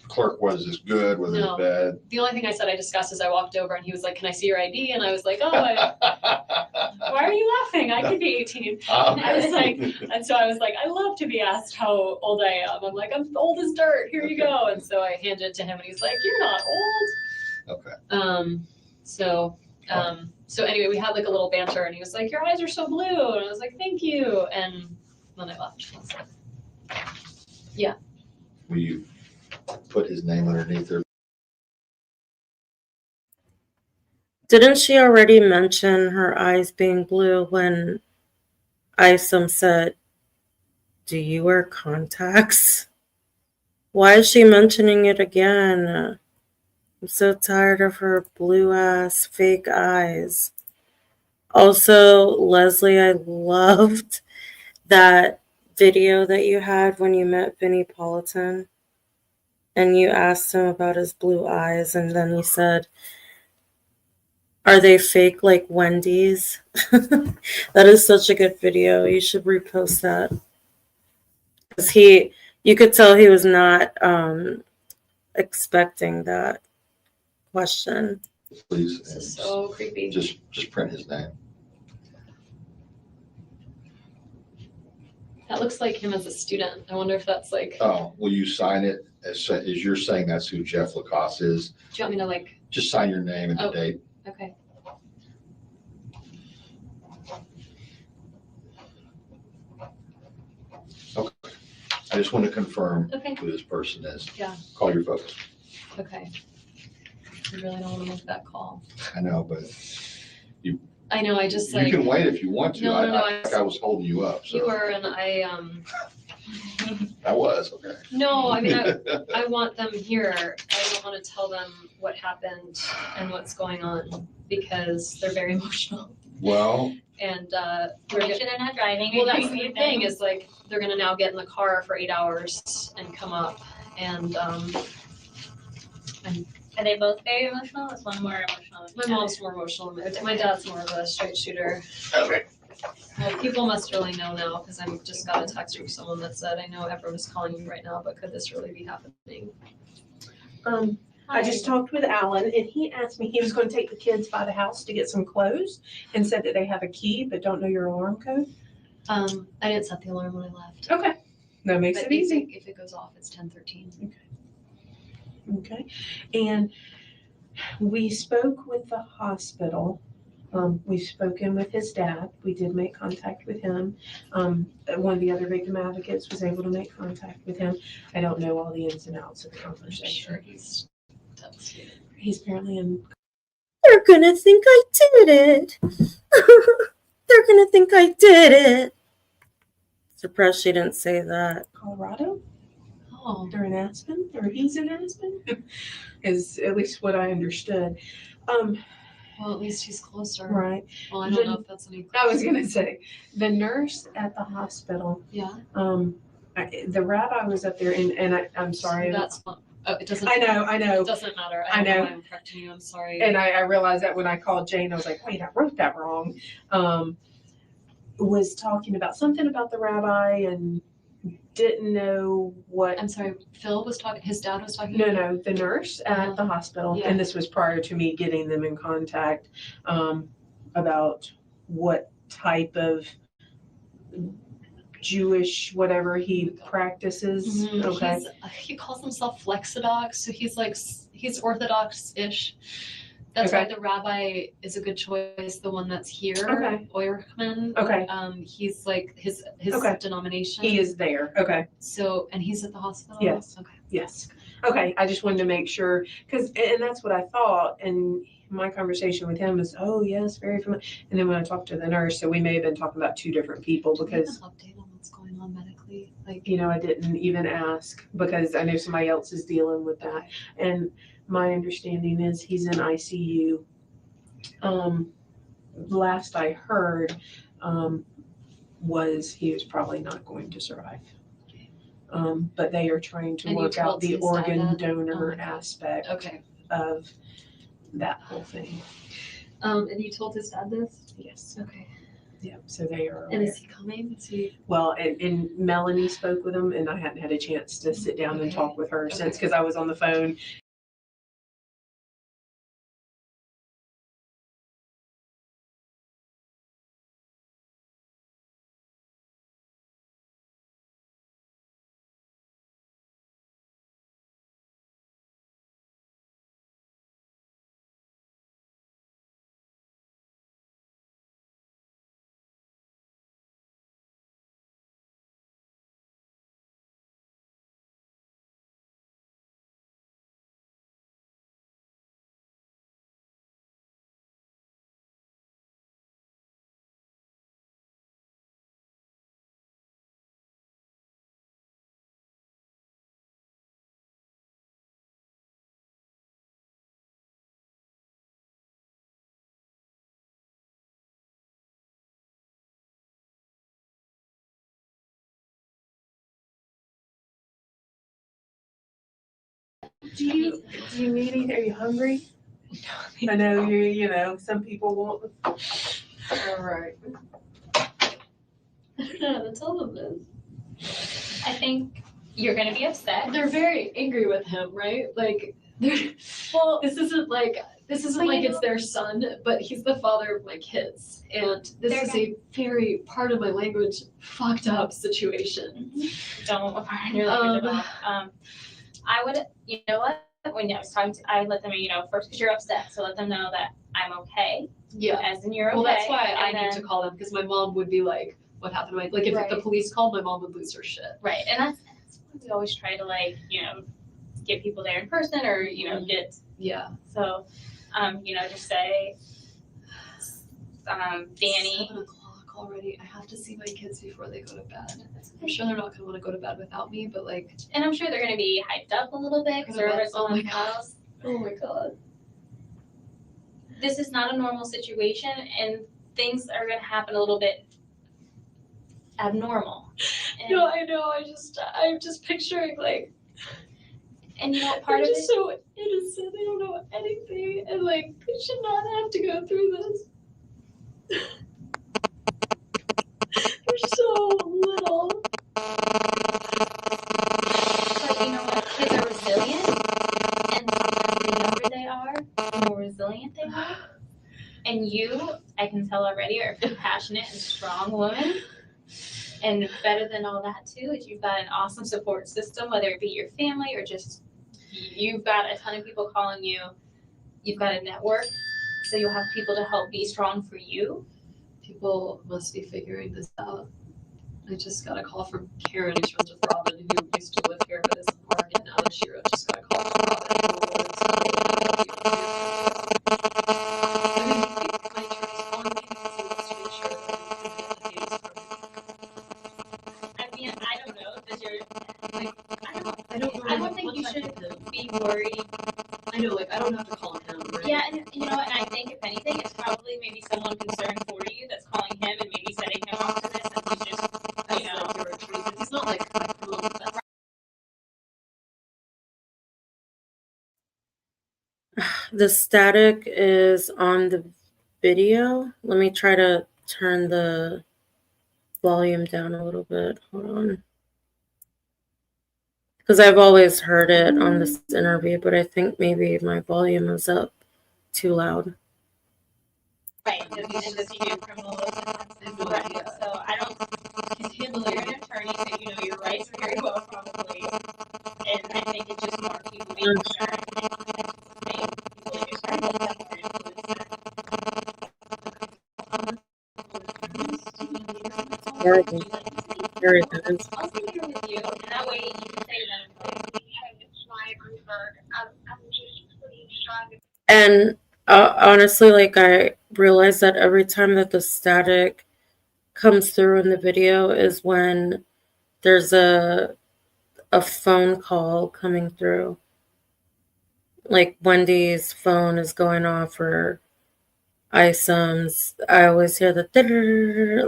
clerk whether this good, whether No. it's bad. The only thing I said I discussed is I walked over and he was like, "Can I see your ID?" And I was like, "Oh, why are you laughing? I could be 18." And I was like, and so I was like, I love to be asked how old I am. I'm like, I'm old as dirt. Here you go. And so I handed it to him, and he's like, "You're not old." Okay. So anyway, we had like a little banter, and he was like, "Your eyes are so blue," and I was like, "Thank you." And then I left. Will you put his name underneath there? Didn't she already mention her eyes being blue when Isom said, "Do you wear contacts?" Why is she mentioning it again? I'm so tired of her blue ass fake eyes. Also, Leslie, I loved that video that you had when you met Vinnie Politan and you asked him about his blue eyes, and then you said, "Are they fake like Wendy's?" That is such a good video. You should repost that. Because you could tell he was not expecting that question. Please. This is so creepy. Just print his name. That looks like him as a student. I wonder if that's like. Oh, will you sign it as you're saying that's who Jeff Lacasse is? Do you want me to like? Just sign your name and the date. Okay. Okay. I just want to confirm Okay. who this person is. Yeah. Call your folks. Okay. I really don't want to make that call. I know, but I know. I just you like can wait if you want to. No, I was holding you up. So. you were, and I I was, okay. No, I mean I want them here. I don't want to tell them what happened and what's going on because they're very emotional. Well. And Make sure they're not driving. well, that's the thing is like they're gonna now get in the car for 8 hours and come up and Are they both very emotional? Is one more emotional? than my the other? mom's more emotional. My dad's more of a straight shooter. Okay. Well, people must really know now because I just got a text from someone that said, "I know everyone is calling you right now, but could this really be happening?" I just talked with Alan, and he asked me, he was going to take the kids by the house to get some clothes and said that they have a key but don't know your alarm code. I didn't set the alarm when I left. Okay. That makes But it easy. if it goes off, it's 10:13. Okay. And we spoke with the hospital. We've spoken with his dad. We did make contact with him. One of the other victim advocates was able to make contact with him. I don't know all the ins and outs of the I'm conversation. sure he's devastated. He's apparently in They're gonna think I did it. They're gonna think I did it. Surprised she didn't say that. Colorado. Oh, They're in Aspen, or he's in Aspen, is at least what I understood. well, at least he's closer. Right. Well, I don't know if that's any. I was gonna say, the nurse at the hospital, Yeah. the rabbi was up there, and I'm sorry. That's Oh, it doesn't. I know. It doesn't matter. I I don't know know. why I'm correcting you. I'm sorry. And I realized that when I called Jane, I was like, wait, I wrote that wrong. Was talking about something about the rabbi and didn't know what. I'm sorry. Phil was talking. His dad was talking. No, the nurse at the hospital, Yeah. and this was prior to me getting them in contact about what type of Jewish whatever he practices. Mhm. Okay. He calls himself Flexodox, so he's Orthodox-ish. That's Okay. why the rabbi is a good choice. The one that's here, Okay. Oyerman. Okay. He's like his Okay. denomination. He is there. Okay. So, and he's at the hospital. Yes. Okay. Yes. Okay. I just wanted to make sure and that's what I thought. And my conversation with him is, oh yes, very familiar. And then when I talked to the nurse, so we may have been talking about two different people Do we have because, an update on what's going on medically? Like, I didn't even ask because I know somebody else is dealing with that. And my understanding is he's in ICU. Last I heard, was he was probably not going to survive. But they are trying to And you work out told the his dad organ that? donor Okay. aspect okay. of that whole thing. And you told his dad this? Yes. Okay. Yeah. So they are. And is he coming? Is he? Well, and Melanie spoke with him, and I hadn't had a chance to sit down and Okay. talk with her since Okay. because I was on the phone. Do you need anything? Are you hungry? I know some people won't. All right. I don't know how to tell them this. I think you're gonna be upset. They're very angry with him, right? Like, Well, this isn't like it's their son, but he's the father of my kids, and this They're is a very, part of my language, fucked up situation. don't pardon your language at all. I would, you know what? When I was talking to, I let them, first because you're upset, so let them know that I'm okay. Yeah. As in you're okay. Well, that's why I and need then, to call them, because my mom would be like, "What happened?" Like, if Right. the police called, my mom would lose her shit. Right, and that's why we always try to get people there in person or get Yeah. so, just say, Danny. 7 o'clock already. I have to see my kids before they go to bed. I'm sure they're not gonna want to go to bed without me, but like. And I'm sure they're gonna be hyped up a little bit because they're over at Oh my someone's house. Oh my god. This is not a normal situation, and things are gonna happen a little bit abnormal. And, No, I know. I'm just picturing like. and part they're of just it. so innocent. They don't know anything, and like they should not have to go through this. They're so little. But you know what? Kids are resilient, and sometimes the younger they are, the more resilient they are. And you, I can tell already, are a compassionate and strong woman. And better than all that too is you've got an awesome support system, whether it be your family or just you've got a ton of people calling you. You've got a network, so you'll have people to help be strong for you. People must be figuring this out. I just got a call from Karen, who's friends with Robin, who used to live here but is in Oregon now, and she just got a call from Robin. I mean, you think my church on me because he wants to make sure that I'm in the I mean, I don't know because you're like I don't know. I don't think you should be worried. I know, like I don't have to call him, right? Yeah, and and I think if anything, it's probably maybe someone concerned for you that's calling him and maybe setting him up to this, and he's just That's like your attorney, but he's not like the static is on the video. Let me try to turn the volume down a little bit. Hold on. Because I've always heard it on this interview, but I think maybe my volume is up too loud. Right, because you do criminal offenses, right, so I don't, because you're an attorney, so you know your rights very well probably, and I think it's just more people being concerned, and people being concerned that that's very There it is. There it is. I'll sit here with you, and that way you can say to them, And honestly, like I realize that every time that the static comes through in the video is when there's a phone call coming through. Like Wendy's phone is going off or Isom's. I always hear the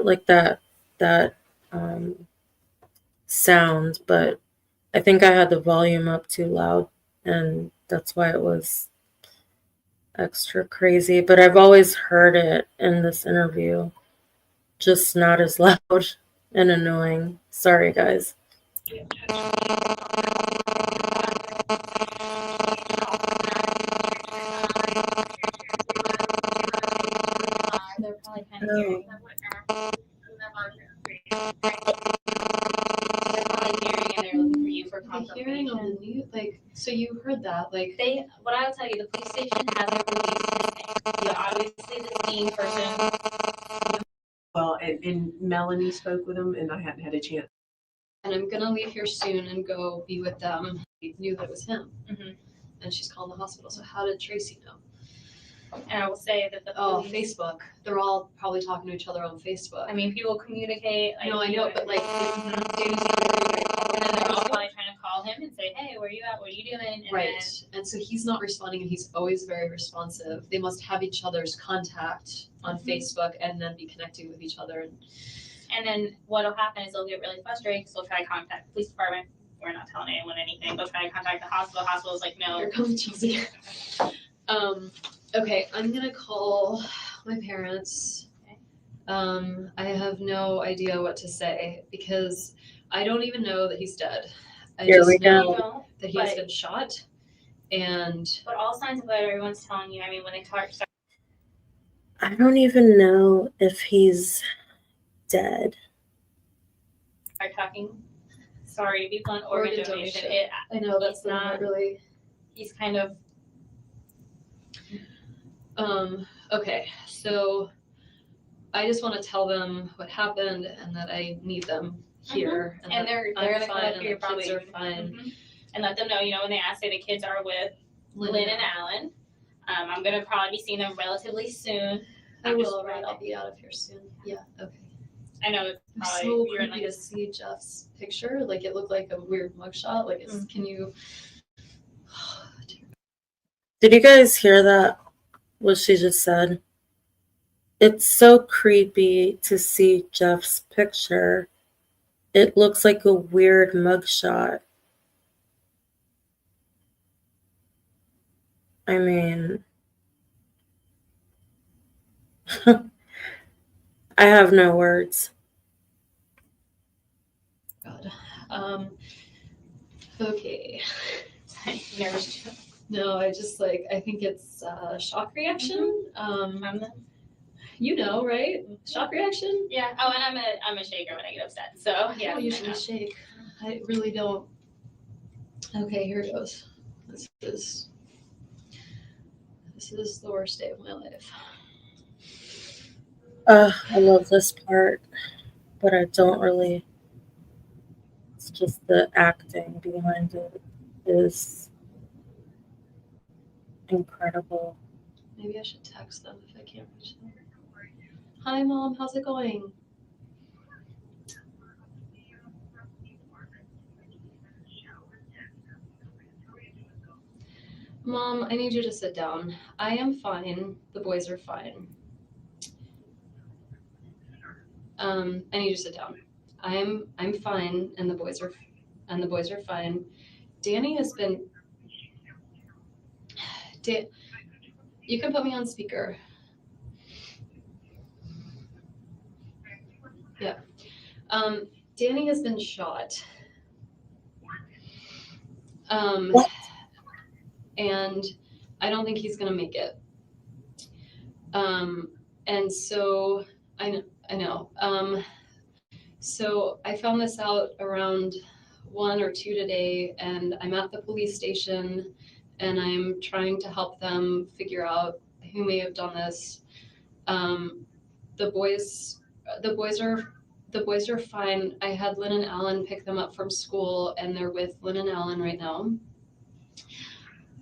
like that sound, but I think I had the volume up too loud and that's why it was extra crazy. But I've always heard it in this interview, just not as loud and annoying. Sorry, guys. they're probably kind of hearing. They're probably hearing and they're looking for you for Hearing on confirmation. the news, like, so you heard that, like, What I'll tell you, the police station hasn't released his name. So obviously the scene person. Well, and Melanie spoke with him, and I hadn't had a chance. and I'm gonna leave here soon and go be with them. He knew that it was him. Mhm. And she's calling the hospital. So how did Tracy know? And I will say that the Oh, police, Facebook. They're all probably talking to each other on Facebook. I mean, people communicate. Like, No, I know, but like, and then they're all probably trying to call him and say, hey, where you at? What are you doing? And right. And so he's not responding, and he's always very responsive. They must have each other's contact on Facebook and then be connecting with each other. And then what'll happen is they'll get really frustrated because they'll try to contact the police department. We're not telling anyone anything. They'll try to contact the hospital. Hospital's like, no. Here comes Chelsea. Okay, I'm gonna call my parents. I have no idea what to say because I don't even know that he's dead. I Here we just go. You know don't, that he has but- been shot. And But all signs of what everyone's telling you, I mean, when they start I don't even know if he's dead. talking, sorry to be blunt, Organ organ donation, donation. I know that's He's the one that not- really. he's kind of, Okay, so I just want to tell them what happened and that I need them here. and that they're I'm gonna come fine up and here the kids probably. are fine. Mhm. And let them know, you know, when they ask, say the kids are with Lynn and Alan. I'm gonna probably be seeing them relatively soon. I I'm just will, right? worried. I'll be out of here soon. Yeah, okay. I know it's It was probably, so you're in creepy like, to see Jeff's picture. Like it looked like a weird mugshot. Like, can you? Did you guys hear that? What she just said? It's so creepy to see Jeff's picture. It looks like a weird mugshot. I mean, I have no words. God. Okay. nervous. No, I just like I think it's shock reaction. You know, right? Shock reaction. Yeah. Oh, and I'm a shaker when I get upset. So I yeah. don't I usually know. shake. I really don't. Okay, here it goes. This is the worst day of my life. I love this part, but I don't really. It's just the acting behind it is incredible. Maybe I should text them if I can't reach them. Hi, Mom. How's it going? Mom, I need you to sit down. I am fine. The boys are fine. I need you to sit down. I'm fine, and the boys are fine. Danny has been. You can put me on speaker. Yeah. Danny has been shot. And I don't think he's gonna make it. And so I know. So I found this out around 1 or 2 today, and I'm at the police station, and I'm trying to help them figure out who may have done this. The boys are fine. I had Lynn and Alan pick them up from school, and they're with Lynn and Alan right now.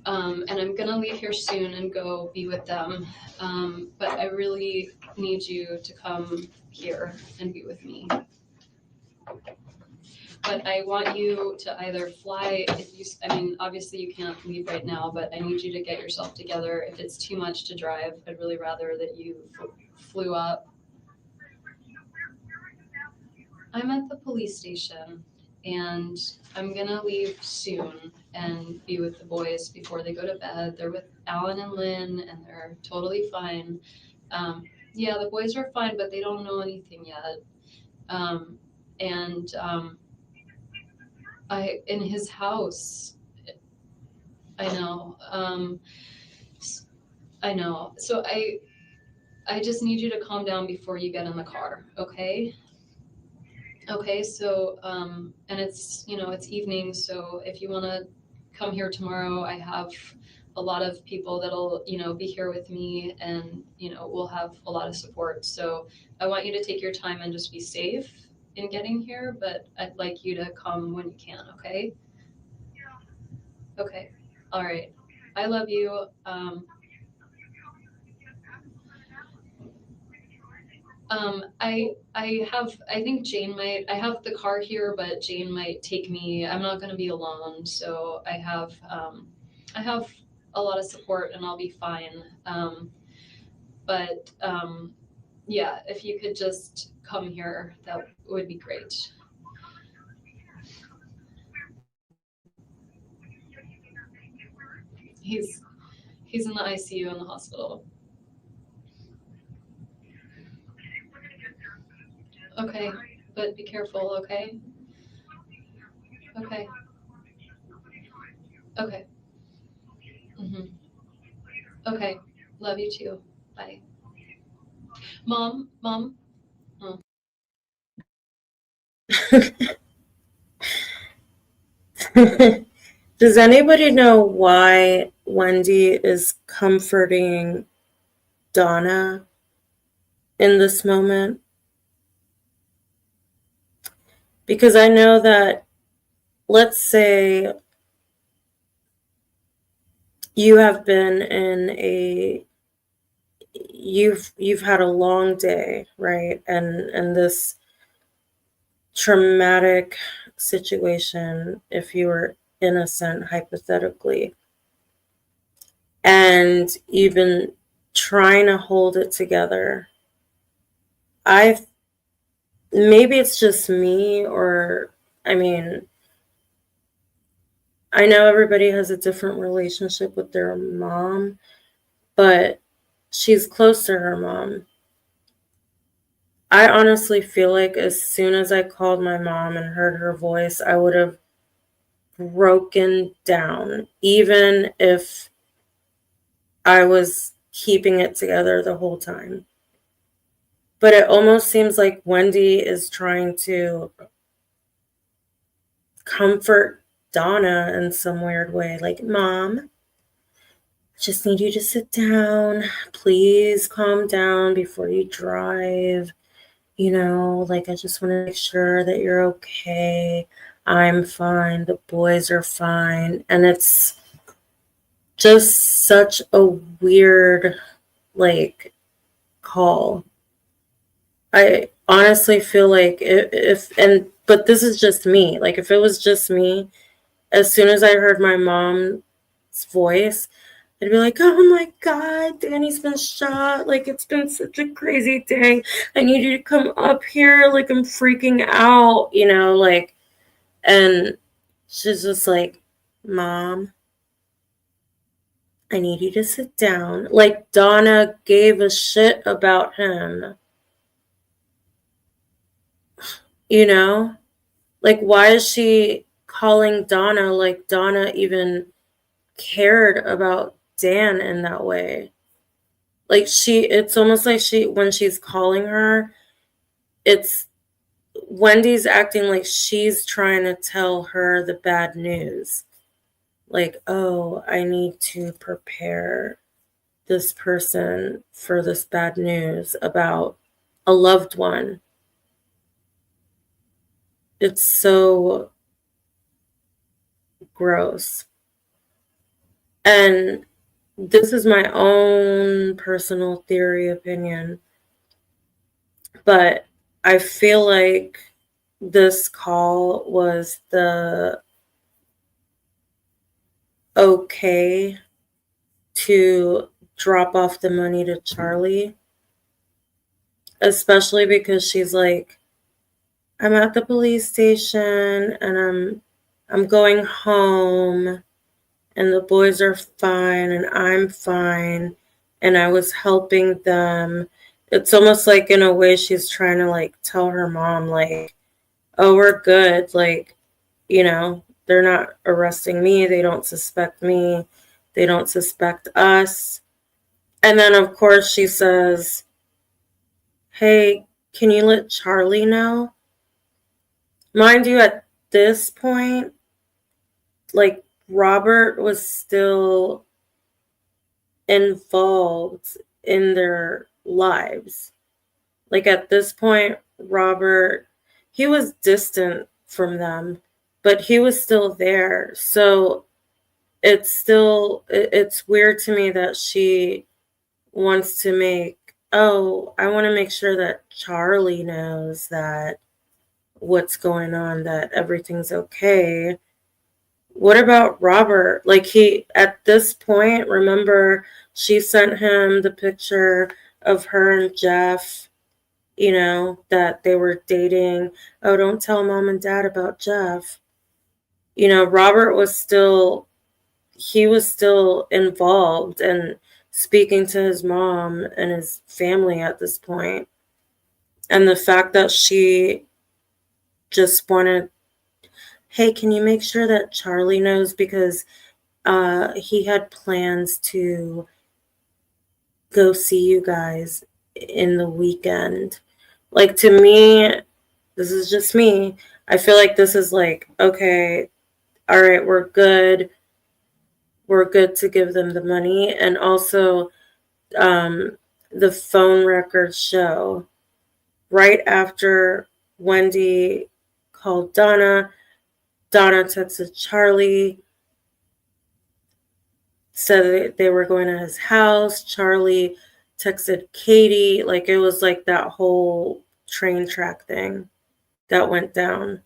And I'm gonna leave here soon and go be with them. But I really need you to come here and be with me. But I want you to either fly, obviously you can't leave right now, but I need you to get yourself together. If it's too much to drive, I'd really rather that you flew up. I'm at the police station, and I'm gonna leave soon and be with the boys before they go to bed. They're with Alan and Lynn, and they're totally fine. Yeah, the boys are fine, but they don't know anything yet. In his house, I know. I know. So I just need you to calm down before you get in the car, okay? Okay, so, and it's, it's evening, so if you wanna come here tomorrow, I have a lot of people that'll, be here with me, and, we'll have a lot of support. So I want you to take your time and just be safe in getting here, but I'd like you to come when you can, okay? Okay, all right. I love you. I think Jane might, I have the car here, but Jane might take me. I'm not gonna be alone, so I have a lot of support, and I'll be fine. Yeah, if you could just come here, that would be great. He's in the ICU in the hospital. Okay, but be careful, okay? Okay. Okay. Okay. Love you too. Bye. Mom. Oh. Does anybody know why Wendy is comforting Donna in this moment? Because I know that, let's say you have been you've had a long day, right? And this traumatic situation, if you were innocent, hypothetically, and you've been trying to hold it together. Maybe it's just me, or, I know everybody has a different relationship with their mom, but she's close to her mom. I honestly feel like as soon as I called my mom and heard her voice, I would have broken down, even if I was keeping it together the whole time. But it almost seems like Wendy is trying to comfort Donna in some weird way. Like, Mom, I just need you to sit down. Please calm down before you drive. I just want to make sure that you're okay. I'm fine. The boys are fine. And it's just such a weird, call. I honestly feel like but this is just me. Like, if it was just me, as soon as I heard my mom's voice, I'd be like, oh my God, Danny's been shot. Like, it's been such a crazy day. I need you to come up here. Like, I'm freaking out, and she's just like, Mom, I need you to sit down. Like Donna gave a shit about him. You know? Like, why is she calling Donna like Donna even cared about Dan in that way? Like, it's almost like when she's calling her, it's Wendy's acting like she's trying to tell her the bad news. Like, oh, I need to prepare this person for this bad news about a loved one. It's so gross. And this is my own personal theory opinion, but I feel like this call was the okay to drop off the money to Charlie, especially because she's like, I'm at the police station and I'm going home and the boys are fine and I'm fine and I was helping them. It's almost like in a way she's trying to like tell her mom like, oh, we're good. Like, you know, they're not arresting me. They don't suspect me. They don't suspect us. And then of course she says, hey, can you let Charlie know? Mind you, at this point, like Robert was still involved in their lives. Like at this point, Robert, he was distant from them, but he was still there. So it's weird to me that she wants to I want to make sure that Charlie knows that what's going on, that everything's okay. What about Robert? Like at this point, remember she sent him the picture of her and Jeff, you know, that they were dating. Oh, don't tell mom and dad about Jeff. You know, Robert was still involved and speaking to his mom and his family at this point. And the fact that she just wanted, hey, can you make sure that Charlie knows, because he had plans to go see you guys in the weekend. Like, to me, this is just me. I feel like this is like, okay, all right, we're good. We're good to give them the money. And also, the phone records show right after Wendi called Donna texted Charlie, said they were going to his house. Charlie texted Katie. Like, it was like that whole train track thing that went down.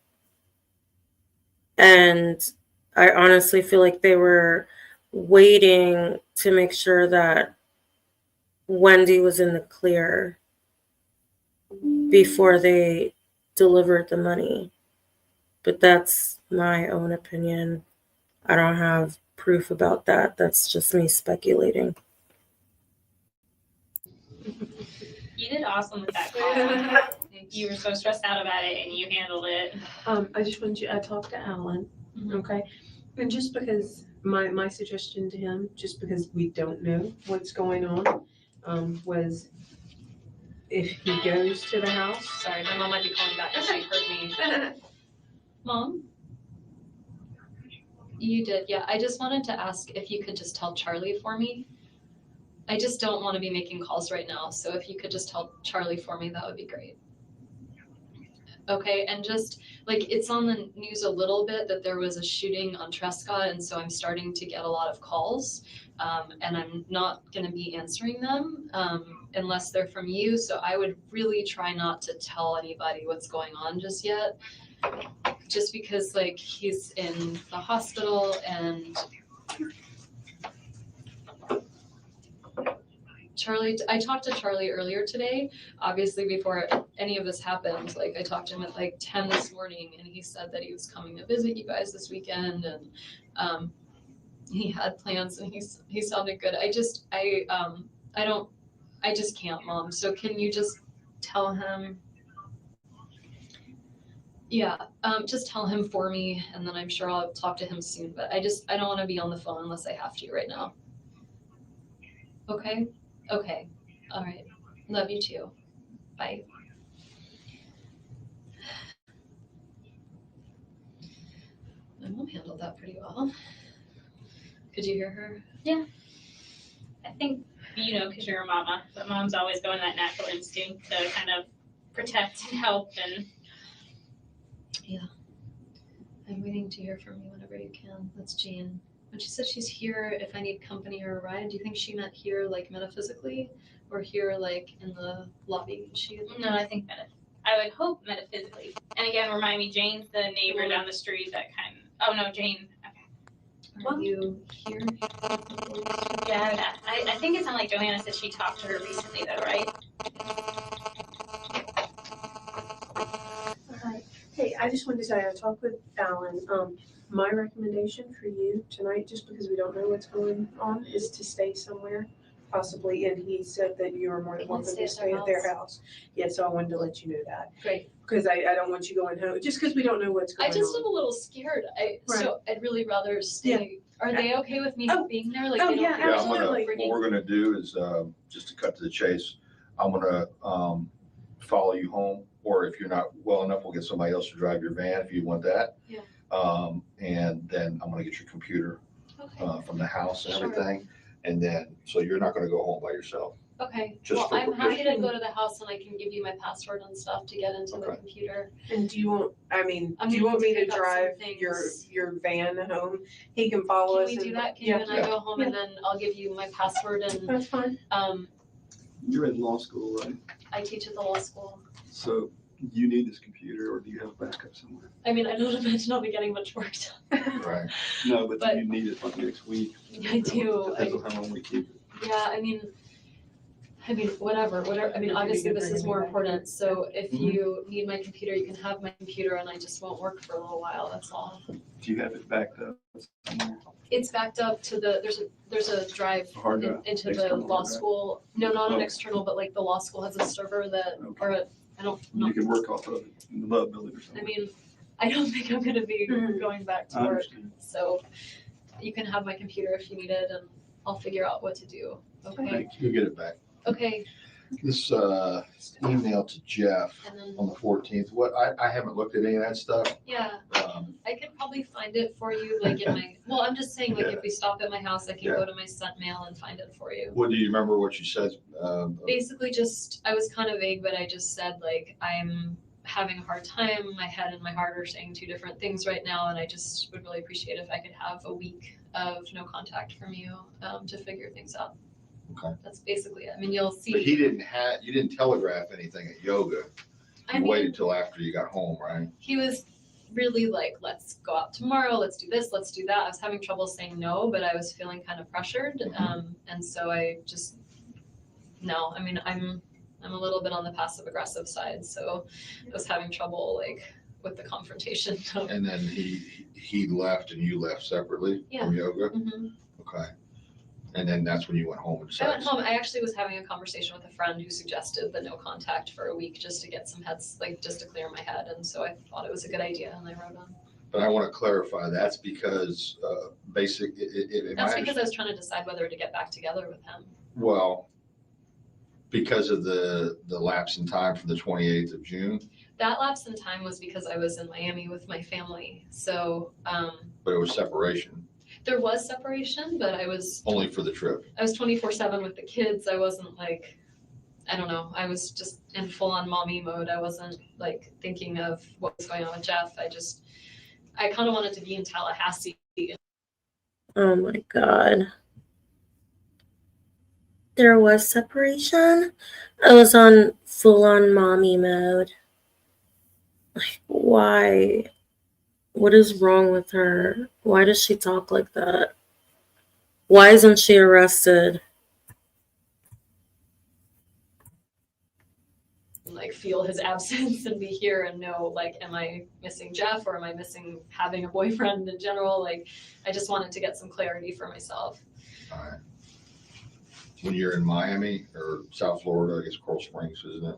And I honestly feel like they were waiting to make sure that Wendi was in the clear before they delivered the money. But that's my own opinion. I don't have proof about that. That's just me speculating. You did awesome with that call. You were so stressed out about it and you handled it. I just wanted you, I talked to Alan, okay? And just because my suggestion to him, just because we don't know what's going on, was if he goes to the house. Sorry, my mom might be calling back because she heard me. Mom? You did, yeah. I just wanted to ask if you could just tell Charlie for me. I just don't want to be making calls right now, so if you could just tell Charlie for me, that would be great. Okay, and just like it's on the news a little bit that there was a shooting on Trescott, and so I'm starting to get a lot of calls, and I'm not going to be answering them unless they're from you. So I would really try not to tell anybody what's going on just yet, just because like he's in the hospital and Charlie, I talked to Charlie earlier today, obviously before any of this happened. Like I talked to him at like 10 this morning and he said that he was coming to visit you guys this weekend. And he had plans and he sounded good. I just can't, Mom. So can you just tell him? Yeah, just tell him for me, and then I'm sure I'll talk to him soon. But I don't want to be on the phone unless I have to right now. Okay? Okay. All right. Love you too. Bye. My mom handled that pretty well. Could you hear her? I think, because you're a mama, but moms always go in that natural instinct to kind of protect and help and. I'm waiting to hear from you whenever you can. That's Jane. When she said she's here if I need company or a ride, do you think she meant here like metaphysically or here like in the lobby? No, I think I would hope metaphysically. And again, remind me, Jane's the neighbor down the street that oh no, Jane. Okay. Are you here? Yeah, I think it sounded like Joanna said she talked to her recently though, right? Hey, I just wanted to say, I talked with Alan. My recommendation for you tonight, just because we don't know what's going on, is to stay somewhere, possibly. And he said that you are more than welcome to stay at their house. Yeah, so I wanted to let you know that. Great. Because I don't want you going home, just because we don't know what's going I on. just am a little scared. So I'd really rather stay. Are they okay with me being there? Like they don't yeah, Yeah, absolutely. what we're gonna do is, just to cut to the chase, I'm gonna, follow you home, or if you're not well enough, we'll get somebody else to drive your van if you want that. Yeah. And then I'm gonna get your computer, Okay. from the house and Sure. everything. And then, so you're not gonna go home by yourself. Okay. Just Well, for I'm happy to provision. go to the house and I can give you my password and stuff to get into the Okay. computer. And do you want, I'm do you gonna want me to pick up some drive things. your van home? He can follow Can us. we and- do that? Can Yeah. you and I go home and then I'll give you my password and That's fine. You're in law school, right? I teach at the law school. So you need this computer, or do you have backup somewhere? I mean, I don't imagine I'll be getting much work done. Right. No, but But- you need it like next week. I do. Depends on how long we keep it. Yeah, I mean, whatever. I mean, obviously this is more important. So if you need my computer, you can have my computer and I just won't work for a little while. That's all. Do you have it backed up somewhere? It's backed up to there's a drive A hard drive? into the External law hard drive? school. No, not an Oh. external, but like the law school has a server that, Okay. or I don't know. You can work off of it in the love building or I something. mean, I don't think I'm gonna be going back to I work. understand. So you can have my computer if you need it and I'll figure out what to do. Okay, Thank You'll get it back. okay. This, email to Jeff And then, on the 14th, I haven't looked at any of that stuff. yeah, I I could probably find it for you, like in my, well, I'm just saying, like, if we stop at my house, I can Yeah. go to my sent mail and find it for you. What, do you remember what you said? Basically just, I was kind of vague, but I just said, like, I'm having a hard time. My head and my heart are saying two different things right now, and I just would really appreciate if I could have a week of no contact from you, to figure things out. Okay. That's basically it. I mean, you'll see. But you didn't telegraph anything at yoga. I You mean, waited till after you got home, right? he was really like, let's go out tomorrow, let's do this, let's do that. I was having trouble saying no, but I was feeling kind of pressured. Mhm. And so I just, no, I mean, I'm a little bit on the passive aggressive side, so I was having trouble like with the confrontation. And then he left and you left separately from yoga? Mhm. Okay. And then that's when you went home and I went decided. home, I actually was having a conversation with a friend who suggested the no contact for a week just to get some heads, like just to clear my head. And so I thought it was a good idea and I wrote on. But I want to clarify, that's because, That's because I was trying to decide whether to get back together with him. well, because of the lapse in time from the 28th of June, That lapse in time was because I was in Miami with my family. So but it was separation, there was separation, but I was only for the trip. 24/7 with the kids. I wasn't like, I don't know, I was just in full on mommy mode. I wasn't like thinking of what was going on with Jeff. I kind of wanted to be in Tallahassee. Oh my God. There was separation? I was on full-on mommy mode. Like, why? What is wrong with her? Why does she talk like that? Why isn't she arrested? Like like feel his absence and be here and know, like, am I missing Jeff or am I missing having a boyfriend in general? Like, I just wanted to get some clarity for myself. All right. When you're in Miami or South Florida, I guess Coral Springs, isn't it?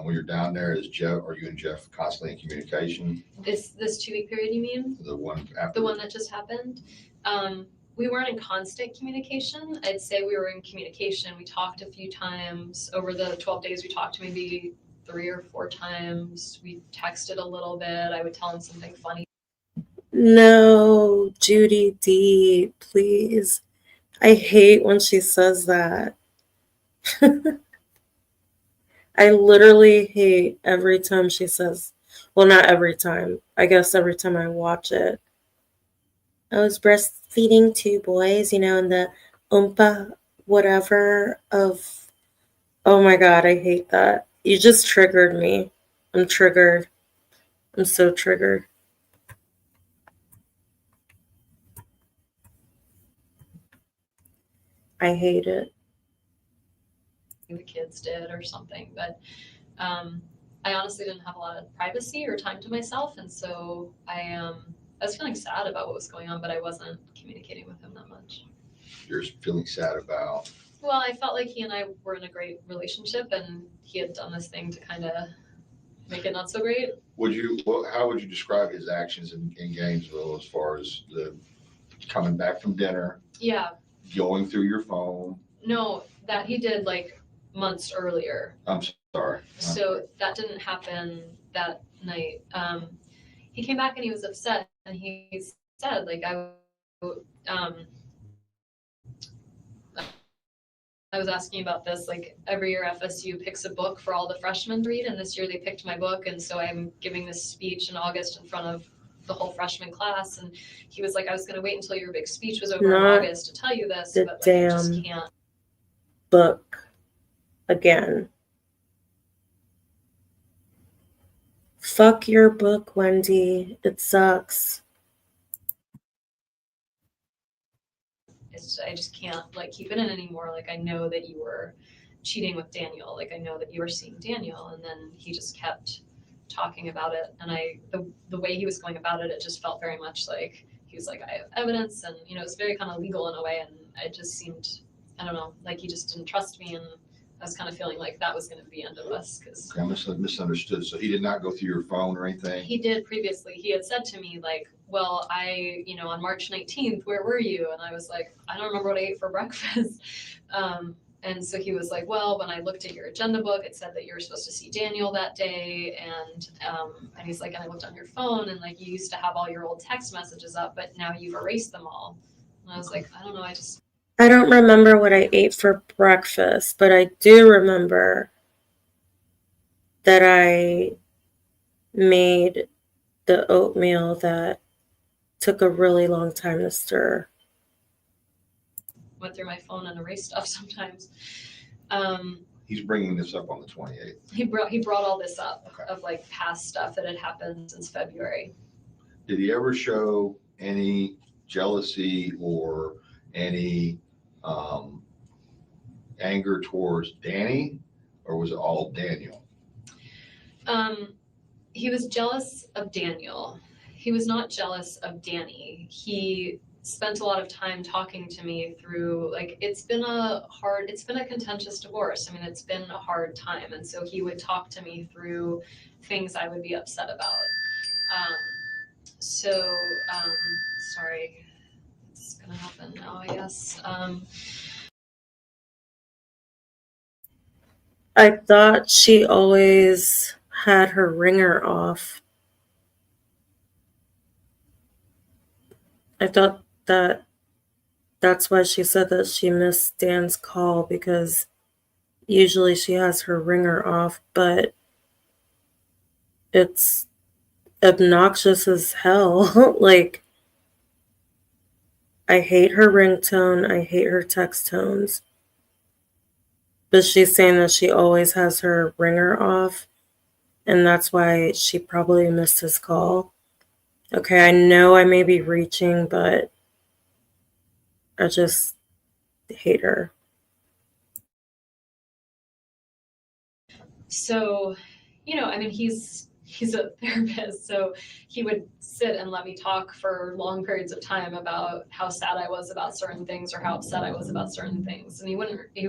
When you're down there, are you and Jeff constantly in communication? This 2-week period, you mean? The one after? The one that just happened? We weren't in constant communication. I'd say we were in communication. We talked a few times. Over the 12 days, we talked maybe 3 or 4 times. We texted a little bit. I would tell him something funny. No, Judy D, please. I hate when she says that. I literally hate every time she says, well, not every time. I guess every time I watch it. I was breastfeeding 2 boys, in the oompa whatever of, oh my God, I hate that. You just triggered me. I'm triggered. I'm so triggered. I hate it. The kids did or something, but I honestly didn't have a lot of privacy or time to myself, and so I was feeling sad about what was going on, but I wasn't communicating with him that much. You're feeling sad about? Well, I felt like he and I were in a great relationship, and he had done this thing to kind of make it not so great. How would you describe his actions in Gainesville as far as the coming back from dinner? Yeah. Going through your phone? No, that he did like months earlier. I'm sorry. So that didn't happen that night. He came back and he was upset, and he said, like, I was asking about this, like, every year FSU picks a book for all the freshmen to read, and this year they picked my book, and so I'm giving this speech in August in front of the whole freshman class, and he was like, I was going to wait until your big speech was over in August to tell you this, but like, I just can't. Book again. Fuck your book, Wendi. It sucks. I just can't like keep it in anymore. Like, I know that you were cheating with Daniel. Like, I know that you were seeing Daniel. And then he just kept talking about it. And the way he was going about it, it just felt very much like he was like, I have evidence. And, it's very kind of legal in a way. And it just seemed, I don't know, like he just didn't trust me. And I was kind of feeling like that was going to be the end of us. Cause I misunderstood. So he did not go through your phone or anything? He did previously. He had said to me, like, well, on March 19th, where were you? And I was like, I don't remember what I ate for breakfast. And so he was like, well, when I looked at your agenda book, it said that you were supposed to see Daniel that day. And he's like, and I looked on your phone, and like, you used to have all your old text messages up, but now you've erased them all. And I was like, I don't know. I don't remember what I ate for breakfast, but I do remember that I made the oatmeal that took a really long time to stir. Went through my phone and erased stuff sometimes. He's bringing this up on the 28th. He brought all this up. Okay. Of like past stuff that had happened since February. Did he ever show any jealousy or any anger towards Danny, or was it all Daniel? He was jealous of Daniel. He was not jealous of Danny. He spent a lot of time talking to me through, like, it's been a contentious divorce. I mean, it's been a hard time. And so he would talk to me through things I would be upset about. Sorry, it's gonna happen now, I guess. I thought she always had her ringer off. I thought that's why she said that she missed Dan's call, because usually she has her ringer off, but it's obnoxious as hell. Like, I hate her ringtone. I hate her text tones. But she's saying that she always has her ringer off, and that's why she probably missed his call. Okay, I know I may be reaching, but I just hate her. So, I mean, he's a therapist, so he would sit and let me talk for long periods of time about how sad I was about certain things or how upset I was about certain things. And he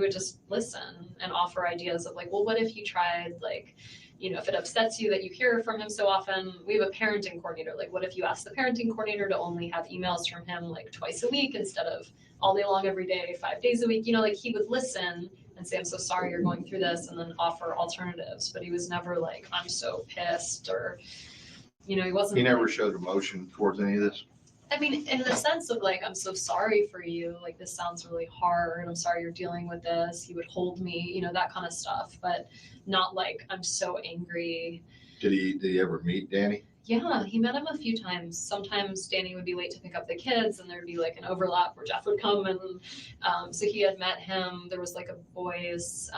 would just listen and offer ideas of like, well, what if you tried like, if it upsets you that you hear from him so often, we have a parenting coordinator. Like, what if you ask the parenting coordinator to only have emails from him like twice a week instead of all day long every day, 5 days a week? Like he would listen and say, I'm so sorry you're going through this, and then offer alternatives. But he was never like, I'm so pissed, or, he wasn't. He never like, showed emotion towards any of this? I mean, in the sense of like, I'm so sorry for you, like this sounds really hard, I'm sorry you're dealing with this. He would hold me, that kind of stuff, but not like, I'm so angry. Did he ever meet Danny? Yeah, he met him a few times. Sometimes Danny would be late to pick up the kids, and there'd be like an overlap where Jeff would come, and so he had met him. There was like the boys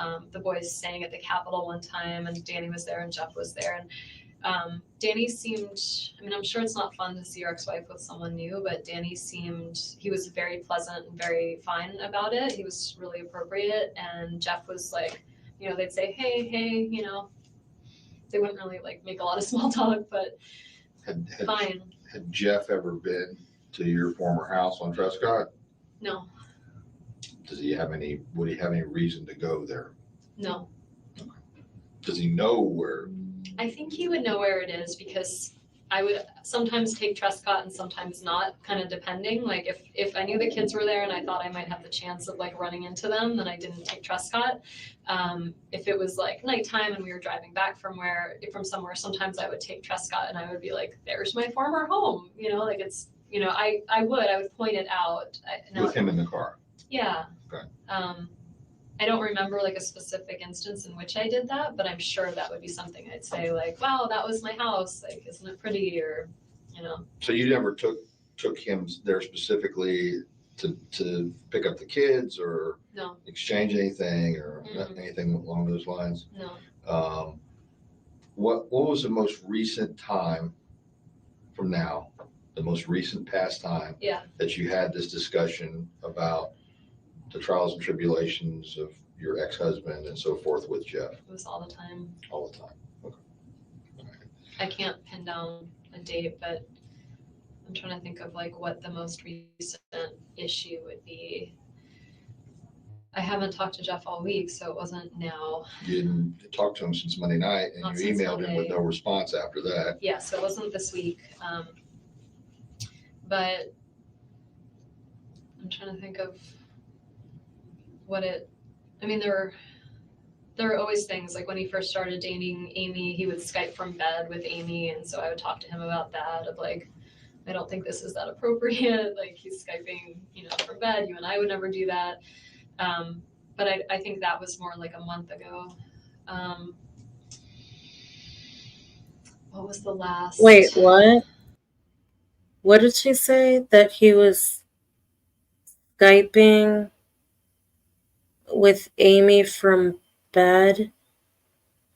sang at the Capitol one time, and Danny was there and Jeff was there, and Danny seemed, I mean, I'm sure it's not fun to see your ex-wife with someone new, but Danny he was very pleasant and very fine about it. He was really appropriate, and Jeff was like, they'd say, hey, they wouldn't really like make a lot of small talk, but fine. Had Jeff ever been to your former house on Trescott? No, Would he have any reason to go there? no. Does he know where? I think he would know where it is because I would sometimes take Trescott and sometimes not, kind of depending. Like if I knew the kids were there and I thought I might have the chance of like running into them, then I didn't take Trescott. If it was like nighttime and we were driving back from somewhere, sometimes I would take Trescott and I would be like, there's my former home. Like it's, I would point it out. With him in the car? Yeah. Okay. I don't remember like a specific instance in which I did that, but I'm sure that would be something I'd say like, wow, that was my house. Like, isn't it pretty? Or, So you never took him there specifically to pick up the kids or No. exchange anything or Mm-mm. anything along those lines? No. What was the most recent time from now, the most recent past time that you had this discussion about the trials and tribulations of your ex-husband and so forth with Jeff? It was all the time. All the time. Okay. I can't pin down a date, but I'm trying to think of like what the most recent issue would be. I haven't talked to Jeff all week, so it wasn't now. You didn't talk to him since Monday night, and Not you since emailed him with Monday. no response after that. Yeah, so it wasn't this week. But I'm trying to think of there are always things like when he first started dating Amy, he would Skype from bed with Amy, and so I would talk to him about that of like, I don't think this is that appropriate. Like he's Skyping, from bed. You and I would never do that. But I think that was more like a month ago. What was the last? Wait, what? What did she say? That he was Skyping with Amy from bed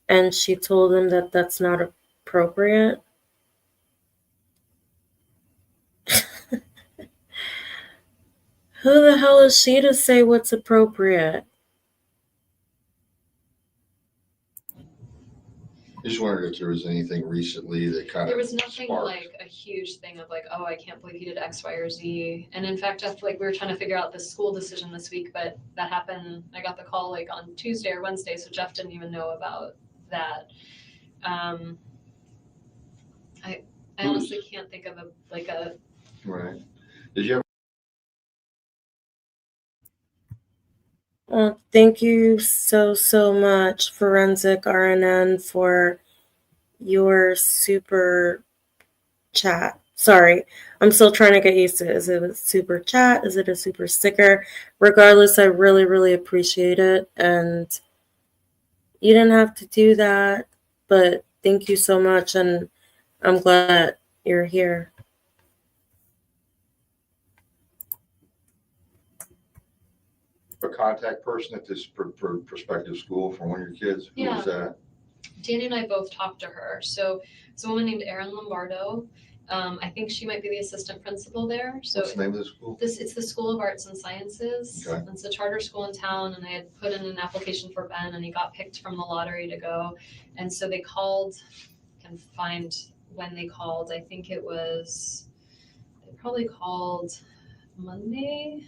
and she told him that that's not appropriate? Who the hell is she to say what's appropriate? I just wondered if there was anything recently that kind of There was nothing sparked. like a huge thing of like, oh, I can't believe he did X, Y, or Z. And in fact, Jeff, like we were trying to figure out the school decision this week, but that happened. I got the call like on Tuesday or Wednesday, so Jeff didn't even know about that. I honestly can't think of a. Right. Did you ever? Well, thank you so much, Forensic RNN, for your super chat. Sorry, I'm still trying to get used to it. Is it a super chat? Is it a super sticker? Regardless, I really appreciate it. And you didn't have to do that, but thank you so much. And I'm glad you're here. A contact person at this prospective school for one of your kids? Who was that? Danny and I both talked to her. So it's a woman named Erin Lombardo, I think she might be the assistant principal there, so. What's the name of the school? It's the School of Arts and Sciences. Okay. It's a charter school in town, and I had put in an application for Ben, and he got picked from the lottery to go. And so they called, I can find when they called. I think they probably called Monday.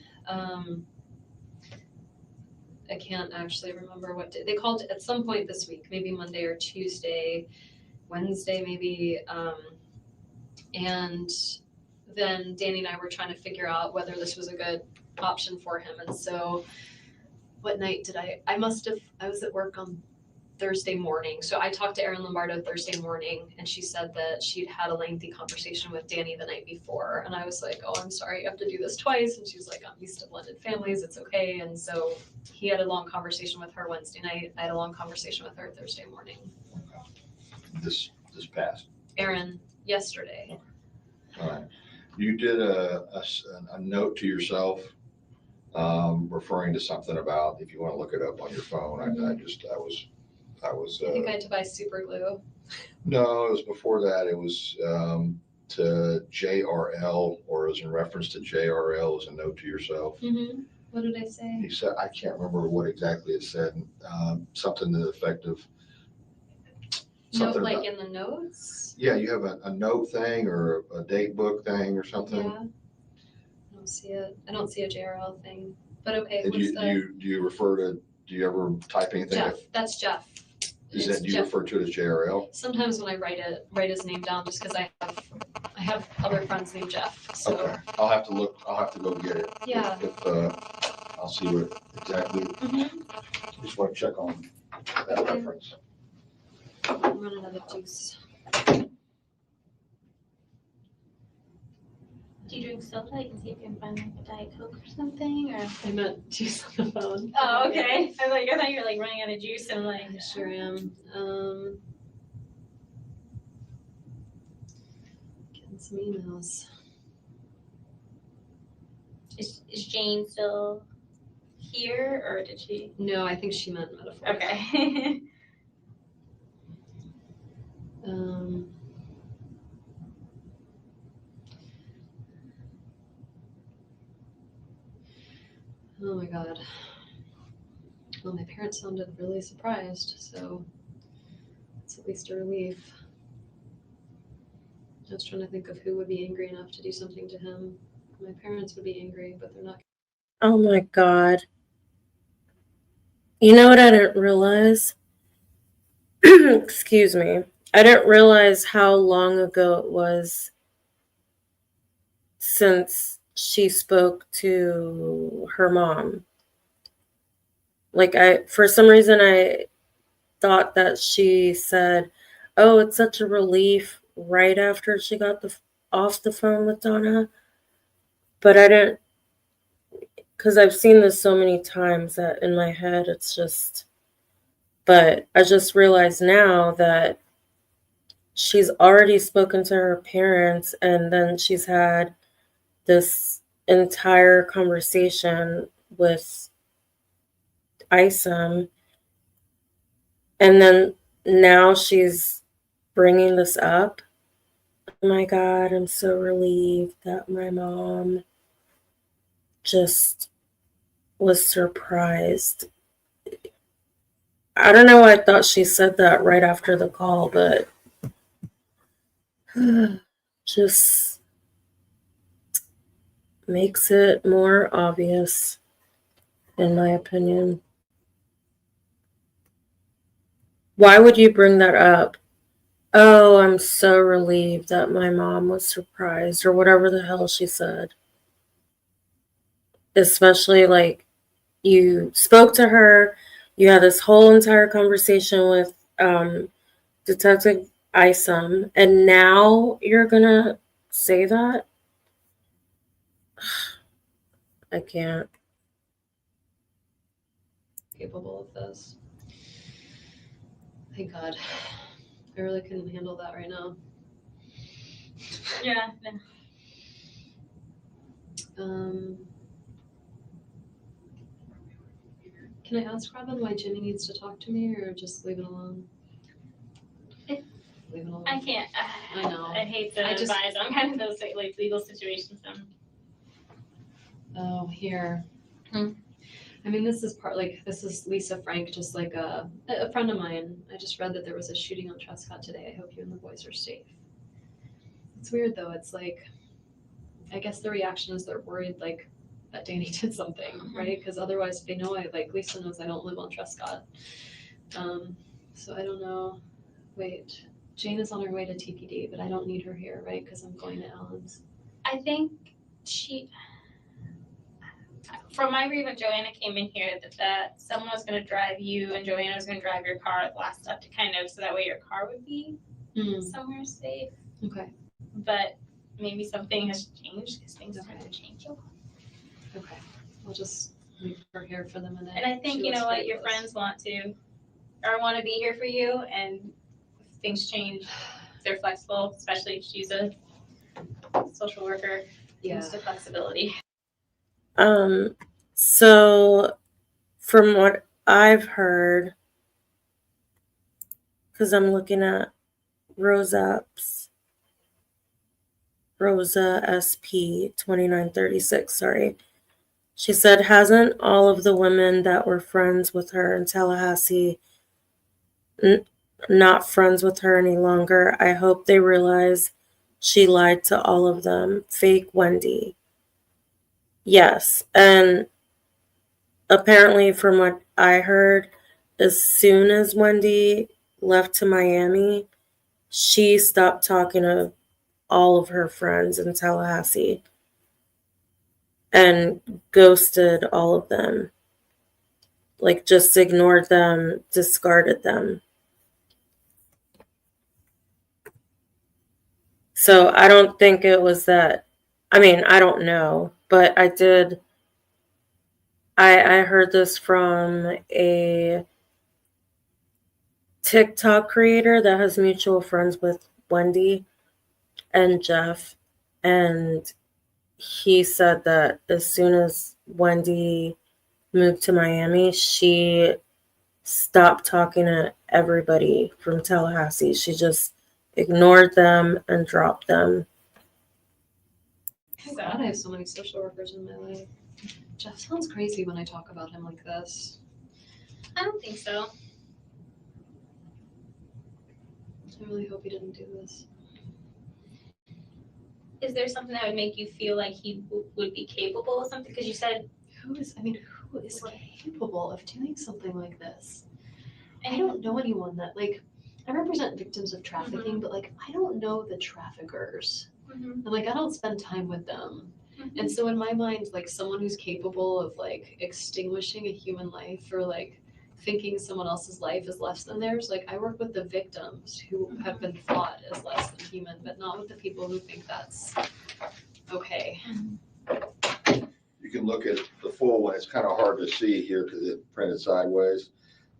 I can't actually remember what day. They called at some point this week, maybe Monday or Tuesday, Wednesday maybe. And then Danny and I were trying to figure out whether this was a good option for him. And so what night did I was at work on Thursday morning. So I talked to Erin Lombardo Thursday morning, and she said that she'd had a lengthy conversation with Danny the night before. And I was like, oh, I'm sorry, you have to do this twice. And she was like, I'm used to blended families, it's okay. And so he had a long conversation with her Wednesday night. I had a long conversation with her Thursday morning. This past. Erin, yesterday. All right. You did a note to yourself referring to something about, if you want to look it up on your phone, I was. I think I had to buy super glue. No, it was before that. It was to JRL, or it was in reference to JRL as a note to yourself. Mm-hmm. What did I say? He said, I can't remember what exactly it said. Something to the effect of. Note like in the notes? Yeah, you have a note thing or a date book thing or something. Yeah. I don't see it. I don't see a JRL thing. But okay. Do you refer to? Do you ever type anything? Jeff. That's Jeff. Do you refer to it as JRL? Sometimes when I write his name down, just because I have other friends named Jeff. So. Okay, I'll have to look. I'll have to go get it. Yeah. If I'll see what exactly. Mm-hmm. Just want to check on that reference. I'm running out of juice. Do you drink soda? I can see if you can find like a Diet Coke or something, or. I meant juice on the phone. Oh, okay. I thought you were like running out of juice, and I'm like. I sure am. Getting some emails. Is Jane still here, or did she? No, I think she meant metaphor. Okay. Oh my God. Well, my parents sounded really surprised, so it's at least a relief. I was trying to think of who would be angry enough to do something to him. My parents would be angry, but they're not. Oh my God. You know what I didn't realize? Excuse me. I didn't realize how long ago it was since she spoke to her mom. Like for some reason I thought that she said, oh, it's such a relief right after she got off the phone with Donna. But I didn't, because I've seen this so many times that in my head it's just, but I just realized now that she's already spoken to her parents, and then she's had this entire conversation with Isom, and then now she's bringing this up. Oh my God, I'm so relieved that my mom just was surprised. I don't know why I thought she said that right after the call, but just makes it more obvious, in my opinion. Why would you bring that up? Oh, I'm so relieved that my mom was surprised, or whatever the hell she said. Especially like you spoke to her, you had this whole entire conversation with Detective Isom, and now you're gonna say that? I can't. Capable of this. Thank God. I really couldn't handle that right now. Yeah. Can I ask Robin why Jimmy needs to talk to me, or just leave it alone? leave it alone. I can't. I know. I hate to I just- advise on kind of those like legal situations. Oh, here. Hmm. I mean, this is Lisa Frank, just like a friend of mine. I just read that there was a shooting on Trescott today. I hope you and the boys are safe. It's weird though. It's like, I guess the reaction is they're worried like that Danny did something, right? Because otherwise they know Lisa knows I don't live on Trescott. So I don't know. Wait, Jane is on her way to TPD, but I don't need her here, right? Because I'm going to Ellen's. I think from my read when Joanna came in here, that someone was going to drive you and Joanna was going to drive your car last up to kind of, so that way your car would be somewhere safe. Okay. But maybe something has changed because things start to change a lot. Okay. I'll just leave her here for the minute. And I think, She you looks know what, pretty your close. friends want to be here for you, and if things change, they're flexible, especially if she's a social worker. Yeah. Comes to flexibility. So from what I've heard, because I'm looking at Rosa SP 2936, sorry. She said, hasn't all of the women that were friends with her in Tallahassee not friends with her any longer? I hope they realize she lied to all of them. Fake Wendi. Yes, and apparently from what I heard, as soon as Wendi left to Miami, she stopped talking to all of her friends in Tallahassee and ghosted all of them. Like, just ignored them, discarded them. So I don't think it was that. I mean, I don't know, but I heard this from a TikTok creator that has mutual friends with Wendi and Jeff, and he said that as soon as Wendi moved to Miami, she stopped talking to everybody from Tallahassee. She just ignored them and dropped them. Thank God I have so many social workers in my life. Jeff sounds crazy when I talk about him like this. I don't think so. I really hope he didn't do this. Is there something that would make you feel like he would be capable of something? Because you said Who is capable of doing something like this? I don't know anyone that, like, I represent victims of trafficking, but, like, I don't know the traffickers. And, like, I don't spend time with them. And so in my mind, like, someone who's capable of, like, extinguishing a human life or, like, thinking someone else's life is less than theirs, like, I work with the victims who have been thought as less than human, but not with the people who think that's okay. You can look at the full one. It's kind of hard to see here because it printed sideways.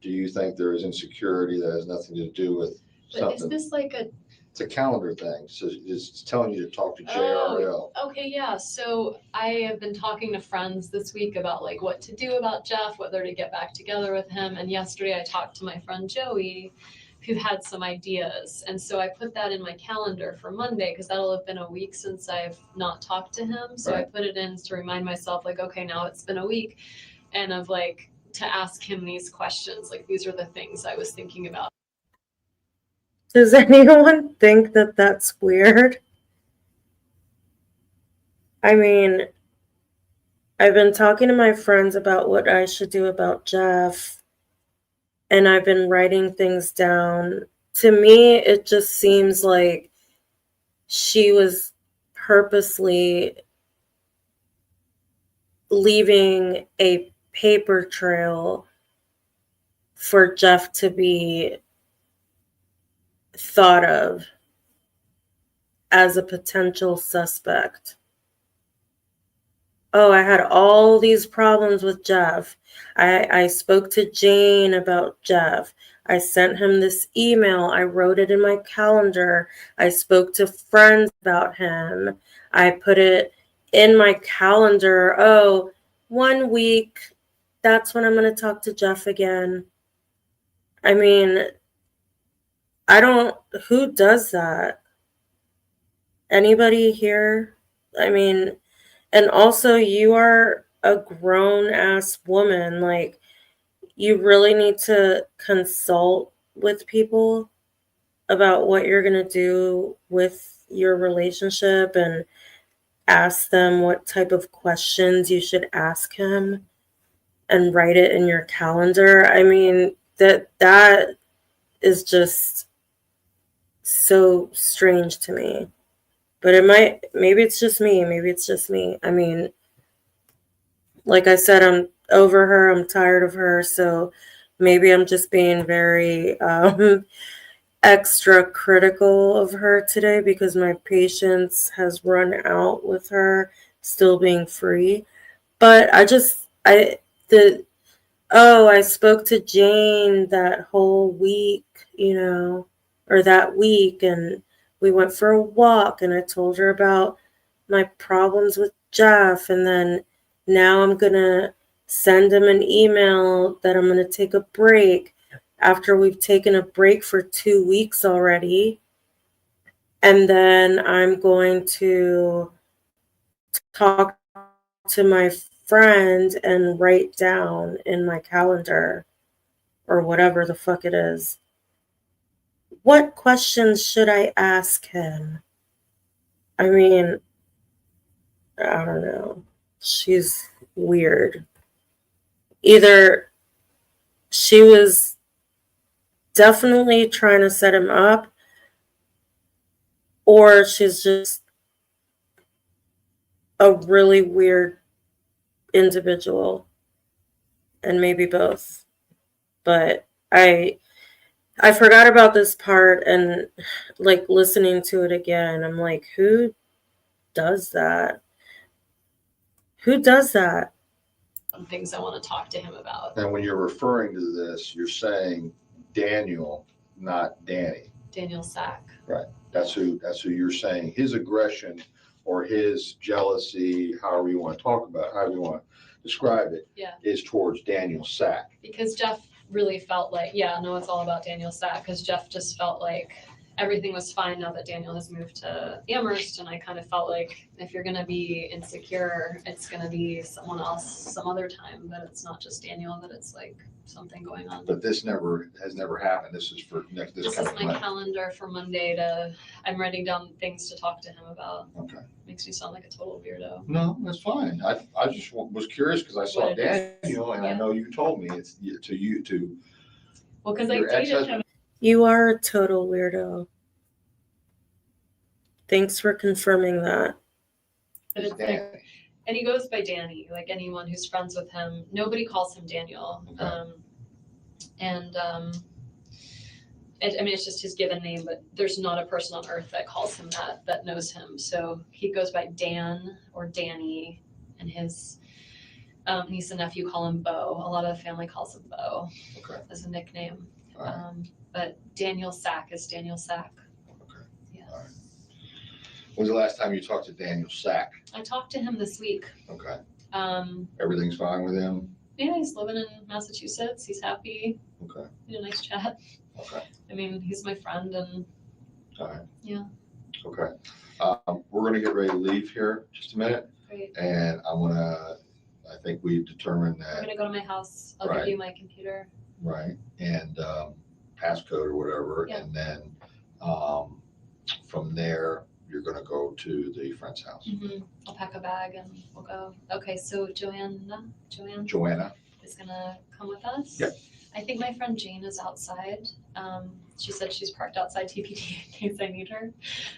Do you think there is insecurity that has nothing to do with But is something? this like a It's a calendar thing. So it's telling you to talk to JRL. Okay, yeah. So I have been talking to friends this week about like what to do about Jeff, whether to get back together with him. And yesterday I talked to my friend Joey, who had some ideas. And so I put that in my calendar for Monday because that'll have been a week since I've not talked to him. So I put it in to remind myself, like, okay, now it's been a week, and of like to ask him these questions. Like, these are the things I was thinking about. Does anyone think that that's weird? I mean, I've been talking to my friends about what I should do about Jeff, and I've been writing things down. To me, it just seems like she was purposely leaving a paper trail for Jeff to be thought of as a potential suspect. Oh, I had all these problems with Jeff. I spoke to Jane about Jeff. I sent him this email. I wrote it in my calendar. I spoke to friends about him. I put it in my calendar. Oh, 1 week. That's when I'm going to talk to Jeff again. I mean, who does that? Anybody here? I mean, and also you are a grown ass woman. Like, you really need to consult with people about what you're going to do with your relationship and ask them what type of questions you should ask him and write it in your calendar. I mean, that is just so strange to me. But maybe it's just me. Maybe it's just me. I mean, like I said, I'm over her. I'm tired of her. So maybe I'm just being very extra critical of her today because my patience has run out with her still being free. But I spoke to Jane that whole week, or that week, and we went for a walk, and I told her about my problems with Jeff, and then now I'm gonna send him an email that I'm gonna take a break after we've taken a break for 2 weeks already. And then I'm going to talk to my friend and write down in my calendar or whatever the fuck it is. What questions should I ask him? I mean, I don't know. She's weird. Either she was definitely trying to set him up, or she's just a really weird individual, and maybe both. But I forgot about this part, and like listening to it again, I'm like, who does that? Who does that? Some things I want to talk to him about. And when you're referring to this, you're saying Daniel, not Danny. Daniel Sack. Right. That's who you're saying. His aggression or his jealousy, however you want to talk about, however you want to describe it, is towards Daniel Sack. Because Jeff really felt like, it's all about Daniel Sack, because Jeff just felt like everything was fine now that Daniel has moved to Amherst, and I kind of felt like if you're going to be insecure, it's going to be someone else some other time, that it's not just Daniel, that it's like something going on. But this has never happened. This is for this is coming my Monday. Calendar for Monday I'm writing down things to talk to him about. Okay. Makes me sound like a total weirdo. No, that's fine. I just was curious because I saw Daniel, and I know you told me it's to you to. Well, because I dated him. You are a total weirdo. Thanks for confirming that. But it's like, and he goes by Danny. Like anyone who's friends with him, nobody calls him Daniel. Okay. It's just his given name, but there's not a person on earth that calls him that knows him. So he goes by Dan or Danny, and his niece and nephew call him Bo. A lot of the family calls him Bo as a nickname. Right. But Daniel Sack is Daniel Sack. Okay. Yeah. All right. When was the last time you talked to Daniel Sack? I talked to him this week. Okay. Everything's fine with him? Yeah, he's living in Massachusetts. He's happy. Okay. We had a nice chat. Okay. I mean, he's my friend, and all right. Yeah. Okay. We're gonna get ready to leave here just a minute. Great. And I think we determined that. We're gonna go to my house. I'll give you my computer. Right. And passcode or whatever. Yeah. And then from there, you're gonna go to the friend's house. Mm-hmm. I'll pack a bag and we'll go. Okay, so Joanna is gonna come with us. Yep. I think my friend Jane is outside. She said she's parked outside TPD in case I need her.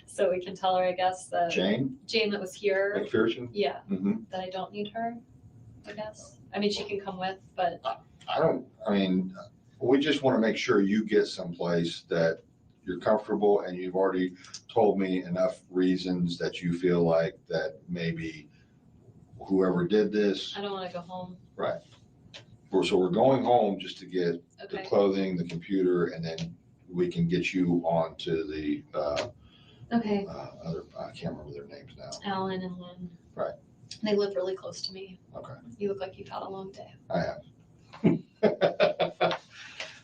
So we can tell her, I guess, that Jane that was here. McPherson? Yeah. Mm-hmm. That I don't need her, I guess. I mean, she can come with, but. We just want to make sure you get someplace that you're comfortable, and you've already told me enough reasons that you feel like that maybe whoever did this. I don't want to go home. Right. So we're going home just to get the Okay. clothing, the computer, and then we can get you onto the Okay. other, I can't remember their names now. Alan and Lynn. Right. They live really close to me. Okay. You look like you've had a long day. I have.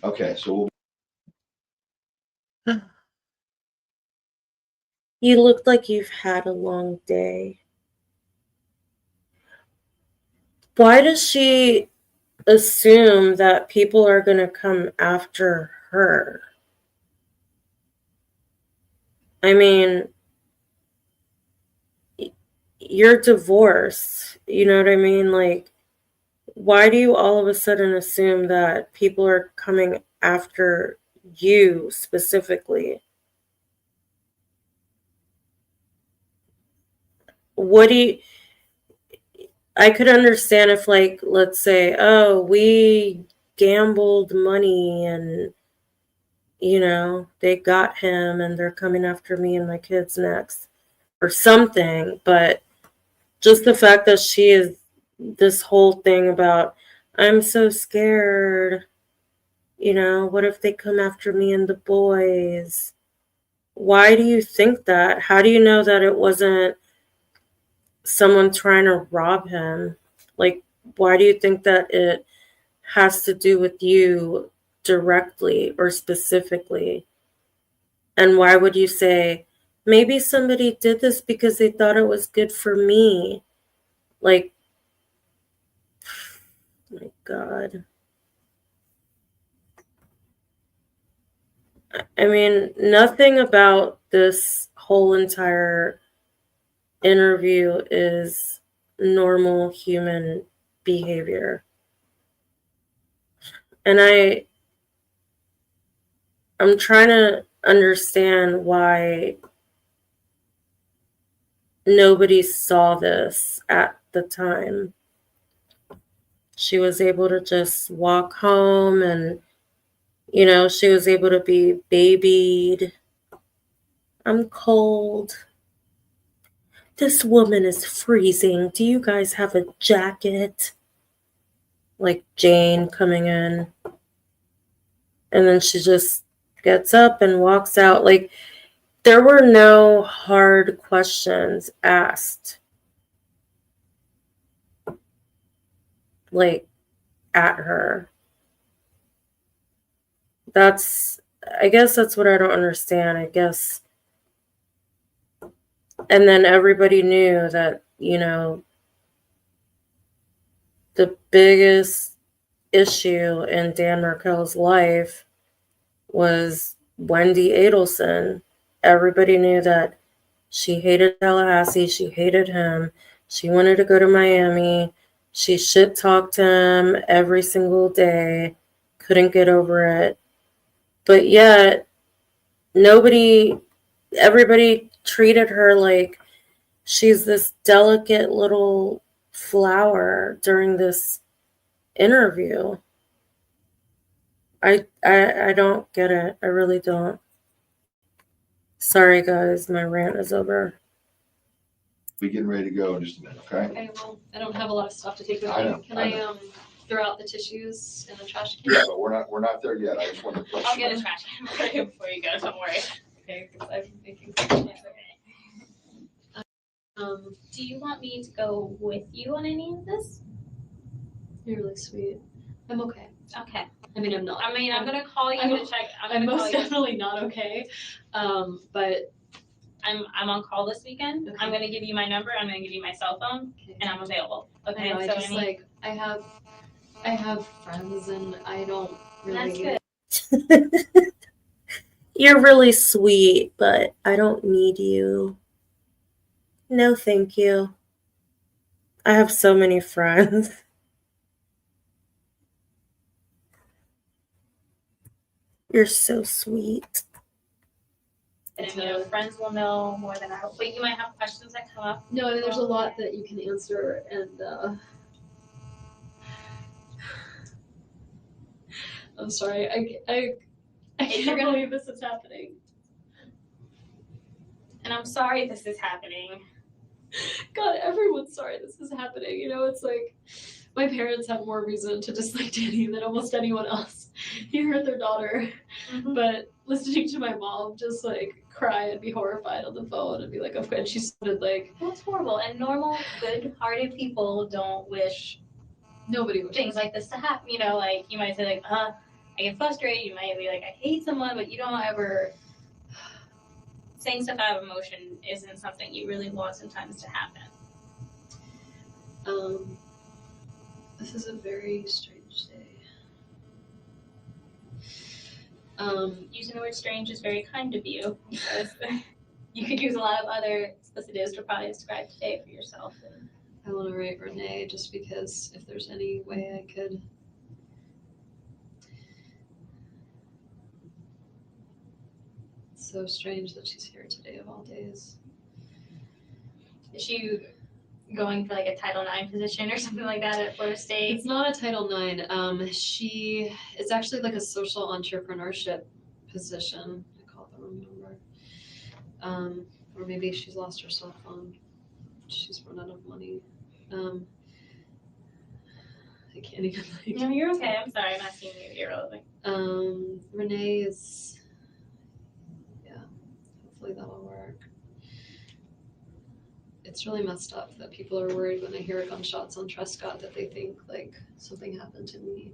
Okay, so we'll You look like you've had a long day. Why does she assume that people are going to come after her? I mean, you're divorced. You know what I mean? Like, why do you all of a sudden assume that people are coming after you specifically? What do you, I could understand if, like, let's say, oh, we gambled money and, you know, they got him and they're coming after me and my kids next or something. But just the fact that she is this whole thing about, I'm so scared, you know, what if they come after me and the boys? Why do you think that? How do you know that it wasn't someone trying to rob him? Like, why do you think that it has to do with you directly or specifically? And why would you say, maybe somebody did this because they thought it was good for me? Like, my God. I mean, nothing about this whole entire interview is normal human behavior. And I'm trying to understand why nobody saw this at the time. She was able to just walk home and, you know, she was able to be babied. I'm cold. This woman is freezing. Do you guys have a jacket? Like Jane coming in. And then she just gets up and walks out. Like, there were no hard questions asked, like, at her. I guess that's what I don't understand, I guess. And then everybody knew that, you know, the biggest issue in Dan Markel's life was Wendi Adelson. Everybody knew that she hated Tallahassee. She hated him. She wanted to go to Miami. She shit talked him every single day. Couldn't get over it. But yet, everybody treated her like she's this delicate little flower during this interview. I don't get it. I really don't. Sorry, guys. My rant is over. We getting ready to go in just a minute, okay? Okay, well, I don't have a lot of stuff to take with I me. know, Can I I throw out the tissues in the trash can? Yeah, but we're not there yet. I just wanted to. I'll get a trash can for you before you go, don't worry. Okay, because I've been thinking. It's okay. Um, Do you want me to go with you on any of this? you're really sweet. I'm okay. Okay. I mean, I'm not. I mean, I'm gonna call you I'm- to check. I'm gonna call most you. definitely not okay. But I'm on call this weekend. Okay. I'm gonna give you my number. I'm gonna give you my cell phone, and I'm available. Okay. I know, I so just I have friends and I don't really. That's good. You're really sweet, but I don't need you. No, thank you. I have so many friends. You're so sweet. And you know, friends will know more than I hope. But you might have questions that come up. No, I mean, there's a lot that you can answer, and I'm sorry. I can't believe this is happening. And I'm sorry this is happening. God, everyone's sorry this is happening. You know, it's like my parents have more reason to dislike Danny than almost anyone else. He hurt their daughter, but listening to my mom just like cry and be horrified on the phone and be like, "Okay," and she sounded like That's horrible. And normal, good-hearted people don't wish nobody would. things like this to happen. You know, like you might say like, I get frustrated. You might be like, I hate someone, but you don't ever saying stuff out of emotion isn't something you really want sometimes to happen. This is a very strange day. Using the word strange is very kind of you, because you could use a lot of other explicitives to probably describe today for yourself. I want to write Renee just because if there's any way I could. It's so strange that she's here today of all days. Is she going for like a Title IX position or something like that at Florida State? It's not a Title IX. It's actually like a social entrepreneurship position. I called the wrong number. Or maybe she's lost her cell phone. She's run out of money. I can't even like. No, you're okay. I'm sorry. I'm asking you. You're relevant. Renee is. Yeah. Hopefully that'll work. It's really messed up that people are worried when they hear gunshots on Trescott that they think like something happened to me.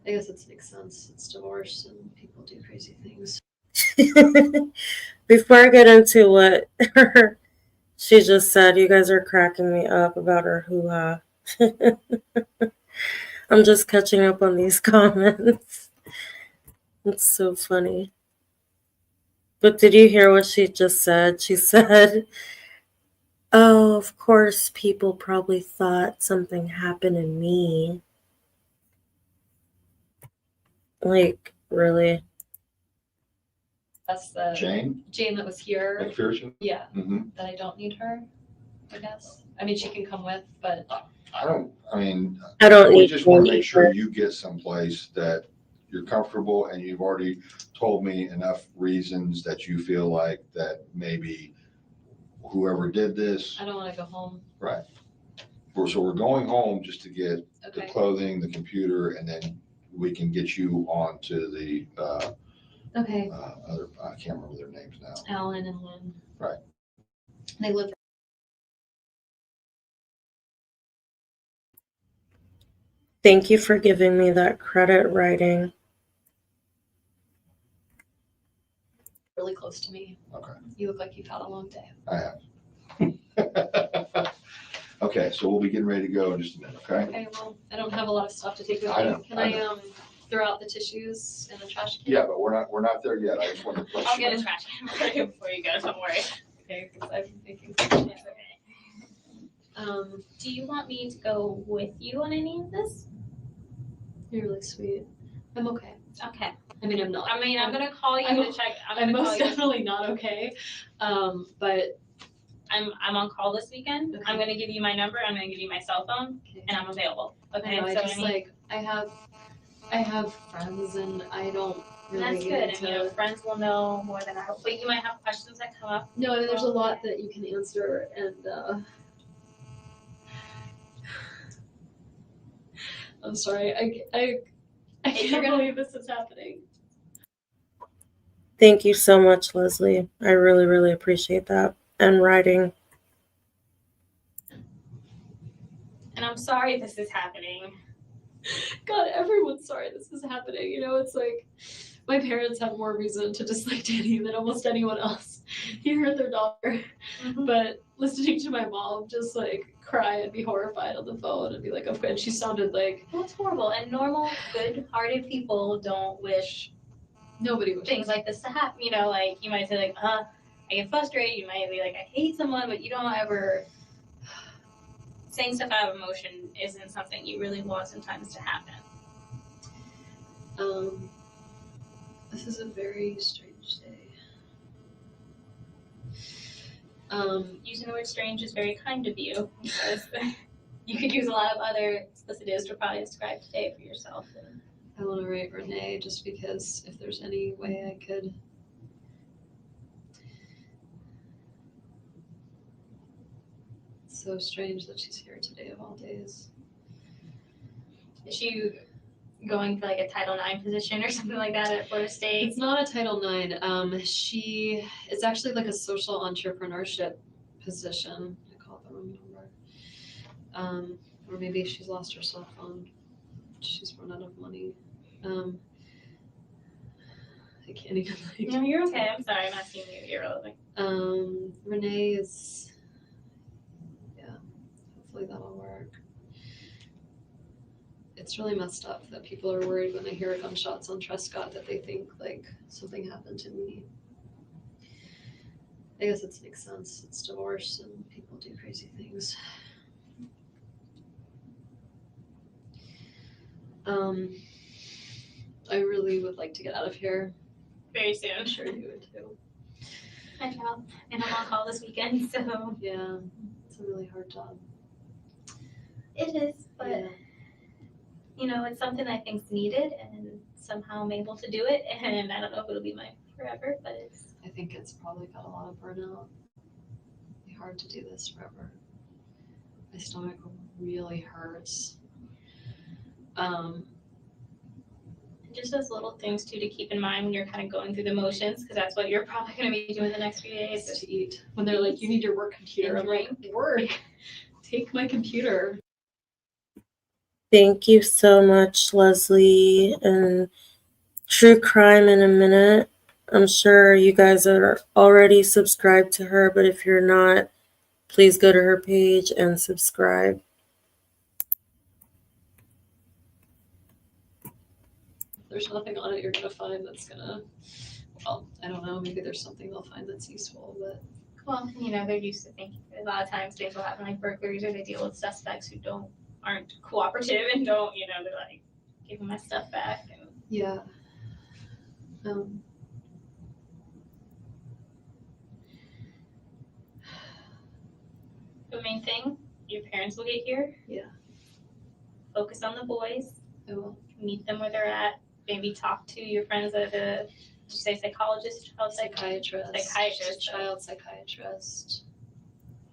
I guess it makes sense. It's divorce and people do crazy things. Before I get into what she just said, you guys are cracking me up about her hoo-ha. I'm just catching up on these comments. It's so funny. But did you hear what she just said? She said, oh, of course, people probably thought something happened to me. Like, really? That's the Jane that was here. McPherson? Yeah, Mm-hmm. that I don't need her, I guess. I mean, she can come with, but I don't We need just want to need make sure her. you get someplace that you're comfortable and you've already told me enough reasons that you feel like that maybe whoever did this. I don't want to go home. Right. So we're going home just to get the Okay. clothing, the computer, and then we can get you on to the Okay. other, I can't remember their names now. Alan and Lynn. Right. They live. Thank you for giving me that credit writing. Really close to me. Okay. You look like you've had a long day. I have. Okay, so we'll be getting ready to go in just a minute, okay? Okay, well, I don't have a lot of stuff to take with I me. know, Can I I throw out the tissues in the trash can? Yeah, but we're not there yet. I just wanted to. I'll get a trash can for you before you go. Don't worry. Okay, because I've been thinking. It's okay. Do you want me to go with you on any of this? You're really sweet. I'm okay. Okay. I mean, I'm not. I mean, I'm gonna call you to check. I'm most definitely not okay. But I'm on call this weekend. Okay. I'm gonna give you my number. I'm gonna give you my cell phone, okay. and I'm available. Okay. I know, I so just I have friends and I don't really. that's good. And you know, friends will know more than I. But you might have questions that come up. No, I mean, there's a lot that you can answer, and I'm sorry. I can't believe this is happening. Thank you so much, Leslie. I really, really appreciate that. And writing. And I'm sorry this is happening. God, everyone's sorry this is happening. You know, it's like my parents have more reason to dislike Danny than almost anyone else. He hurt their daughter, but listening to my mom just like cry and be horrified on the phone and be like, "Okay," and she sounded like Well, it's horrible. And normal, good-hearted people don't wish nobody wishes things like this to happen. You know, like you might say like, I get frustrated. You might be like, I hate someone, but you don't ever. Saying stuff out of emotion isn't something you really want sometimes to happen. This is a very strange day. Using the word strange is very kind of you, because you could use a lot of other explicitives to probably describe today for yourself. I want to write Renee just because if there's any way I could. It's so strange that she's here today of all days. Is she going for like a Title IX position or something like that at Florida State? It's not a Title IX. It's actually like a social entrepreneurship position. I called the wrong number. Or maybe she's lost her cell phone. She's run out of money. I can't even like. No, you're okay. I'm sorry. I'm asking you irrelevant. Renee is, yeah, hopefully that'll work. It's really messed up that people are worried when they hear gunshots on Trescott that they think like something happened to me. I guess it makes sense. It's divorce and people do crazy things. I really would like to get out of here. Very soon. I'm sure you would too. I know. And I'm on call this weekend, so. Yeah, it's a really hard job. It is, but Yeah. you know, it's something I think's needed, and somehow I'm able to do it. And I don't know if it'll be mine forever, but it's. I think it's probably got a lot of burnout. It'd be hard to do this forever. My stomach really hurts. Just those little things too to keep in mind when you're kind of going through the motions, because that's what you're probably going to be doing the next few days. To eat. When they're like, you need your work computer. I'm like, work. Take my computer. Thank you so much, Leslie. And True Crime in a minute. I'm sure you guys are already subscribed to her, but if you're not, please go to her page and subscribe. There's nothing on it you're gonna find that's gonna, well, I don't know, maybe there's something they'll find that's useful, but. Well, you know, they're used to thinking. A lot of times things will happen like burglaries, or they deal with suspects who aren't cooperative and don't, you know, they're like, give me my stuff back. And Yeah. the main thing, your parents will get here. Yeah. Focus on the boys. I will. Meet them where they're at. Maybe talk to your friends at did you say psychologist? Psychiatrist. Child psychiatrist.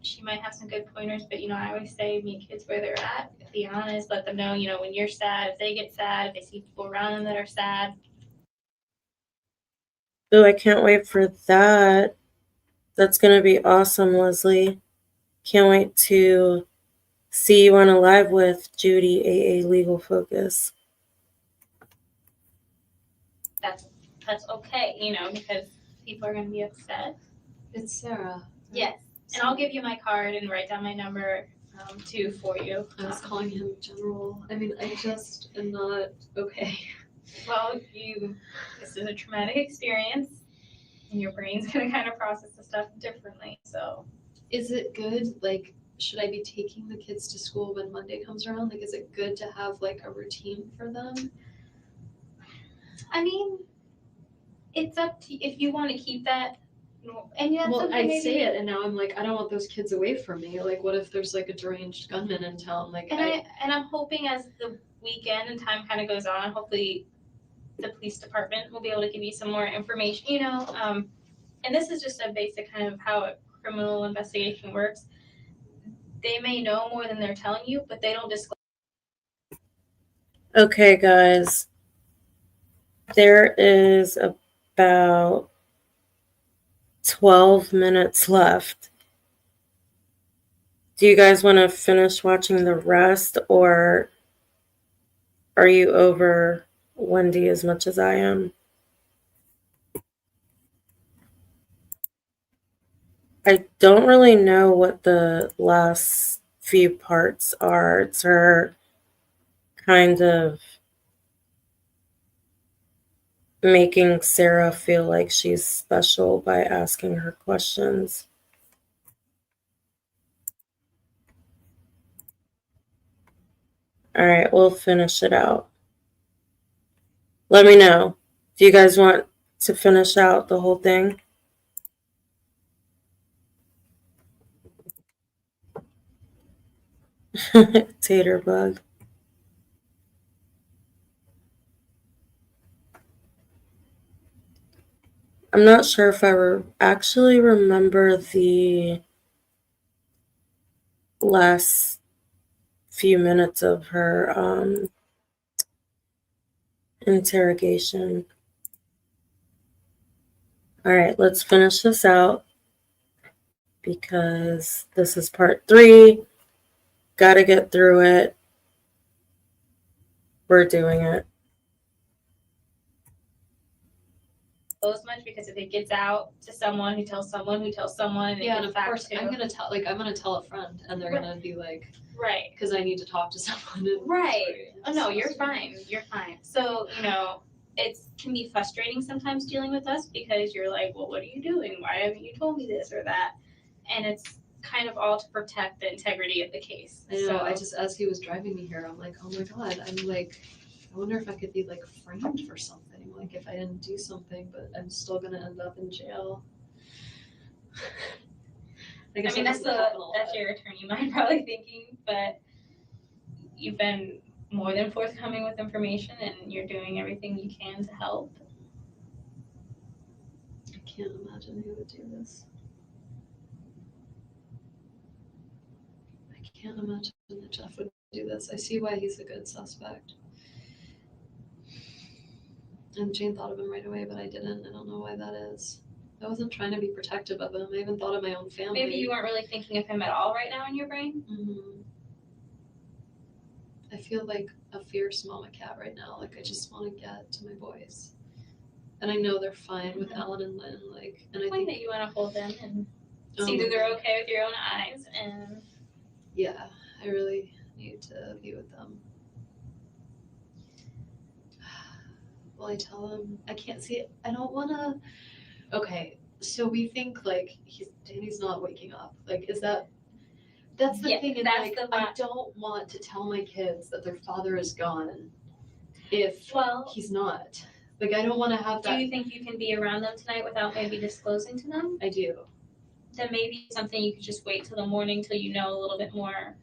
She might have some good pointers, but you know, I always say meet kids where they're at. Be honest, let them know, you know, when you're sad, if they get sad, if they see people around them that are sad. Oh, I can't wait for that. That's going to be awesome, Leslie. Can't wait to see you on a live with Judy, AA Legal Focus. That's okay, you know, because people are going to be upset. It's Sarah. Yes. And I'll give you my card and write down my number too for you. I was calling him General. I mean, I just am not okay. Well, this is a traumatic experience, and your brain's gonna kind of process the stuff differently. So, is it good? Like, should I be taking the kids to school when Monday comes around? Like, is it good to have like a routine for them? I mean, it's up to if you want to keep that. And yeah, well, I say it, and now I'm like, I don't want those kids away from me. Like, what if there's like a deranged gunman in town? Like, and I'm hoping as the weekend and time kind of goes on, hopefully the police department will be able to give you some more information. You know, and this is just a basic kind of how a criminal investigation works. They may know more than they're telling you, but they don't disclose. Okay, guys. There is about 12 minutes left. Do you guys want to finish watching the rest, or are you over Wendi as much as I am? I don't really know what the last few parts are. It's her kind of making Sarah feel like she's special by asking her questions. All right, we'll finish it out. Let me know. Do you guys want to finish out the whole thing? Tater bug. I'm not sure if I actually remember the last few minutes of her interrogation. All right, let's finish this out because this is part 3. Gotta get through it. We're doing it. disclose much because if it gets out to someone who tells someone who tells someone, and it Yeah, and gets of back course, to I'm gonna tell a friend, and they're gonna be like, right. because I need to talk to someone. And Right. Oh, no, you're It's fine. You're fine. So, it can be frustrating sometimes dealing with us because you're like, well, what are you doing? Why haven't you told me this or that? And it's kind of all to protect the integrity of the case. I know. So, I just, as he was driving me here, I'm like, oh my god. I'm like, I wonder if I could be like framed for something. Like if I didn't do something, but I'm still gonna end up in jail. I guess that's your attorney mind probably thinking, but you've been more than forthcoming with information and you're doing everything you can to help. I can't imagine who would do this. I can't imagine that Jeff would do this. I see why he's a good suspect. And Jane thought of him right away, but I didn't. I don't know why that is. I wasn't trying to be protective of him. I even thought of my own family. Maybe you weren't really thinking of him at all right now in your brain. Mm-hmm. I feel like a fierce mama cat right now. Like I just want to get to my boys, and I know they're fine with Alan and Lynn. Like, and I Point think that you want to hold them and see that they're okay with your own eyes. And yeah, I really need to be with them. Will I tell them? I can't see it. I don't want to. Okay, so we think like Danny's not waking up. Like, is that? That's the thing. And like, I don't want to tell my kids that their father is gone if he's not. Like, I don't want to have that. Do you think you can be around them tonight without maybe disclosing to them? I do. Then maybe something you could just wait till the morning till you know a little bit more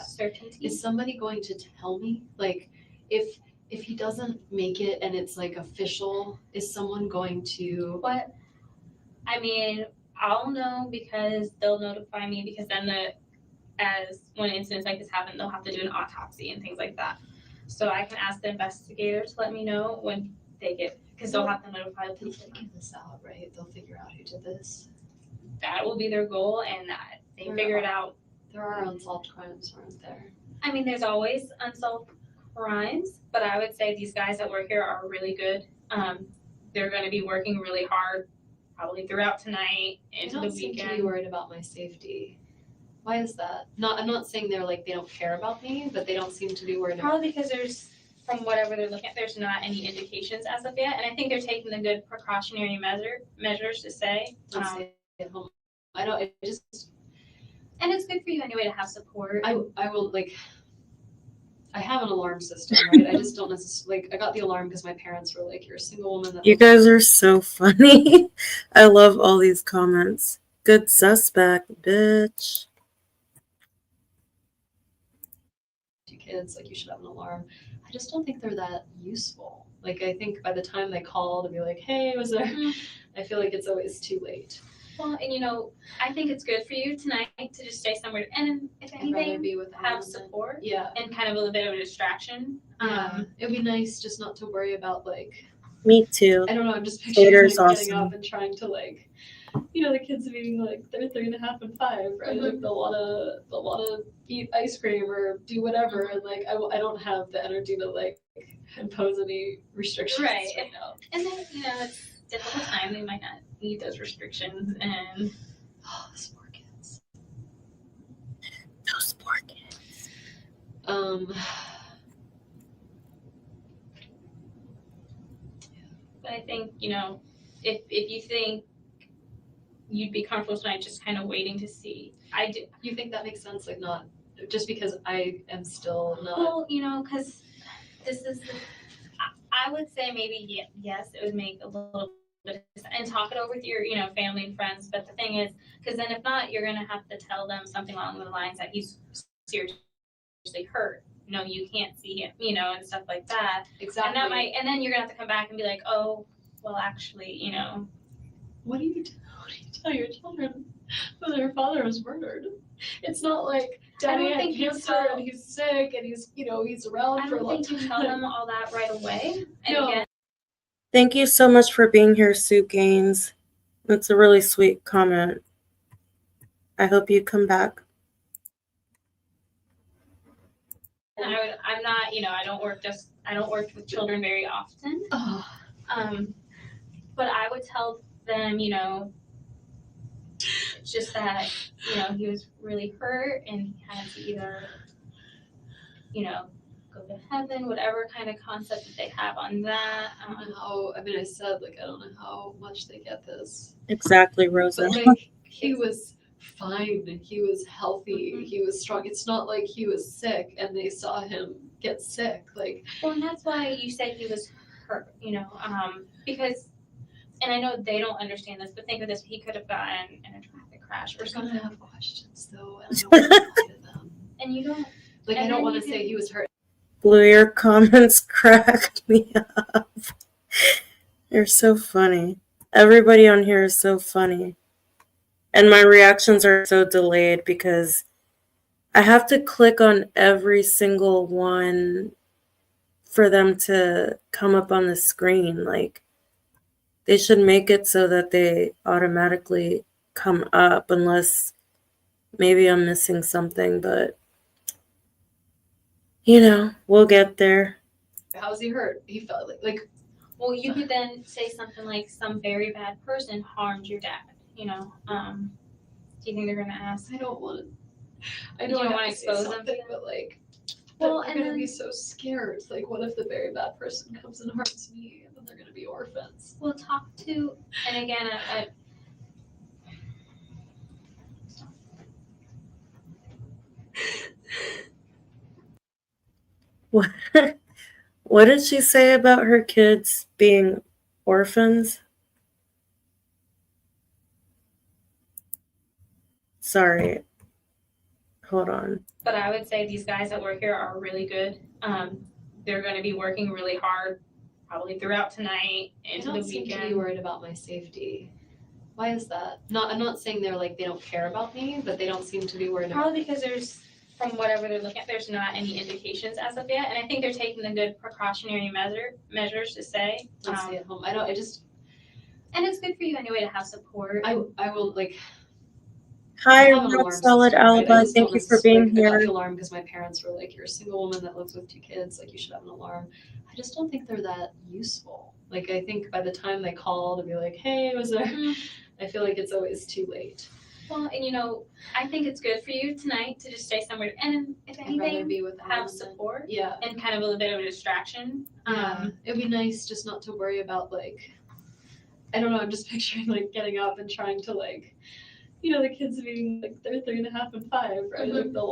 certainty. Is somebody going to tell me? Like, if he doesn't make it and it's like official, is someone going to? What? I mean, I'll know because they'll notify me because then when incidents like this happen, they'll have to do an autopsy and things like that. So I can ask the investigator to let me know when they get, because they'll have to notify the They'll police. figure this out, right? They'll figure out who did this. That will be their goal, and they figure it out. There are unsolved crimes, aren't there? I mean, there's always unsolved crimes, but I would say these guys that work here are really good. They're going to be working really hard, probably throughout tonight into the They don't seem to be weekend. worried about my safety. Why is that? I'm not saying they're like they don't care about me, but they don't seem to be worried about. Probably because from whatever they're looking at, there's not any indications as of yet, and I think they're taking the good precautionary measures to say. At home. I don't. I just. And it's good for you anyway to have support. I will like. I have an alarm system, right? I just don't necessarily like. I got the alarm because my parents were like, "You're a single woman." That You guys are so funny. I love all these comments. Good suspect, bitch. Two kids, like you should have an alarm. I just don't think they're that useful. Like I think by the time they call to be like, "Hey, was there?" I feel like it's always too late. Well, and I think it's good for you tonight to just stay somewhere, and if anything, be with have support. Yeah. And kind of a little bit of a distraction. It'd be nice just not to worry about like. Me too. I don't know. I'm just picturing Theater's like, getting awesome. up and trying to like, the kids being like they're 3.5 and 5, right? Like they'll wanna eat ice cream or do whatever, and like I don't have the energy to like impose any restrictions right now. And then it's a difficult time. They might not need those restrictions, and those poor kids. Those poor kids. But I think if you think you'd be comfortable tonight, just kind of waiting to see. I do. You think that makes sense? Like not just because I am still not. Well, because this is. I would say maybe yes, it would make a little bit of sense. And talk it over with your family and friends. But the thing is, because then if not, you're gonna have to tell them something along the lines that he's seriously hurt. You can't see him, and stuff like that. Exactly. And then you're gonna have to come back and be like, oh, well, actually, What do you tell your children when their father was murdered? It's not like Daddy had cancer and he's sick and he's around for a long time. I don't think you tell them all that right away. And No. again, Thank you so much for being here, Sue Gaines. That's a really sweet comment. I hope you come back. and I'm not, I don't work with children very often. Oh. but I would tell them, just that, he was really hurt and he had to either, go to heaven, whatever kind of concept that they have on that. I don't know how, I said, like, I don't know how much they get this. Exactly, Rosa. But, like, he was fine and he was healthy, he was strong. It's not like he was sick and they saw him get sick. Like, Well, and that's why you said he was hurt, because, and I know they don't understand this, but think of this, he could have gotten in a traffic crash or we're gonna something. have questions though, and I don't want to lie to them. And you don't, Like, And I don't then want you to say he was hurt. Blue, your comments cracked me up. You're so funny. Everybody on here is so funny. And my reactions are so delayed because I have to click on every single one for them to come up on the screen. Like, they should make it so that they automatically come up, unless maybe I'm missing something, but we'll get there. How's he hurt? He felt like well, you could then say something like, some very bad person harmed your dad, do you think they're gonna ask? I don't want to. I You know don't I wanna have to say expose them? something, but like, Well, they're and gonna then- be so scared. Like, what if the very bad person comes and harms me, and then they're gonna be orphans? We'll talk to, and again, What, what did she say about her kids being orphans? Sorry. Hold on. but I would say these guys that work here are really good. They're gonna be working really hard, probably throughout tonight, I into don't the seem to be weekend. worried about my safety. Why is that? I'm not saying they're like, they don't care about me, but they don't seem to be worried about Probably because there's, from whatever they're looking at, there's not any indications as of yet, and I think they're taking the good precautionary measures to say. to stay at home. And it's good for you anyway to have support. I will like. Hi, I have an Rock alarm Solid system, right? I Alibi. just Thank don't you for being like, I got here. the alarm because my parents were like, you're a single woman that lives with 2 kids, like you should have an alarm. I just don't think they're that useful. Like, I think by the time they call to be like, hey, was there, I feel like it's always too late. Well, and I think it's good for you tonight to just stay somewhere, and if I'd rather anything, be with them have than- support Yeah. and kind of a little bit of a distraction. Yeah, it'd be nice just not to worry about like, I don't know, I'm just picturing like getting up and trying to like, the kids being like, they're 3.5 and 5, right? Like they'll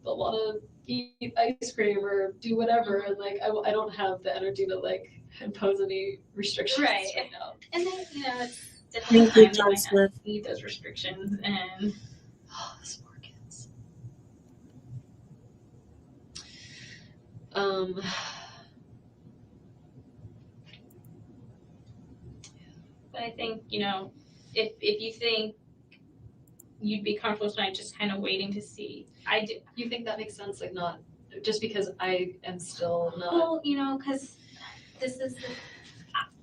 wanna eat ice cream or do whatever, and like I don't have the energy to like impose any restrictions Right. now. And then, it's definitely Thank you, time they John might Smith. not need those restrictions, and Oh, those poor kids. but I think, if you think you'd be comfortable tonight, just kind of waiting to see. I do. You think that makes sense? Like, not just because I am still not. Well, because this is,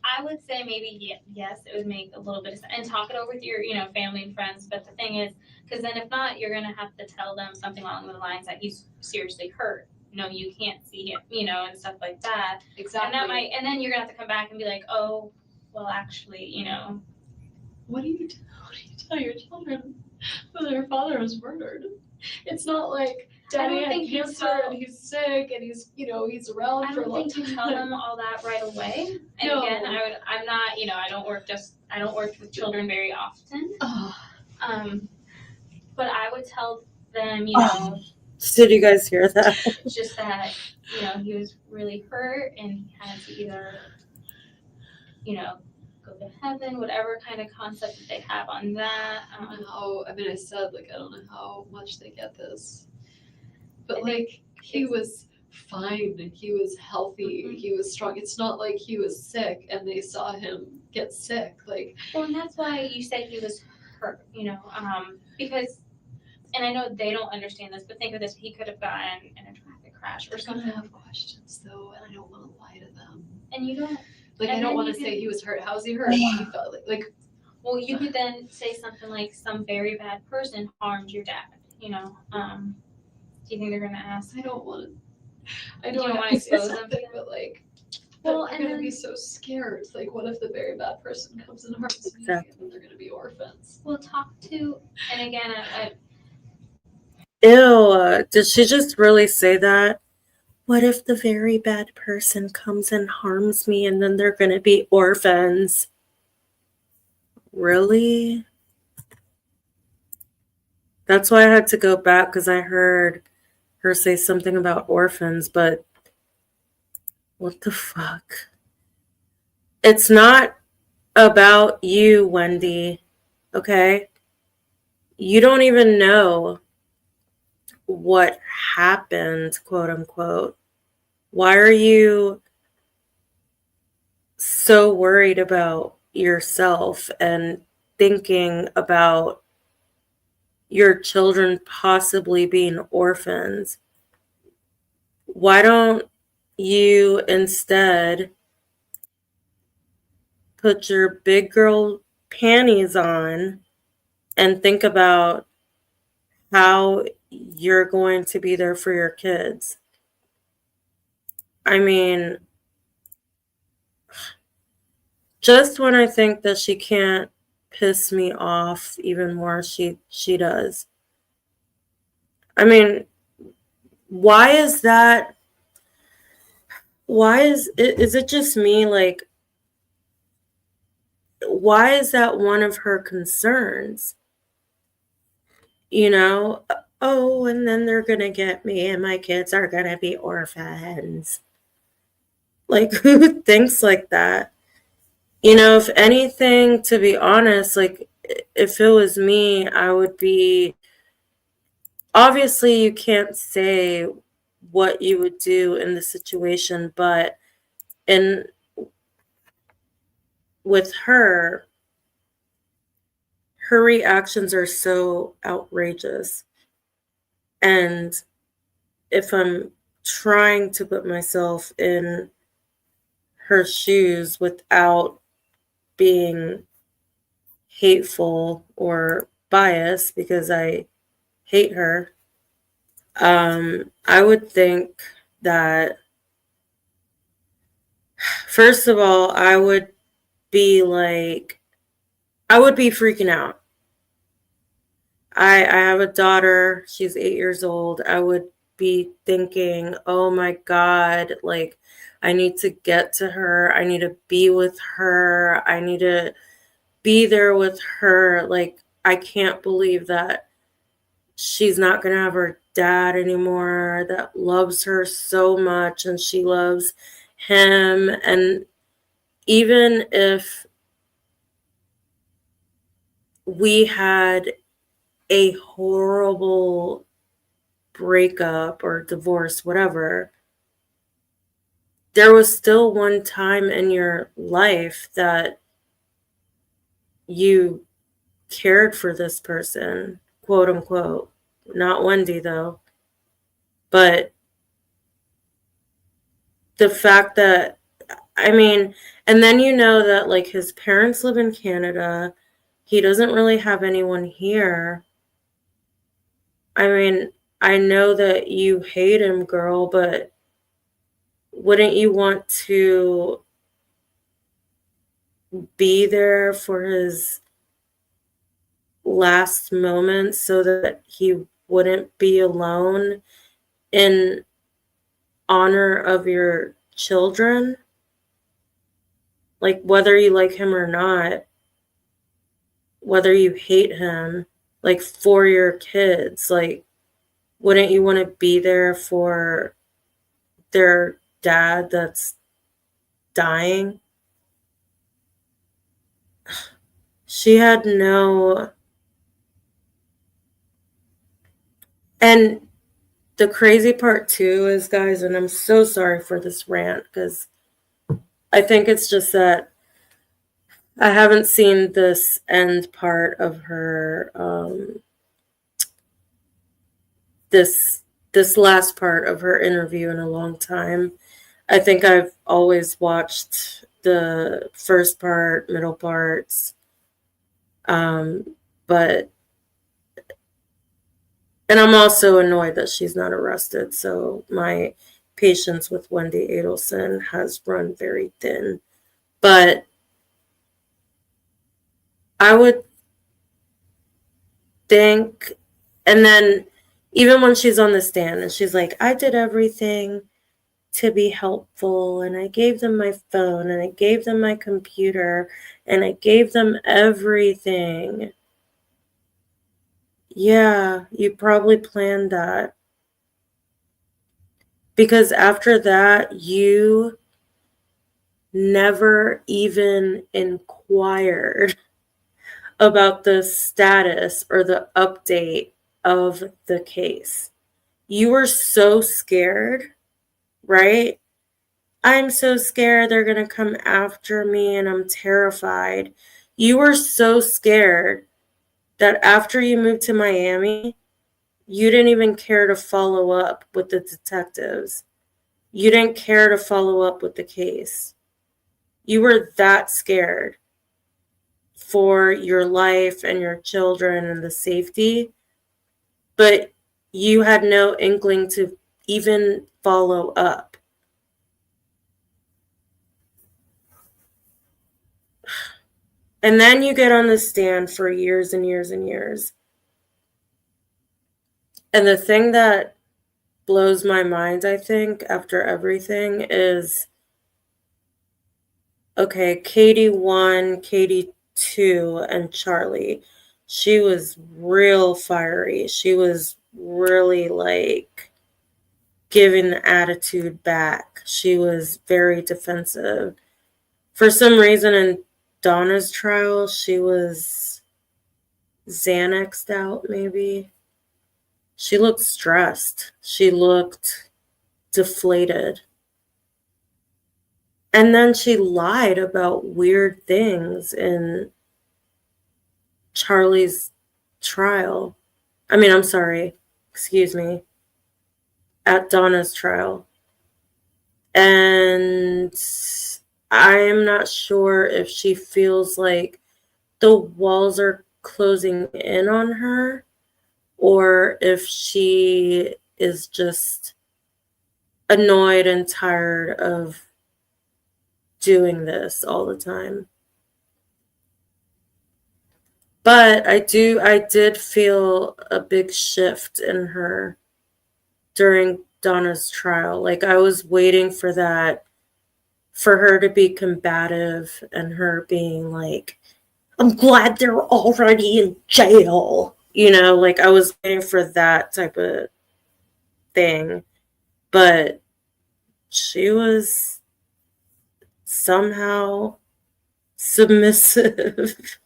I would say maybe yes, it would make a little bit of sense, and talk it over with your, family and friends. But the thing is, because then if not, you're gonna have to tell them something along the lines that he's seriously hurt. No, you can't see him, and stuff like that. Exactly. And that might, and then you're gonna have to come back and be like, oh, well, actually, What do you tell your children when their father was murdered? It's not like Daddy had think you cancer tell- and he's sick and he's he's around I for a don't long think you time. tell them all that right away. And No. again, I'm not, I don't work with children very often. Oh, But I would tell them, Did you guys hear that? just that, he was really hurt and he had to either, go to heaven, whatever kind of concept that they have on that. I don't know how. I said like, I don't know how much they get this, but I think like he was fine and he was healthy. Mhm. He was strong. It's not like he was sick and they saw him get sick. Like, Well, and that's why you said he was hurt, because, and I know they don't understand this, but think of this, he could have gotten in a traffic crash or we're gonna something. have questions though, and I don't want to lie to them. And you don't, Like, And I don't then want you to say can- he was hurt. How's he hurt? He felt like well, you could then say something like, some very bad person harmed your dad, do you think they're gonna ask? I don't want to. I You know don't I wanna have to say expose them? something, but like, Well, I'm and gonna then- be so scared. Like, what if the very bad person comes and harms me, Exactly. and then they're gonna be orphans? We'll talk to, and again, Ew, did she just really say that? What if the very bad person comes and harms me and then they're gonna be orphans? Really? That's why I had to go back because I heard her say something about orphans, but what the fuck? It's not about you, Wendi, okay? You don't even know what happened, quote unquote. Why are you so worried about yourself and thinking about your children possibly being orphans? Why don't you instead put your big girl panties on and think about how you're going to be there for your kids? I mean, just when I think that she can't piss me off even more, she does. I mean, why is that? Why is it just me? Like, why is that one of her concerns? You know, oh, and then they're gonna get me and my kids are gonna be orphans. Like, who thinks like that? You know, if anything, to be honest, like, if it was me, I would be, obviously you can't say what you would do in the situation, but in with her reactions are so outrageous. And if I'm trying to put myself in her shoes without being hateful or biased because I hate her, I would think that, first of all, I would be freaking out. I have a daughter, she's 8 years old. I would be thinking, oh my God, like, I need to get to her. I need to be with her. I need to be there with her. Like, I can't believe that she's not going to have her dad anymore that loves her so much and she loves him. And even if we had a horrible breakup or divorce, whatever, there was still one time in your life that you cared for this person, quote unquote. Not Wendi, though. But the fact that, I mean, and then you know that, like, his parents live in Canada. He doesn't really have anyone here. I mean, I know that you hate him, girl, but wouldn't you want to be there for his last moments so that he wouldn't be alone in honor of your children? Like, whether you like him or not, whether you hate him, like, for your kids, like, wouldn't you want to be there for their dad that's dying? She had no. And the crazy part too is, guys, and I'm so sorry for this rant because I think it's just that I haven't seen this end part of her, this last part of her interview in a long time. I think I've always watched the first part, middle parts, but, and I'm also annoyed that she's not arrested. So my patience with Wendi Adelson has run very thin. But I would think, and then even when she's on the stand and she's like, I did everything to be helpful, and I gave them my phone, and I gave them my computer, and I gave them everything. Yeah, you probably planned that. Because after that, you never even inquired about the status or the update of the case. You were so scared, right? I'm so scared they're going to come after me and I'm terrified. You were so scared that after you moved to Miami, you didn't even care to follow up with the detectives. You didn't care to follow up with the case. You were that scared for your life and your children and the safety, but you had no inkling to even follow up. And then you get on the stand for years and years and years. And the thing that blows my mind, I think, after everything is, okay, Katie 1, Katie 2, and Charlie. She was real fiery. She was really like giving the attitude back. She was very defensive. For some reason in Donna's trial, she was Xanaxed out, maybe. She looked stressed. She looked deflated. And then she lied about weird things in Charlie's trial. I'm sorry, excuse me, at Donna's trial. And I'm not sure if she feels like the walls are closing in on her or if she is just annoyed and tired of doing this all the time. But I did feel a big shift in her during Donna's trial. Like I was waiting for that, for her to be combative and her being like, I'm glad they're already in jail. Like I was waiting for that type of thing. But she was somehow submissive.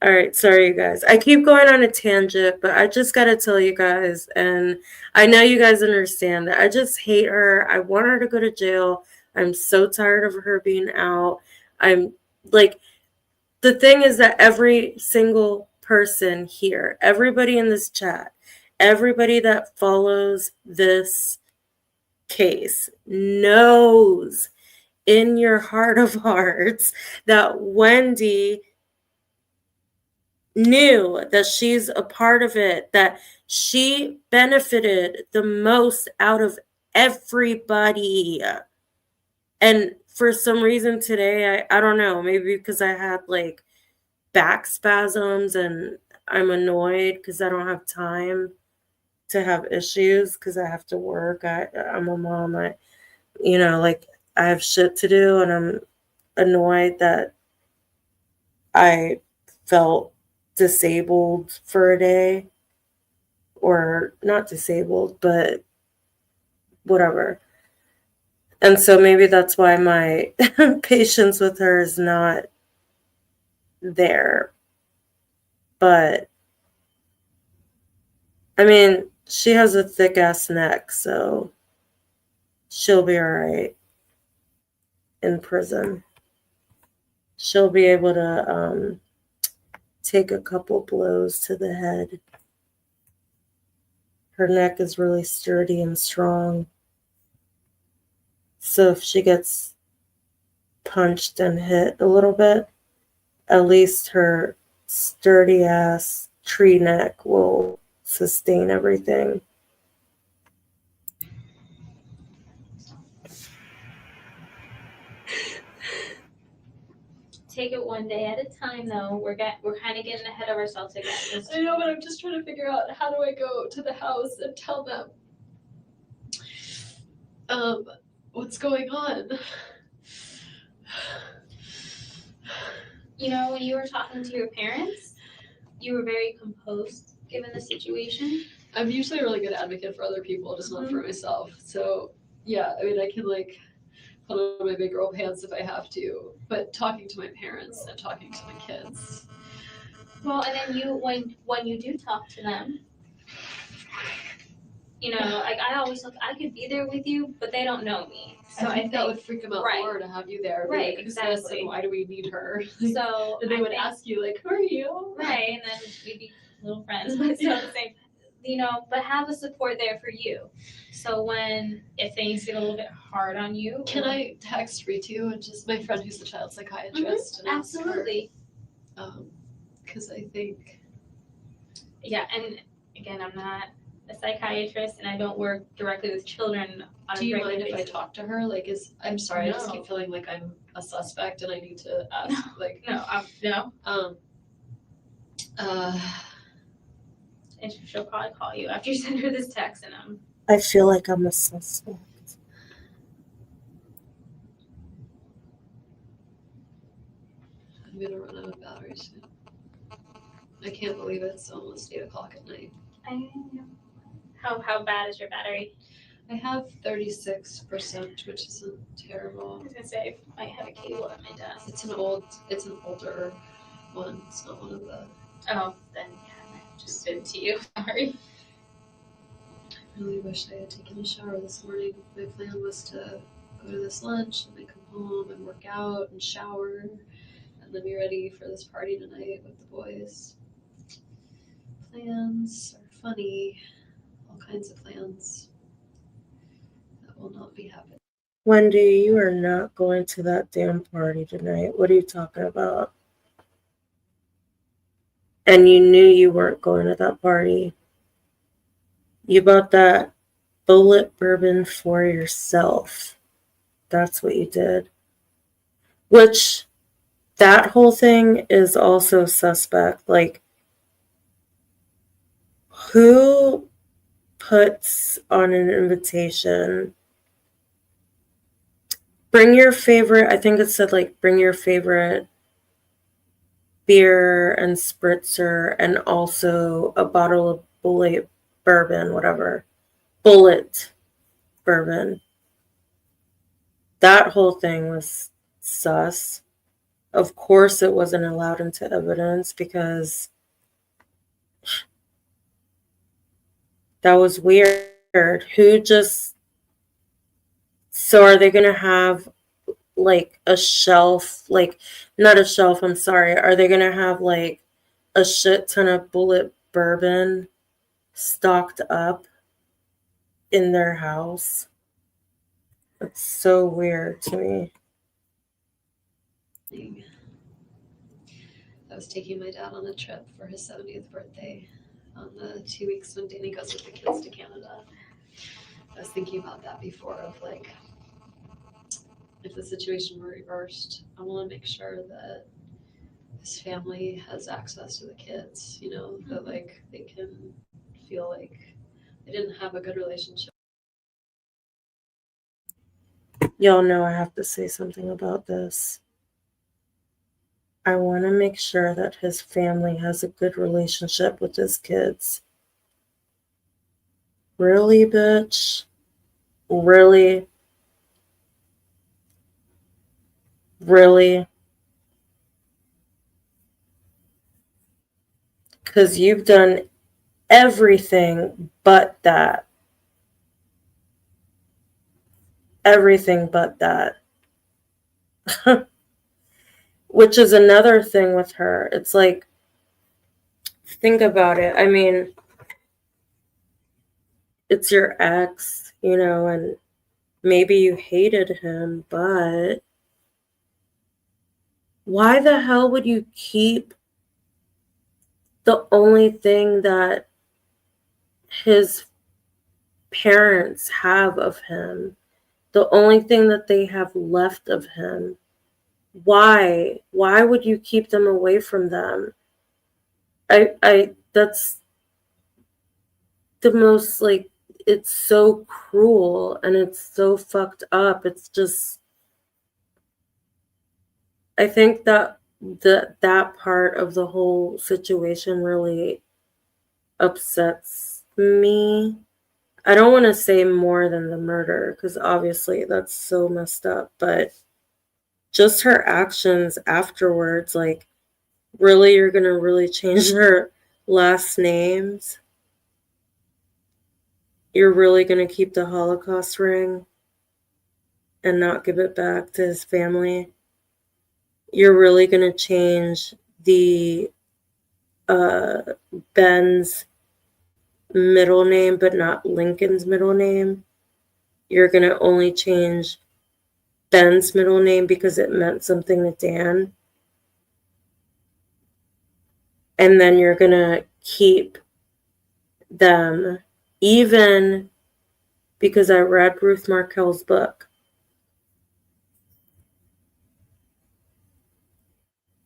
All right, sorry, you guys. I keep going on a tangent, but I just got to tell you guys, and I know you guys understand that I just hate her. I want her to go to jail. I'm so tired of her being out. I'm like, the thing is that every single person here, everybody in this chat, everybody that follows this case knows in your heart of hearts that Wendi knew that she's a part of it, that she benefited the most out of everybody. And for some reason today, I don't know, maybe because I had like back spasms and I'm annoyed because I don't have time to have issues because I have to work. I'm a mom. Like I have shit to do, and I'm annoyed that I felt disabled for a day, or not disabled, but whatever. And so maybe that's why my patience with her is not there. But she has a thick ass neck, so she'll be all right in prison. She'll be able to take a couple blows to the head. Her neck is really sturdy and strong. So if she gets punched and hit a little bit, at least her sturdy ass tree neck will sustain everything. take it one day at a time, though. We're kind of getting ahead of ourselves again. I know, but I'm just trying to figure out how do I go to the house and tell them what's going on. You know, when you were talking to your parents, you were very composed given the situation. I'm usually a really good advocate for other people, just not for myself. So yeah, I mean, I can like put on my big girl pants if I have to, but talking to my parents and talking to my kids. Well, and then you, when you do talk to them, you know, like I always look, I could be there with you, but they don't know me. So I think that would freak them out right. more to have you there. Right, Like, who's this exactly. and why do we need her? So and they would ask you like, who are you? Right, and then we'd be little friends, but still the same. You know, but have a support there for you. So if things get a little bit hard on you, Can I text Ritu and just my friend who's the child psychiatrist? And absolutely. Because I think. Yeah, and again, I'm not a psychiatrist, and I don't work directly with children. Do you mind if I talk to her? Like, I'm sorry, I just No. keep feeling like I'm a suspect and I need to ask. Like, No. No. And she'll probably call you after you send her this text, and I feel like I'm a suspect. I'm gonna run out of battery soon. I can't believe it's almost 8 o'clock at night. I know. How bad is your battery? I have 36%, which isn't terrible. I was gonna say I might have a cable at my desk. It's an older one. It's not one of the. Oh, then yeah, I just sent to you. Sorry. I really wish I had taken a shower this morning. My plan was to go to this lunch and then come home and work out and shower and then be ready for this party tonight with the boys. Plans are funny, all kinds of plans that will not be happening. Wendy, you are not going to that damn party tonight. What are you talking about? And you knew you weren't going to that party. You bought that bullet bourbon for yourself. That's what you did. Which, that whole thing is also suspect. Like, who puts on an invitation, bring your favorite, I think it said like, bring your favorite beer and spritzer and also a bottle of bullet bourbon, whatever. Bullet bourbon. That whole thing was sus. Of course it wasn't allowed into evidence because that was weird. Who just... So are they going to have like a shelf, like not a shelf, I'm sorry. Are they going to have like a shit ton of bullet bourbon stocked up in their house? It's so weird to me. I was taking my dad on a trip for his 70th birthday on the 2 weeks when Danny goes with the kids to Canada. I was thinking about that before of like, if the situation were reversed, I want to make sure that his family has access to the kids, you know, that like they can feel like they didn't have a good relationship. Y'all know I have to say something about this. I want to make sure that his family has a good relationship with his kids. Really, bitch? Really? Really? Because you've done everything but that. Everything but that. Which is another thing with her. It's like, think about it. I mean, it's your ex, you know, and maybe you hated him, but why the hell would you keep the only thing that his parents have of him, the only thing that they have left of him? Why would you keep them away from them? That's the most, like, it's so cruel and it's so fucked up. It's just, I think that that part of the whole situation really upsets me. I don't want to say more than the murder, because obviously that's so messed up, but just her actions afterwards, like, really, you're gonna really change her last names? You're really gonna keep the Holocaust ring and not give it back to his family? You're really gonna change the Ben's middle name, but not Lincoln's middle name? You're gonna only change Ben's middle name because it meant something to Dan? And then you're gonna keep them, even because I read Prof Markel's book,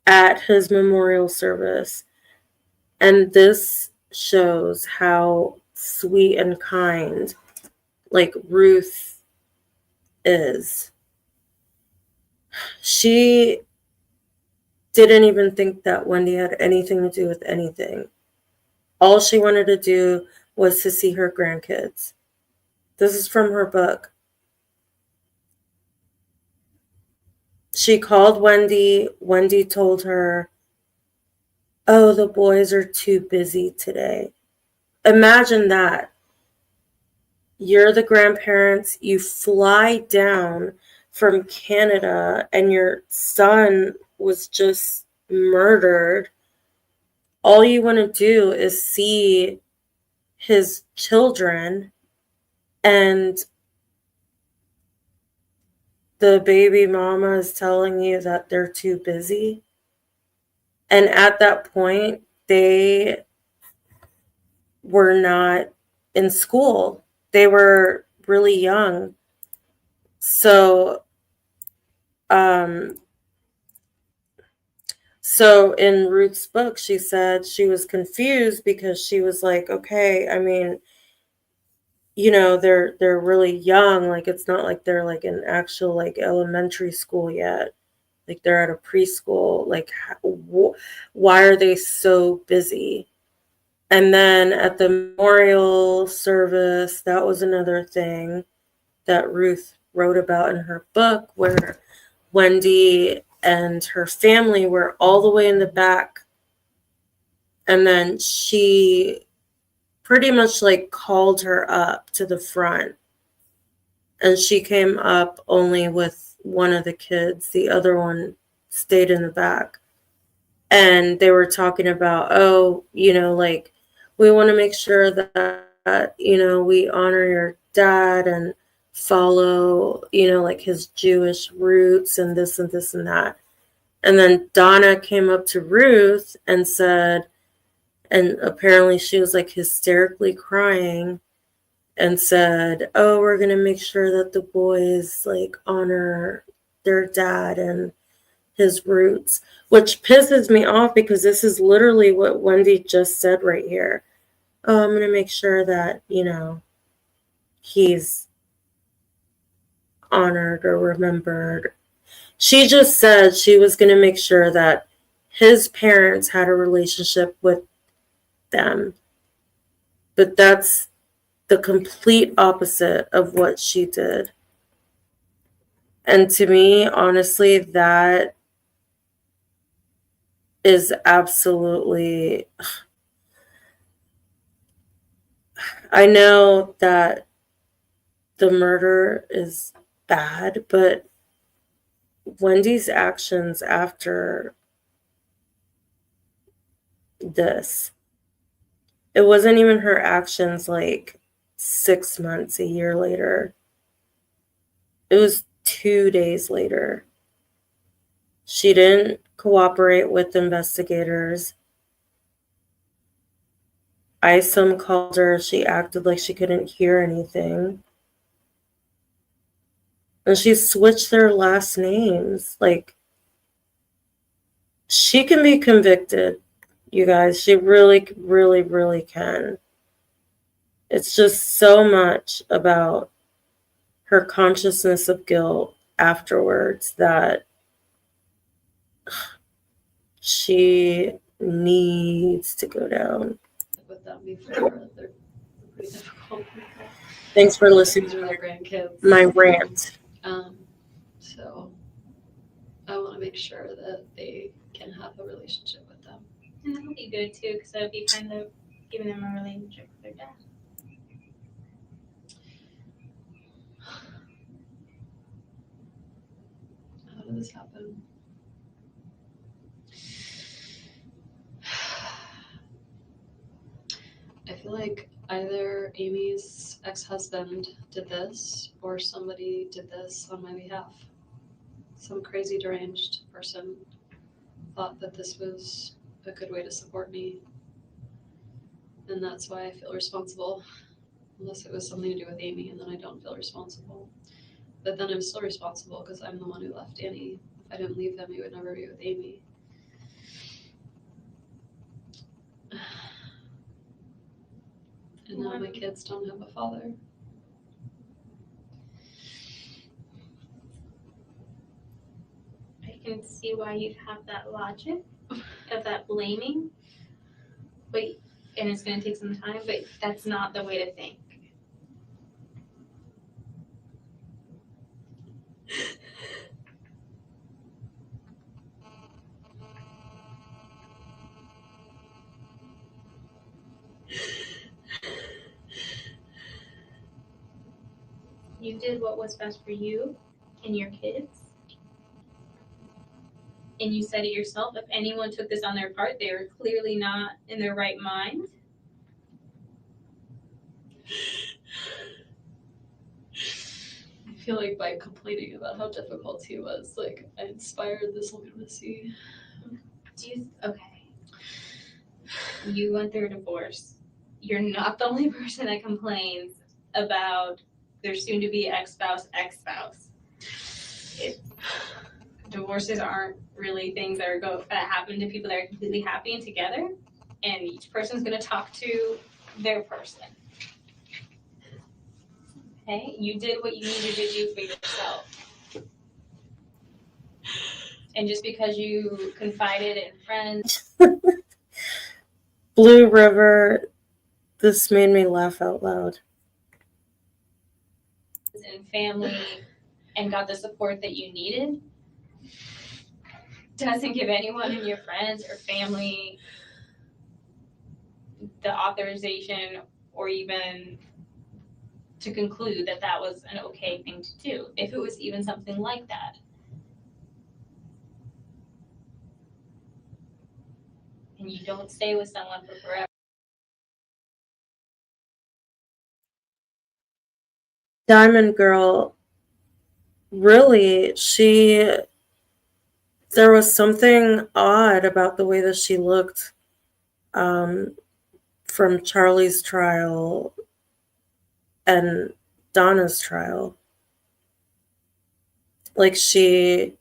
at his memorial service. And this shows how sweet and kind, like, Ruth is. She didn't even think that Wendi had anything to do with anything. All she wanted to do was to see her grandkids. This is from her book. She called Wendi. Wendi told her, "Oh, the boys are too busy today." Imagine that. You're the grandparents. You fly down from Canada and your son was just murdered. All you want to do is see his children, and the baby mama is telling you that they're too busy. And at that point, they were not in school. They were really young. So in Ruth's book, she said she was confused because she was like, okay, I mean, you know, they're really young. Like, it's not like they're like in actual like elementary school yet. Like, they're at a preschool. Like, why are they so busy? And then at the memorial service, that was another thing that Ruth wrote about in her book, where Wendi and her family were all the way in the back. And then she pretty much like called her up to the front. And she came up only with one of the kids. The other one stayed in the back. And they were talking about, oh, you know, like, we want to make sure that, you know, we honor your dad and follow, you know, like his Jewish roots and this and this and that. And then Donna came up to Ruth and said, and apparently she was like hysterically crying and said, oh, we're going to make sure that the boys like honor their dad and his roots, which pisses me off because this is literally what Wendi just said right here. Oh, I'm going to make sure that, you know, he's honored or remembered. She just said she was going to make sure that his parents had a relationship with them. But that's the complete opposite of what she did. And to me, honestly, that is absolutely... I know that the murder is bad, but Wendi's actions after this, it wasn't even her actions like 6 months, a year later. It was 2 days later. She didn't cooperate with investigators. Isom called her. She acted like she couldn't hear anything. And she switched their last names. Like, She can be convicted, you guys. She really, really, really can. It's just so much about her consciousness of guilt afterwards that she needs to go down. With them before, they're pretty difficult people. Thanks for listening These are to their grandkids. my rant. So I want to make sure that they can have a relationship with them. And that'll be good too, because that'll be kind of giving them a relationship with their dad. How did this happen? I feel like either Amy's ex-husband did this or somebody did this on my behalf. Some crazy deranged person thought that this was a good way to support me. And that's why I feel responsible. Unless it was something to do with Amy, and then I don't feel responsible. But then I'm still responsible because I'm the one who left Danny. If I didn't leave him, he would never be with Amy. And now my kids don't have a father. I can see why you'd have that logic of that blaming, but and it's going to take some time, but that's not the way to think. You did what was best for you and your kids. And you said it yourself, if anyone took this on their part, they were clearly not in their right mind. I feel like by complaining about how difficult he was, like I inspired this lunacy. Okay. You went through a divorce. You're not the only person that complains about their soon-to-be ex-spouse. Divorces aren't really things that happen to people that are completely happy and together, and each person's going to talk to their person. Okay, you did what you needed to do for yourself. And just because you confided in friends. Blue River, this made me laugh out loud. And family and got the support that you needed doesn't give anyone in your friends or family the authorization or even to conclude that that was an okay thing to do, if it was even something like that. And you don't stay with someone for forever. Diamond Girl, really, there was something odd about the way that she looked from Charlie's trial and Donna's trial. Like she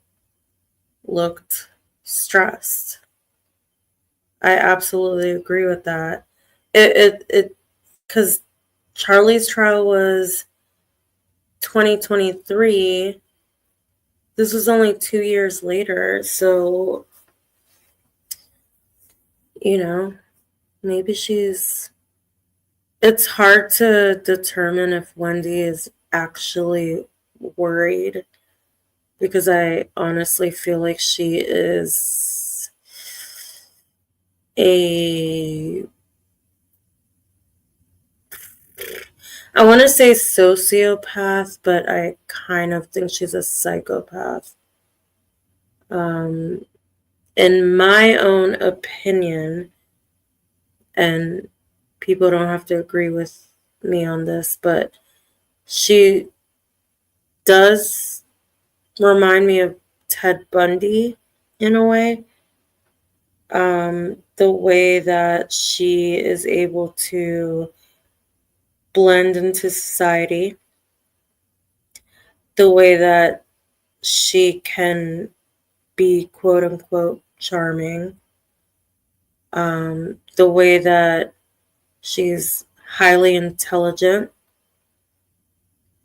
looked stressed. I absolutely agree with that. Because Charlie's trial was 2023. This was only 2 years later, so maybe it's hard to determine if Wendi is actually worried, because I honestly feel like she is I want to say sociopath, but I kind of think she's a psychopath. In my own opinion, and people don't have to agree with me on this, but she does remind me of Ted Bundy in a way. The way that she is able to blend into society, the way that she can be quote unquote charming. The way that she's highly intelligent.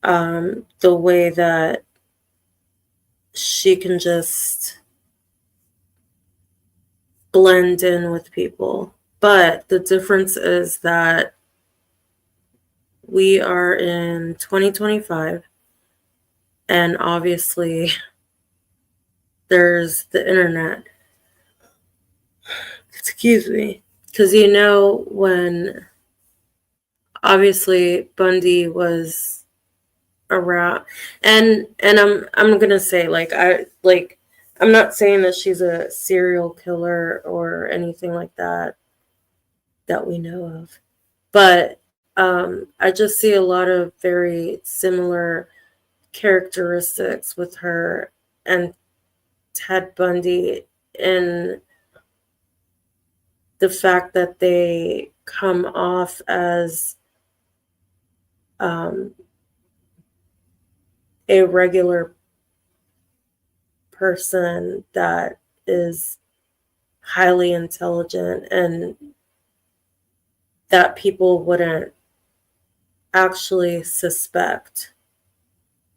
The way that she can just blend in with people. But the difference is that we are in 2025, and obviously there's the internet. Excuse me. Because you know, when obviously Bundy was around, and I'm gonna say, I'm not saying that she's a serial killer or anything like that we know of, but I just see a lot of very similar characteristics with her and Ted Bundy in the fact that they come off as a regular person that is highly intelligent and that people wouldn't actually suspect.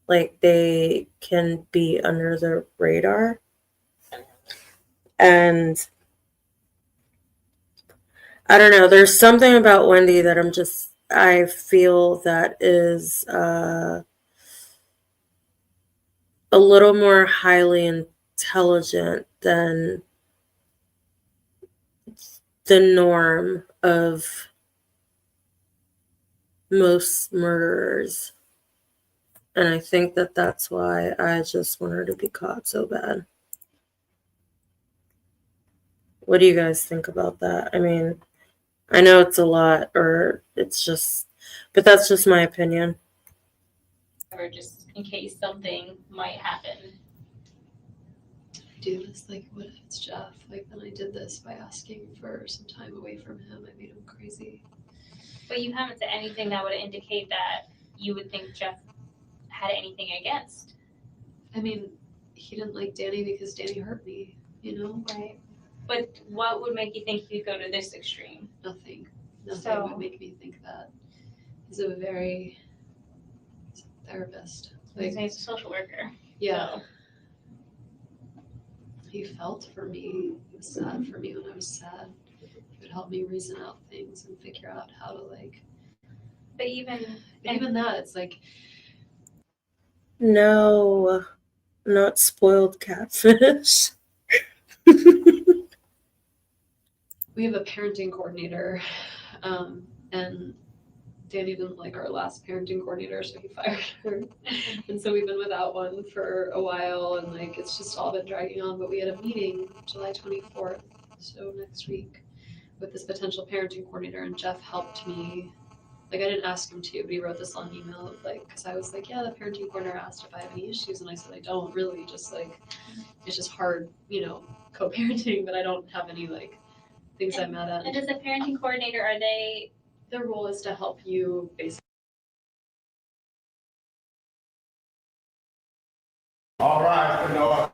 Like, they can be under the radar. And I don't know, there's something about Wendi that I feel that is a little more highly intelligent than the norm of most murderers. And I think that that's why I just want her to be caught so bad. What do you guys think about that? I mean, I know it's a lot, or it's just, but that's just my opinion. Or just in case something might happen. Do this, like, what if it's Jeff? Like, then I did this by asking for some time away from him. I made him crazy. But you haven't said anything that would indicate that you would think Jeff had anything against. I mean, he didn't like Danny because Danny hurt me, you know? Right. But what would make you think he'd go to this extreme? Nothing So- would make me think that. He's a therapist. Like, he's a social worker. Yeah. So. He felt for me. He was sad for me when I was sad. He would help me reason out things and figure out how to, like. But even that, it's like. No, not spoiled catfish. We have a parenting coordinator, and Danny didn't like our last parenting coordinator, so he fired her. And so we've been without one for a while, and like it's just all been dragging on. But we had a meeting July 24th, so next week, with this potential parenting coordinator, and Jeff helped me. Like, I didn't ask him to, but he wrote this long email of like, because I was like, yeah, the parenting coordinator asked if I have any issues, and I said I don't really, just like it's just hard, you know, co-parenting, but I don't have any like things I'm mad at. And does the parenting coordinator, their role is to help you basically. All right, Noah.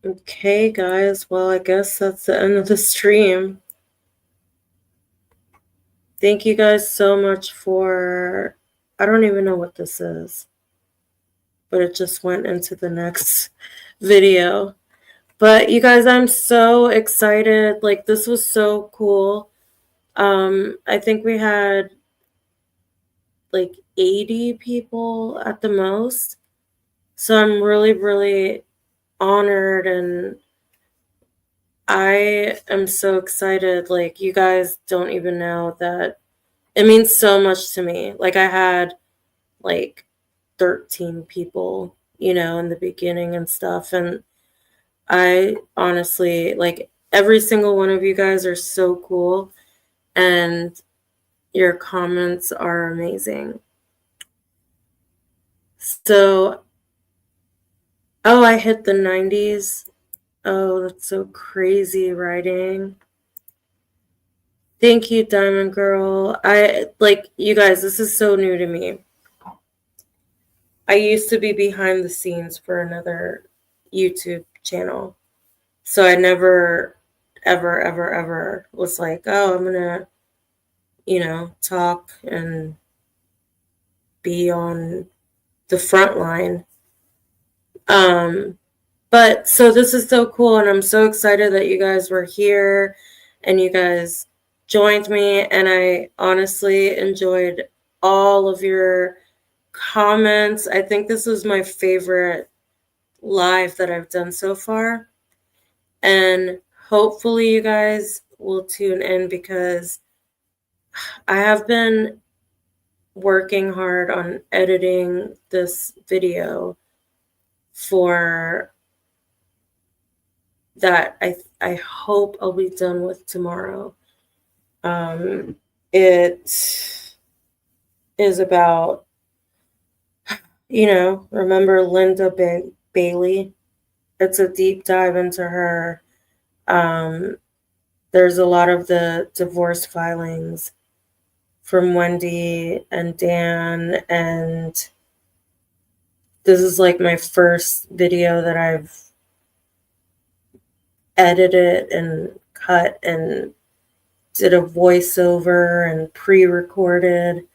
Okay, guys. Well, I guess that's the end of the stream. Thank you guys so much for, I don't even know what this is, but it just went into the next video. But you guys, I'm so excited. Like, this was so cool. I think we had like 80 people at the most. So I'm really, really honored, and I am so excited. Like, you guys don't even know that it means so much to me. Like, I had like 13 people, you know, in the beginning and stuff. And I honestly, like, every single one of you guys are so cool, and your comments are amazing. So, oh, I hit the 90s. Oh, that's so crazy writing. Thank you, Diamond Girl. You guys, this is so new to me. I used to be behind the scenes for another YouTube channel. So I never, ever was like, oh, I'm going to, talk and be on the front line. But so this is so cool, and I'm so excited that you guys were here and you guys joined me, and I honestly enjoyed all of your comments. I think this was my favorite live that I've done so far, and hopefully you guys will tune in because I have been working hard on editing this video for that I hope I'll be done with tomorrow. It is about, remember Linda Bailey? It's a deep dive into her. There's a lot of the divorce filings from Wendi and Dan, and this is like my first video that I've edited and cut and did a voiceover and pre-recorded.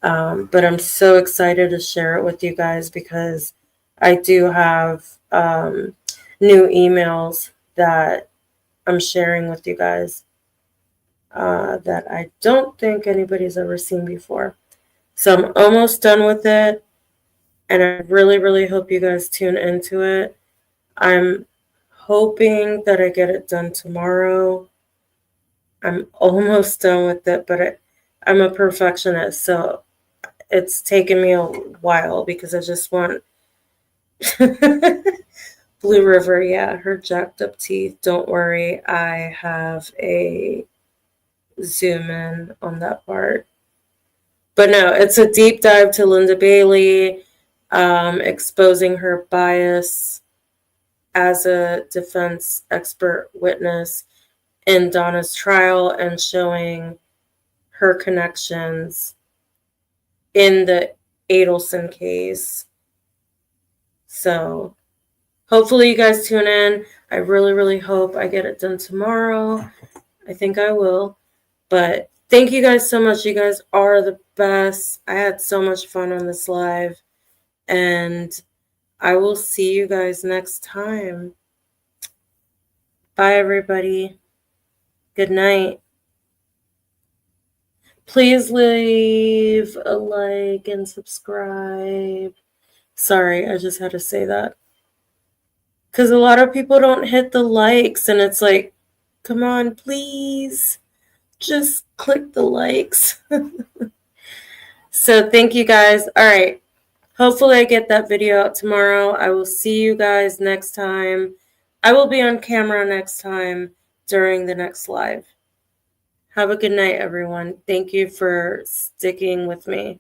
But I'm so excited to share it with you guys because I do have new emails that I'm sharing with you guys that I don't think anybody's ever seen before. So I'm almost done with it, and I really, really hope you guys tune into it. I'm hoping that I get it done tomorrow. I'm almost done with it, but I'm a perfectionist, so it's taken me a while because I just want Blue River, yeah, her jacked up teeth. Don't worry, I have a zoom in on that part. But no, it's a deep dive to Linda Bailey, exposing her bias as a defense expert witness in Donna's trial and showing her connections in the Adelson case. So hopefully you guys tune in. I really, really hope I get it done tomorrow. I think I will. But thank you guys so much. You guys are the best. I had so much fun on this live. And I will see you guys next time. Bye, everybody. Good night. Please leave a like and subscribe. Sorry, I just had to say that. Because a lot of people don't hit the likes, and it's like, come on, please. Just click the likes. So thank you guys. All right. Hopefully I get that video out tomorrow. I will see you guys next time. I will be on camera next time during the next live. Have a good night, everyone. Thank you for sticking with me.